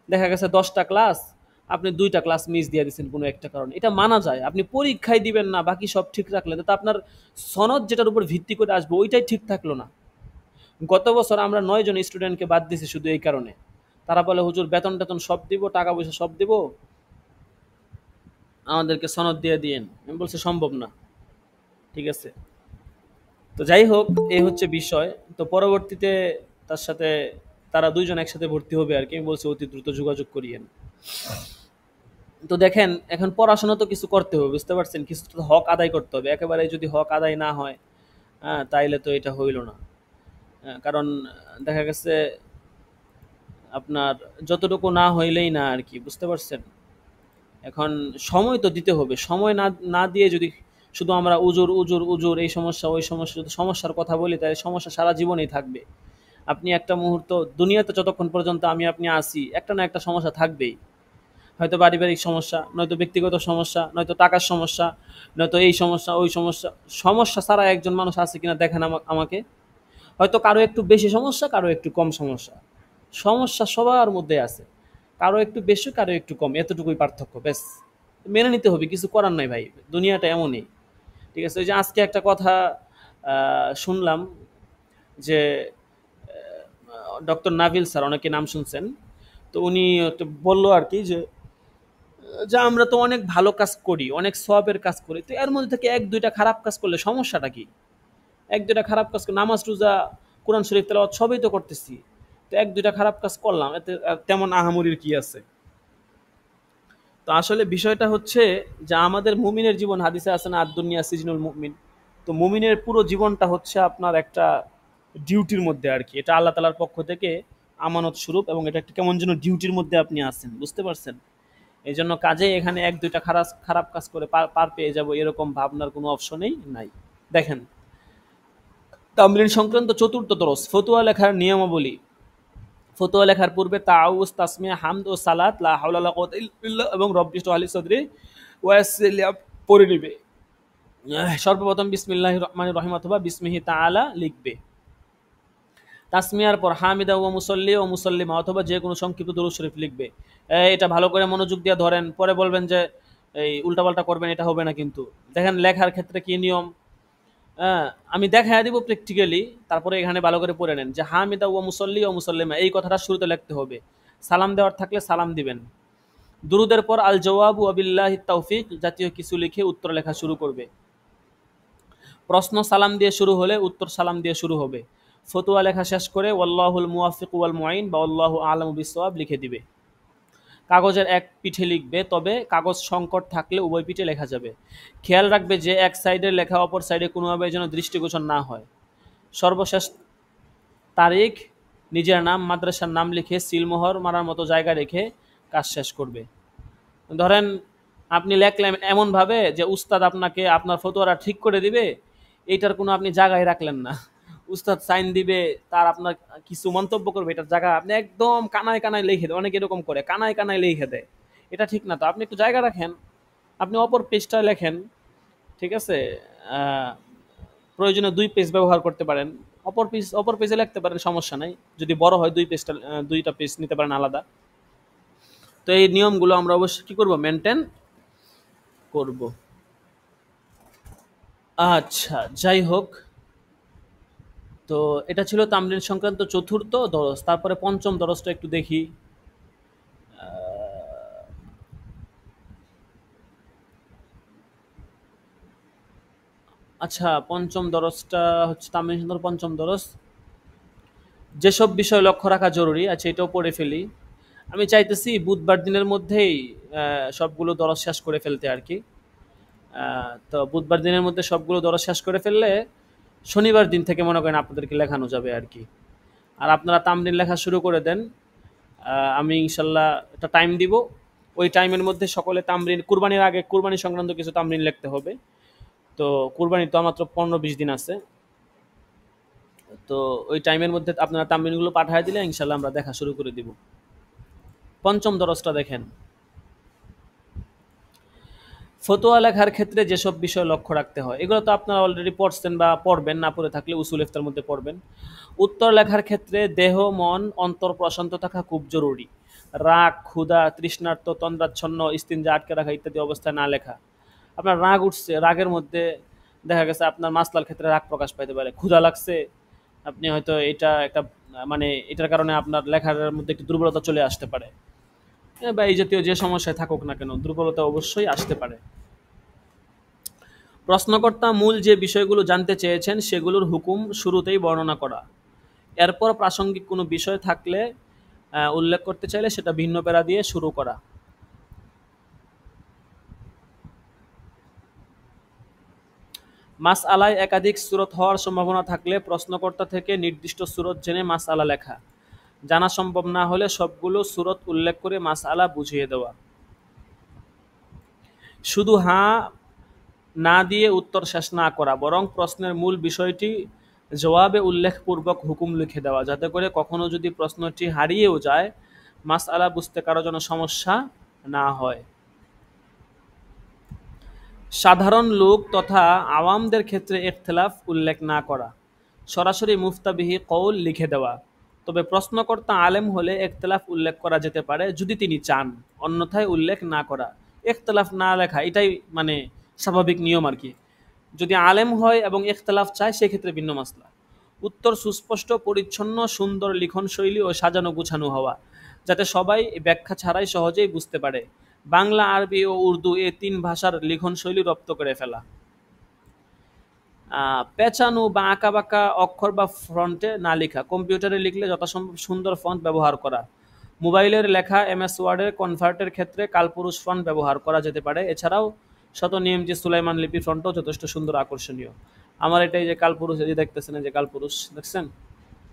দেখা গেছে 10টা ক্লাস আপনি 2টা ক্লাস মিস দিয়ে দিচ্ছেন কোনো একটা কারণে, এটা মানা যায়। আপনি পরীক্ষায় দিবেন না, বাকি সব ঠিক রাখলেন, তো আপনার সনদ যেটার উপর ভিত্তি করে আসবে ওইটাই ঠিক থাকলো না। গত বছর আমরা 9 জন স্টুডেন্টকে বাদ দিয়েছি শুধু এই কারণে। তারা বলে হুজুর বেতন টেতন সব দিব, টাকা পয়সা সব দিব, আমাদেরকে সনদ দিয়ে দিয়েন। আমি বলছি সম্ভব না, ঠিক আছে। তো যাই হোক, এই হচ্ছে বিষয়। তো পরবর্তীতে তার সাথে তারা 2 জন একসাথে ভর্তি হবে আর কি। আমি বলছি অতি দ্রুত যোগাযোগ করিয়েন। তো দেখেন, এখন পড়াশোনা তো কিছু করতে হবে, বুঝতে পারছেন, কিছু তো হক আদায় করতে হবে। একেবারে যদি হক আদায় না হয় তাইলে তো এটা হইল না। কারণ দেখা গেছে আপনার যতটুকু না হইলেই না আর কি, বুঝতে পারছেন। এখন সময় তো দিতে হবে, সময় না দিয়ে যদি শুধু আমরা উজুর উজুর উজুর এই সমস্যা ওই সমস্যা, যদি সমস্যার কথা বলি তাহলে সমস্যা সারা জীবনেই থাকবে। আপনি একটা মুহূর্ত দুনিয়াতে যতক্ষণ পর্যন্ত আপনি আসি, একটা না একটা সমস্যা থাকবেই। হয়তো পারিবারিক সমস্যা, নয়তো ব্যক্তিগত সমস্যা, নয়তো টাকার সমস্যা, নয়তো এই সমস্যা ওই সমস্যা। সমস্যা ছাড়া একজন মানুষ আছে কিনা দেখেন আমাকে। হয়তো কারো একটু বেশি সমস্যা, কারো একটু কম সমস্যা, সমস্যা সবার মধ্যে আছে। কারো একটু বেশি, কারো একটু কম, এতটুকুই পার্থক্য, ব্যাস। মেনে নিতে হবে, কিছু করার নাই ভাই, দুনিয়াটা এমনই, ঠিক আছে। ওই যে আজকে একটা কথা শুনলাম, যে ডক্টর নাভিল স্যার, অনেকে নাম শুনছেন, তো উনি বললো আর কি যে যে আমরা তো অনেক ভালো কাজ করি, অনেক সওয়াবের কাজ করি, তো এর মধ্যে থেকে এক দুইটা খারাপ কাজ করলে সমস্যাটা কি? এক দুইটা খারাপ কাজ করে নামাজ রোজা কোরআন শরীফ তেলাওয়াত সবই তো করতেছি, তো এক দুইটা খারাপ কাজ করলাম, এতে তেমন আহামরির কি আছে? তো আসলে বিষয়টা হচ্ছে যে আমাদের মুমিনের জীবন, হাদিসে আছে না আদ-দুনিয়া সিজনুল মুমিন, তো মুমিনের পুরো জীবনটা হচ্ছে আপনার একটা ডিউটির মধ্যে আর কি। এটা আল্লাহ তাআলার পক্ষ থেকে আমানত স্বরূপ, এবং এটা একটা কেমন যেন ডিউটির মধ্যে আপনি আছেন, বুঝতে পারছেন? এই জন্য কাজে এখানে এক দুইটা খারাপ খারাপ কাজ করে পার পেয়ে যাব এরকম ভাবনার কোনো অপশনেই নাই। দেখেন, তামরিন সংক্রান্ত চতুর্থ দরস, ফতুয়া লেখার নিয়মাবলী। ফতুয়া লেখার পূর্বে তাউস, তাসমিয়া, হামদ ও সালাত, লা হাওলা ওয়ালা কুওয়াতা ইল্লা বিল্লাহ এবং রব্বি ইশরাহ লি সাদরি ওয়া ইয়াসসির লি পড়ে নিবে। সর্বপ্রথম বিসমিল্লাহির রহমানির রহিম অথবা বিসমিহি তাআলা লিখবে। তাসমিয়ার পর হামিদা ও মুসল্লি ও মুসল্লিমা অথবা যে কোনো সংক্ষিপ্ত দুরূদ শরীফ লিখবে। এটা ভালো করে মনোযোগ দিয়ে ধরেন, পরে বলবেন যে এই উল্টাপাল্টা করবেন, এটা হবে না কিন্তু। দেখেন লেখার ক্ষেত্রে কি নিয়ম, আমি দেখাই দিব প্র্যাকটিক্যালি, তারপরে এখানে ভালো করে পড়ে নেন যে হামিদা ও মুসল্লি ও মুসল্লিমা এই কথাটা শুরুতে লিখতে হবে। সালাম দেওয়ার থাকলে সালাম দিবেন। দুরুদের পর আল জওয়াবু ওয়াবিল্লাহি তাওফিক জাতীয় কিছু লিখে উত্তর লেখা শুরু করবে। প্রশ্ন সালাম দিয়ে শুরু হলে উত্তর সালাম দিয়ে শুরু হবে। ফতুয়া লেখা শেষ করে ওয়াল্লাহুল মুওয়াফিক ওয়াল মুঈন বা আল্লাহু আ'লামু বিস-সাওয়াব লিখে দিবে। কাগজের এক পিঠে লিখবে, তবে কাগজ সংকট থাকলে উভয় পিঠে লেখা যাবে। খেয়াল রাখবে যে এক সাইডের লেখা অপর সাইডে কোনোভাবে যেন দৃষ্টিগোচর না হয়। সর্বশেষ তারিখ, নিজের নাম, মাদ্রাসার নাম লিখে সিলমোহর মারার মতো জায়গা রেখে কাজ শেষ করবে। ধরেন আপনি লেখলেন এমনভাবে যে উস্তাদ আপনাকে আপনার ফতোয়াটা ঠিক করে দিবে, এইটার কোনো আপনি জায়গায় রাখলেন না। উস্তাদ সাইন দিবে, তার আপনার কিছু মন্তব্য করবে, এটার জায়গা আপনি একদম কানায় কানায় লিখে দেয়, অনেকে এরকম করে কানায় কানায় লিখে দেয়, এটা ঠিক না। তো আপনি একটু জায়গা রাখেন, আপনি অপর পেজটা লেখেন, ঠিক আছে? প্রয়োজনে 2 পেজ ব্যবহার করতে পারেন, অপর পেজে লিখতে পারেন, সমস্যা নাই। যদি বড় হয় 2টা পেজ নিতে পারেন আলাদা। তো এই নিয়মগুলো আমরা অবশ্যই কি করব, মেনটেন করব। আচ্ছা, যাই হোক, তো এটা ছিল তামরিন সংক্রান্ত চতুর্থ দরস। তারপরে পঞ্চম দরসটা একটু দেখি। আচ্ছা, পঞ্চম দরসটা হচ্ছে তামরিন সংক্রান্ত পঞ্চম দরস, যেসব বিষয় লক্ষ্য রাখা জরুরি। আচ্ছা, এটাও পড়ে ফেলি। আমি চাইতেছি বুধবার দিনের মধ্যেই সবগুলো দরস শেষ করে ফেলতে আর কি। তো বুধবার দিনের মধ্যে সবগুলো দরস শেষ করে ফেললে শনিবার দিন থেকে মনে করেন আপনাদেরকে লেখানো যাবে আর কি। আর আপনারা তামরিন লেখা শুরু করে দেন, আমি ইনশাল্লাহ একটা টাইম দিব, ওই টাইমের মধ্যে সকলে তামরিন, কুরবানির আগে কুরবানি সংক্রান্ত কিছু তামরিন লিখতে হবে। তো কুরবানি তো মাত্র 15-20 দিন আছে, তো ওই টাইমের মধ্যে আপনারা তামরিনগুলো পাঠিয়ে দিলে ইনশাল্লাহ আমরা দেখা শুরু করে দিব। পঞ্চম দরসটা দেখেন, ফতোয়া লেখার ক্ষেত্রে যেসব বিষয় লক্ষ্য রাখতে হয়, এগুলো তো আপনারা অলরেডি পড়ছেন বা পড়বেন, না পড়ে থাকলে উসুল ইফতার মধ্যে পড়বেন। উত্তর লেখার ক্ষেত্রে দেহ, মন, অন্তর প্রশান্ত থাকা খুব জরুরি। রাগ, ক্ষুধা, তৃষ্ণার্ত, তন্দ্রাচ্ছন্ন, ইস্তিনজা আটকে রাখা ইত্যাদি অবস্থায় না লেখা। আপনার রাগ উঠছে, রাগের মধ্যে দেখা গেছে আপনার মাসলার ক্ষেত্রে রাগ প্রকাশ পাইতে পারে। ক্ষুধা লাগছে, আপনি হয়তো এটা একটা মানে এটার কারণে আপনার লেখার মধ্যে একটু দুর্বলতা চলে আসতে পারে, বা এই জাতীয় যে সমস্যায় থাকুক না কেন দুর্বলতা অবশ্যই আসতে পারে। প্রশ্নকর্তা মূল যে বিষয়গুলো জানতে চেয়েছেন সেগুলোর হুকুম শুরুতেই বর্ণনা করা। এরপর প্রাসঙ্গিক কোনো বিষয় থাকলে উল্লেখ করতে চাইলে সেটা ভিন্ন প্যারা দিয়ে শুরু করা। মাসআলায় একাধিক সূরত হওয়ার সম্ভাবনা থাকলে প্রশ্নকর্তা থেকে নির্দিষ্ট সূরত জেনে মাসআলা লেখা। জানা সম্ভব না হলে সবগুলো সূরত উল্লেখ করে মাসআলা বুঝিয়ে দেওয়া। শুধু হ্যাঁ না দিয়ে উত্তর শেষ না করা, বরং প্রশ্নের মূল বিষয়টি জবাবে উল্লেখপূর্বক হুকুম লিখে দেওয়া, যাতে করে কখনো যদি প্রশ্নটি হারিয়েও যায় মাসআলা বুঝতে কারো যেন সমস্যা না হয়। সাধারণ লোক তথা আওয়ামদের ক্ষেত্রে ইখতিলাফ উল্লেখ না করা, সরাসরি মুফতাবিহি কওল লিখে দেওয়া। তবে প্রশ্নকর্তা আলেম হলে ইখতিলাফ উল্লেখ করা যেতে পারে যদি তিনি চান, অন্যথায় উল্লেখ না করা। ইখতিলাফ না লেখা এটাই মানে স্বাভাবিক নিয়ম আর কি। যদি আলেম হয় এবং ইখতিলাফ চায় সেক্ষেত্রে ভিন্ন মাসলা। উত্তর সুস্পষ্ট, পরিচ্ছন্ন, সুন্দর লিখনশৈলী ও সাজানো গুছানো হওয়া, যাতে সবাই ব্যাখ্যা ছাড়াই সহজেই বুঝতে পারে। বাংলা, আরবি ও উর্দু এই ৩ ভাষার লিখনশৈলী রপ্ত করে ফেলা। পেঁচানো বা আঁকাবাঁকা অক্ষর বা ফন্টে না লেখা, কম্পিউটারে লিখলে যথাসম্ভব সুন্দর ফন্ট ব্যবহার করা। মোবাইলের লেখা এমএস ওয়ার্ডের কনভার্টের ক্ষেত্রে কালপুরুষ ফন্ট ব্যবহার করা যেতে পারে। এছাড়াও শতনিয়মজি সুলাইমান লিপি ফন্টও যথেষ্ট সুন্দর, আকর্ষণীয়। আমার এটাই যে কালপুরুষ, এই যে দেখতেছেন, এই যে কালপুরুষ দেখছেন,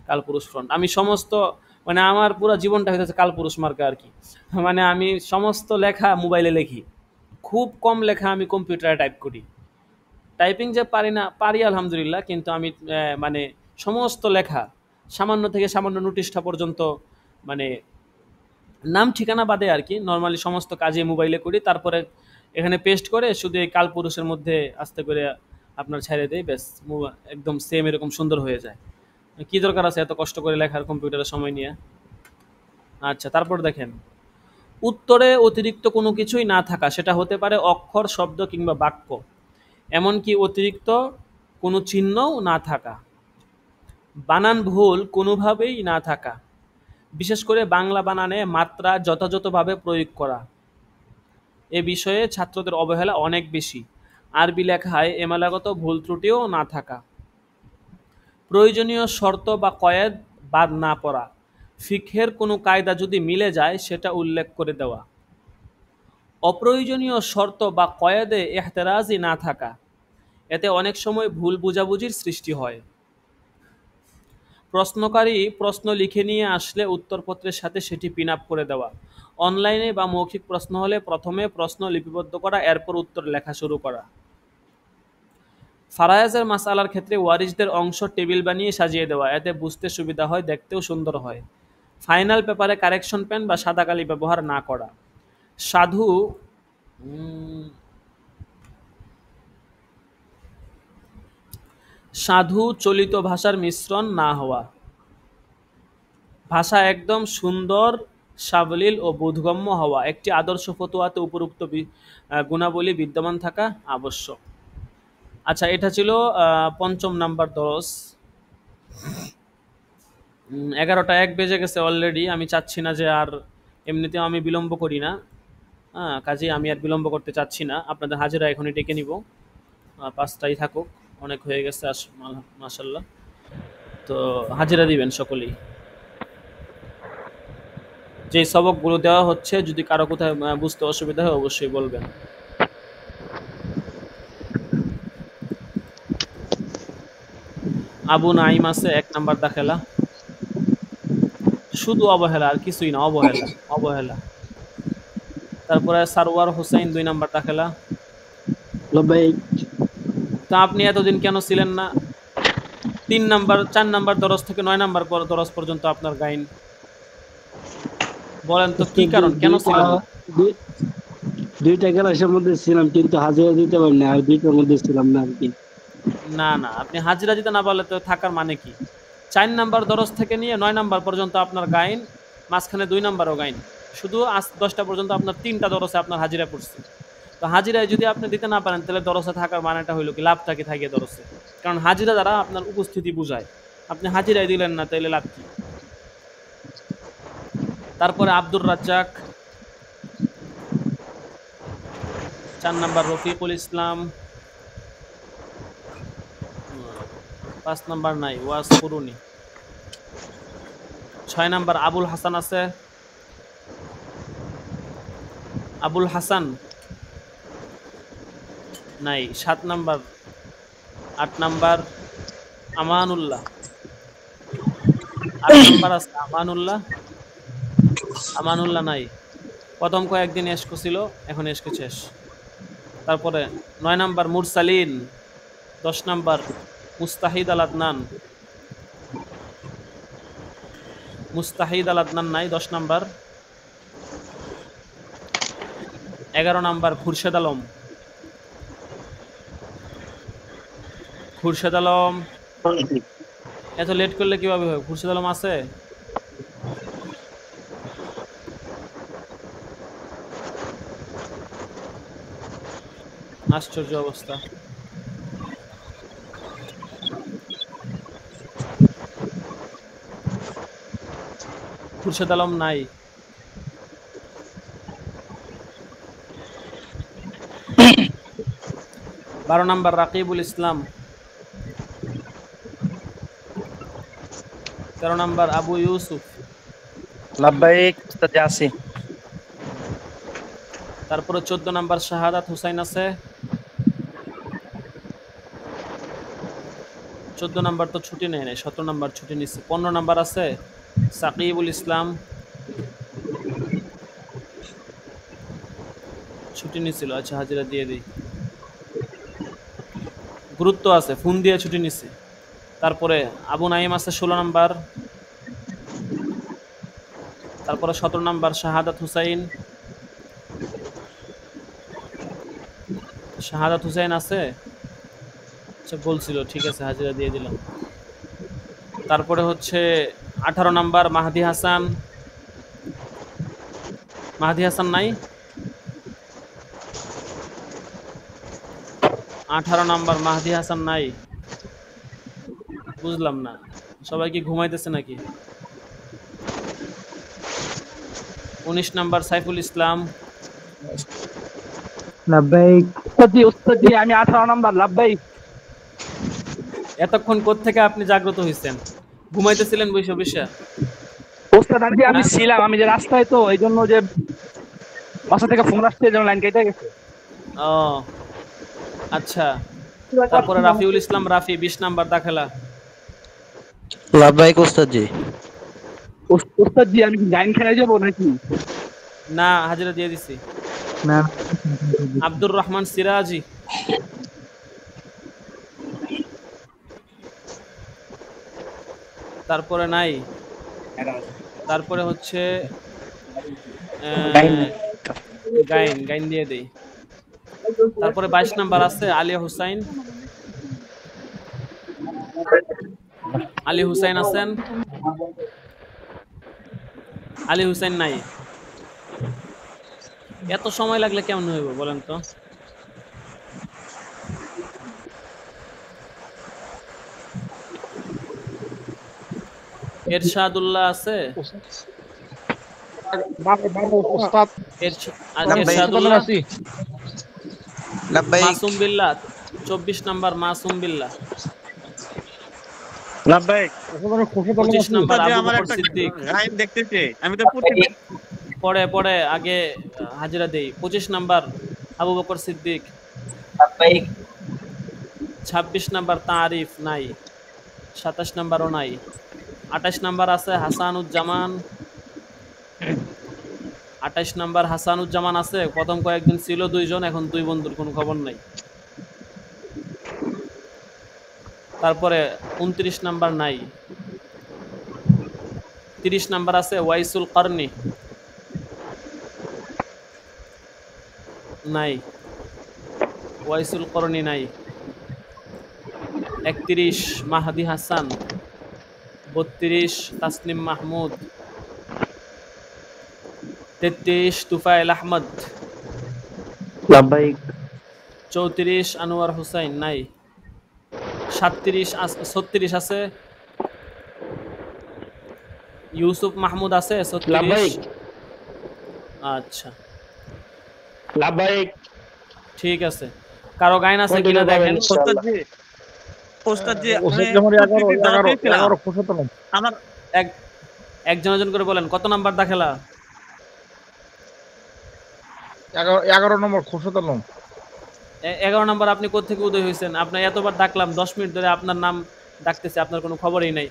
কালপুরুষ ফন্ট। আমি সমস্ত, মানে আমার পুরো জীবনটা হইতেছে কালপুরুষ মার্কা আর কি। মানে আমি সমস্ত লেখা মোবাইলে লিখি, খুব কম লেখা আমি কম্পিউটারে টাইপ করি। টাইপিং যে পারি না, পারি আলহামদুলিল্লাহ, কিন্তু আমি মানে সমস্ত লেখা সামান্য থেকে সামান্য নোটিশটা পর্যন্ত, মানে নাম ঠিকানা বাদে আর কি, নর্মালি সমস্ত কাজে মোবাইলে করি। তারপরে এখানে পেস্ট করে শুধু এই কালপুরুষের মধ্যে আস্তে করে আপনার ছেড়ে দেই, ব্যাস একদম সেম এরকম সুন্দর হয়ে যায়। কি দরকার আছে এত কষ্ট করে লেখার কম্পিউটারের সময় নিয়ে? আচ্ছা, তারপর দেখেন, উত্তরে অতিরিক্ত কোনো কিছুই না থাকা, সেটা হতে পারে অক্ষর, শব্দ কিংবা বাক্য, এমনকি অতিরিক্ত কোনো চিহ্নও না থাকা। বানান ভুল কোনোভাবেই না থাকা, বিশেষ করে বাংলা বানানে মাত্রা যথাযথভাবে প্রয়োগ করা, এ বিষয়ে ছাত্রদের অবহেলা অনেক বেশি। আরবি লেখায় এমেলাগত ভুল ত্রুটিও না থাকা। প্রয়োজনীয় শর্ত বা কয়েদ বাদ না পড়া, ফিকহের কোনো কায়দা যদি মিলে যায় সেটা উল্লেখ করে দেওয়া। অপ্রয়োজনীয় শর্ত বা কয়েদে এহতেরাজি না থাকা, এতে অনেক সময় ভুল বোঝাবুঝির সৃষ্টি হয়। প্রশ্নকারী প্রশ্ন লিখে নিয়ে আসলে উত্তরপত্রের সাথে সেটি পিন আপ করে দেওয়া। অনলাইনে বা মৌখিক প্রশ্ন হলে প্রথমে প্রশ্ন লিপিবদ্ধ করা, এরপর উত্তর লেখা শুরু করা। ফারায়েজের মাসআলার ক্ষেত্রে ওয়ারিসদের অংশ টেবিল বানিয়ে সাজিয়ে দেওয়া, এতে বুঝতে সুবিধা হয়, দেখতেও সুন্দর হয়। ফাইনাল পেপারে কারেকশন পেন বা সাদা কালি ব্যবহার না করা। সাধু চলিত ভাষার মিশ্রণ না হওয়া। ভাষা একদম সুন্দর, সাবলীল ও বোধগম্য হওয়া। একটি আদর্শ ফতোয়াতে উপরোক্ত গুণাবলী বিদ্যমান থাকা আবশ্যক। আচ্ছা, এটা ছিল ৫ম নাম্বার দরস। 11টা 1 বেজে গেছে অলরেডি। আমি চাচ্ছি না যে আর, এমনিতেও আমি বিলম্ব করি না, কাজেই আমি আর বিলম্ব করতে চাচ্ছি না। আপনাদের হাজিরা এখনই ডেকে নিব, 5টাই থাকুক, অনেক হয়ে গেছে মাশাল্লাহ। তো হাজিরা দিবেন সকলেই। যে সবকগুলো দেওয়া হচ্ছে, যদি কারো কোথায় বুঝতে অসুবিধা হয় অবশ্যই বলবেন। আবু নাইম আছে 1 নাম্বার দাখেলা, শুধু অবহেলা আর কিছুই না, অবহেলা অবহেলা। তারপরে সারওয়ার হোসেন 2 নাম্বার দাখেলা। তা আপনি এতদিন কেন ছিলেন না? 3 নাম্বার 4 নাম্বার দরস থেকে 9 নাম্বার দরস পর্যন্ত আপনার গাইন, বলেন তো কি কারণ, কেন ছিলেন না? 2টা ক্লাসের মধ্যে ছিলাম, কিন্তু হাজিরা দিতে পারিনি, আর 2টার মধ্যে ছিলাম না আর কি। না না, আপনি হাজিরা দিতে না পারলে তো থাকার মানে কি? 4 নাম্বার দরস থেকে নিয়ে 9 নাম্বার পর্যন্ত আপনার গাইন, মাঝখানে 2 নাম্বারও গাইন, শুধু আজ 10টা পর্যন্ত আপনার 3টা দরসে আপনার হাজিরা পড়ছে। তো হাজিরায় যদি আপনি দিতে না পারেন, তাহলে দরসে থাকার মানেটা হইলো কি, লাভটা কি থাকে দরসে? কারণ হাজিরা দ্বারা আপনার উপস্থিতি বুঝায়, আপনি হাজিরায় দিলেন না, তাহলে লাভ কি? তারপরে আব্দুর রাজ্জাক 4 নাম্বার, রফিকুল ইসলাম 5 নাম্বার নাই, ওয়াজ করুনি। 6 নাম্বার আবুল হাসান আছে, আবুল হাসান নাই। 7 নাম্বার 8 নাম্বার আমানুল্লাহ, 8 নাম্বার আছে আমানুল্লাহ, আমানুল্লাহ নাই। প্রথম কয়েকদিন এসকো ছিল, এখন এসকো শেষ। তারপরে 9 নাম্বার মুরসালিন, 10 নাম্বার মুস্তাহিদ আল আদনান, মুস্তাহিদ আল আদনান নাই 10 নাম্বার। 11 নাম্বার খুরশেদ আলম, খুরশেদ আলম। এত লেট করলে কিভাবে হয়? খুরশেদ আলম আছে? আশ্চর্য অবস্থা। খুরশেদ আলম নাই। বারো নাম্বার রাকিবুল ইসলাম। 13 নাম্বার আবু ইউসুফ। লাব্বাইক উস্তাদ আসি। তারপরে 14 নাম্বার শাহাদাত হুসাইন আছে। 14 নাম্বার তো ছুটি নেয় নাই, 17 নাম্বার ছুটি নিচ্ছে। 15 নাম্বার আছে সাকিবুল ইসলাম, ছুটি নিছিল। আচ্ছা হাজিরা দিয়ে দিই, গুরুত্ব আছে, ফোন দিয়ে ছুটি নিচ্ছে। তারপরে আবু নাইম আছে 16 নাম্বার। তারপরে 17 নাম্বার শাহাদাত হুসাইন। শাহাদাত হুসাইন আছে, আচ্ছা বলছিল, ঠিক আছে হাজিরা দিয়ে দিলাম। তারপরে হচ্ছে 18 নাম্বার মাহদি হাসান। মাহদি হাসান নাই। 18 নাম্বার মাহদি হাসান নাই, বুঝলাম না, সবাই কি ঘুমাইতেছে নাকি? 19 নাম্বার সাইফুল ইসলাম। লাব্বাইক উস্তাদ জি আমি 18 নাম্বার লাব্বাইক। এতক্ষণ কোত্থেকে আপনি জাগ্রত হয়েছেন? ঘুমাইতেছিলেন বসে বসে? উস্তাদ আজকে আমি ছিলাম, আমি যে রাস্তায়, তো এই জন্য যে বাসা থেকে ফোন আসছে, যেন লাইন কেটে গেছে। ও আচ্ছা। তারপরে রাফিউল ইসলাম রাফি 20 নাম্বার দাখিলা। লাব্বাইক উস্তাদ জি। উস্তাদ জি আমি লাইন খেলে যাবো নাকি? না হাজিরা দিয়ে দিছি। না আব্দুর রহমান সিরাজি। তারপরে নাই। তারপরে হচ্ছে গাইন, গাইন দিয়ে দেই। তারপরে 22 নাম্বার আছে আলী হুসাইন। আলী হুসাইন আছেন? আলী হুসাইন নাই। এত সময় লাগলে কেমন হইব বলেন তো? এরশাদুল্লাহ আছে? এরশাদুল্লাহ। মাসুম বিল্লাহ 24 নাম্বার মাসুম বিল্লাহ। 25 নাম্বার আবু বকর সিদ্দিক। আমি তো পরে পরে আগে হাজিরা দেই। 25 নাম্বার আবু বকর সিদ্দিক। 26 নাম্বার তারিফ নাই। 27 নাম্বারও নাই। 28 নাম্বার আছে হাসানুজ্জামান। 28 নাম্বার হাসানুজ্জামান আছে। প্রথম কয়েকদিন ছিল 2 জন, এখন 2 বন্ধুর কোনো খবর নাই। তারপরে 29 নাম্বার নাই। 30 নাম্বার আছে ওয়াইসুল করনি, নাই। ওয়াইসুল করনি নাই। 31 মাহাদি হাসান। 32 তাসনিম মাহমুদ। 33 তুফাইল আহমদ। লাব্বাইক 34 আনোয়ার হুসাইন নাই। 36 আছে ইউসুফ মাহমুদ আছে। 36। আচ্ছা লাব্বাইক ঠিক আছে। কারো গাইন আছে কিনা দেখেন। ওস্তাদ জি আমার একজন করে বলেন কত নাম্বার দাখিলা? 11 নম্বর খুরশেদ আলম। 11 নাম্বার। আপনি কোত্থেকে উদয় হয়েছেন? আপনার এতবার ডাকলাম, 10 মিনিট ধরে আপনার নাম ডাকতেছে, আপনার কোনো খবরই নাই।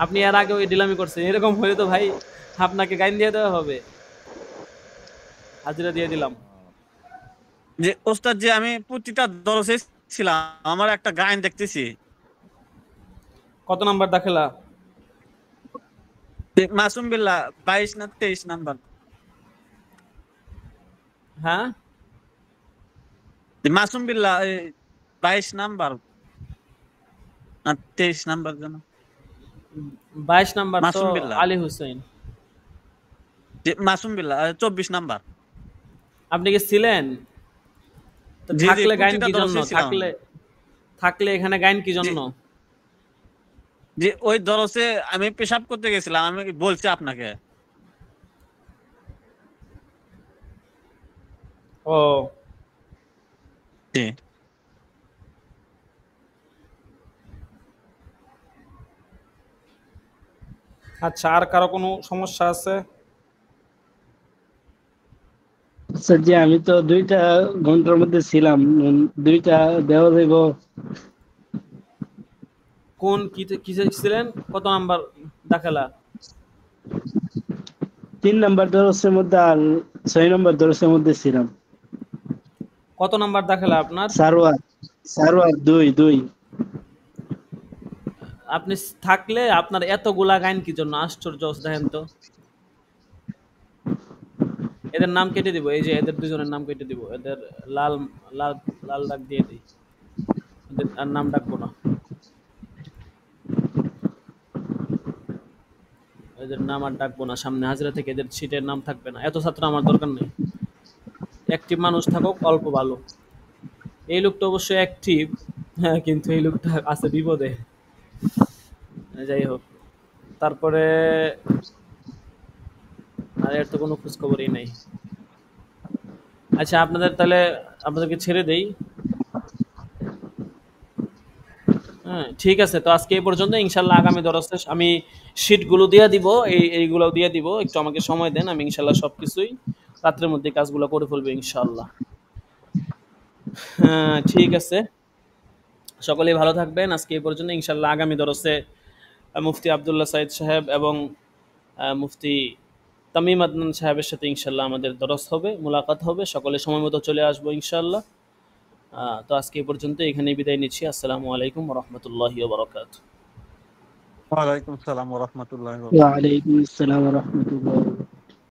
আপনি এর আগে ওই ডিলামি করছেন, এরকম হলে তো ভাই আপনাকে গাইন দিয়ে দেওয়া হবে। হাজিরা দিয়ে দিলাম। যে ওস্তাদ জি আমি প্রতিটা দরসে ছিলাম, আমার একটা গান দেখতেছি। কত নাম্বার দাখিলা? মাসুম বিল্লাহ 22 না 23 নাম্বার। হ্যাঁ মাসুম বিল্লাহ 22 নাম্বার না 23 নাম্বার যেন। 22 নাম্বার তো মাসুম বিল্লাহ। আলী হুসাইন। মাসুম বিল্লাহ 24 নাম্বার। আপনি কি ছিলেন? তো জি, জি, থাকলে গাইন প্রতিটা কি জন্য? দরসে ছিলাম। থাকলে এখানে গাইন কি জন্য? যে ওই দরসে আমি পেশাব করতে গেছিলাম, আমি বলছি আপনাকে। ও জি। আচ্ছা, আর কারো কোনো সমস্যা আছে? স্যার জি আমি তো 2টা ঘন্টার মধ্যে ছিলাম, 2টা দেওয়া যাইব। কোন কিসে ছিলেন? কত নাম্বার দাখিলা? 3 নাম্বার দরসের মধ্যে আর 6 নাম্বার দরসের মধ্যে ছিলাম। কত নাম্বার দাখিলা আপনার? সারোয়ার, সারোয়ার 2 আপনি থাকলে আপনার এতগুলা গাইন কি জন্য? আশ্চর্য, দেখেন তো। এদের নাম কেটে দিব, এই যে এদের দুজনের নাম কেটে দিব, এদের লাল লাল লাল দাগ দিয়ে দিই, এদের আর নাম ডাকবো না, এদের নাম আর ডাকবো না। সামনে হাজিরা থেকে এদের সিটের নাম থাকবে না। এত ছাত্র আমার দরকার নেই। অ্যাক্টিভ মানুষ থাকুক, অল্প ভালো। এই লোকটা অবশ্যই অ্যাক্টিভ, হ্যাঁ, কিন্তু এই লোকটা আছে বিপদে। যাই হোক, তারপরে আর এর তো কোনো খোঁজ খবরই নেই। আচ্ছা, আপনাদেরকে ছেড়ে দেই। হ্যাঁ, ঠিক আছে। তো আজকে এই পর্যন্ত। ইনশাল্লাহ আগামী দরসে আমি শিটগুলো দিয়ে দিব, এইগুলো দিয়ে দিব। একটু আমাকে সময় দেন, আমি ইনশাল্লাহ সবকিছুই রাত্রের মধ্যে কাজগুলো করে ফেলবো ইনশাল্লাহ। হ্যাঁ, ঠিক আছে। সকলেই ভালো থাকবেন। আজকে এই পর্যন্ত। ইনশাল্লাহ আগামী দরসে মুফতি আবদুল্লাহ সাইদ সাহেব এবং মুফতি তামিম আদনান সাহেবের সাথে ইনশাল্লাহ আমাদের দরস হবে, মোলাকাত হবে। সকলে সময় মতো চলে আসবো ইনশাল্লাহ। তো আজকে এই পর্যন্ত, এখানেই বিদায় নিচ্ছি। আসসালামু আলাইকুম ওয়া রাহমাতুল্লাহি ওয়া বারাকাতুহু। ওয়ালাইকুম আসসালাম ওয়া রাহমাতুল্লাহি ওয়া ওয়া বারাকাতুহু। আলাইকুম আসসালাম ওয়া রাহমাতুল্লাহি।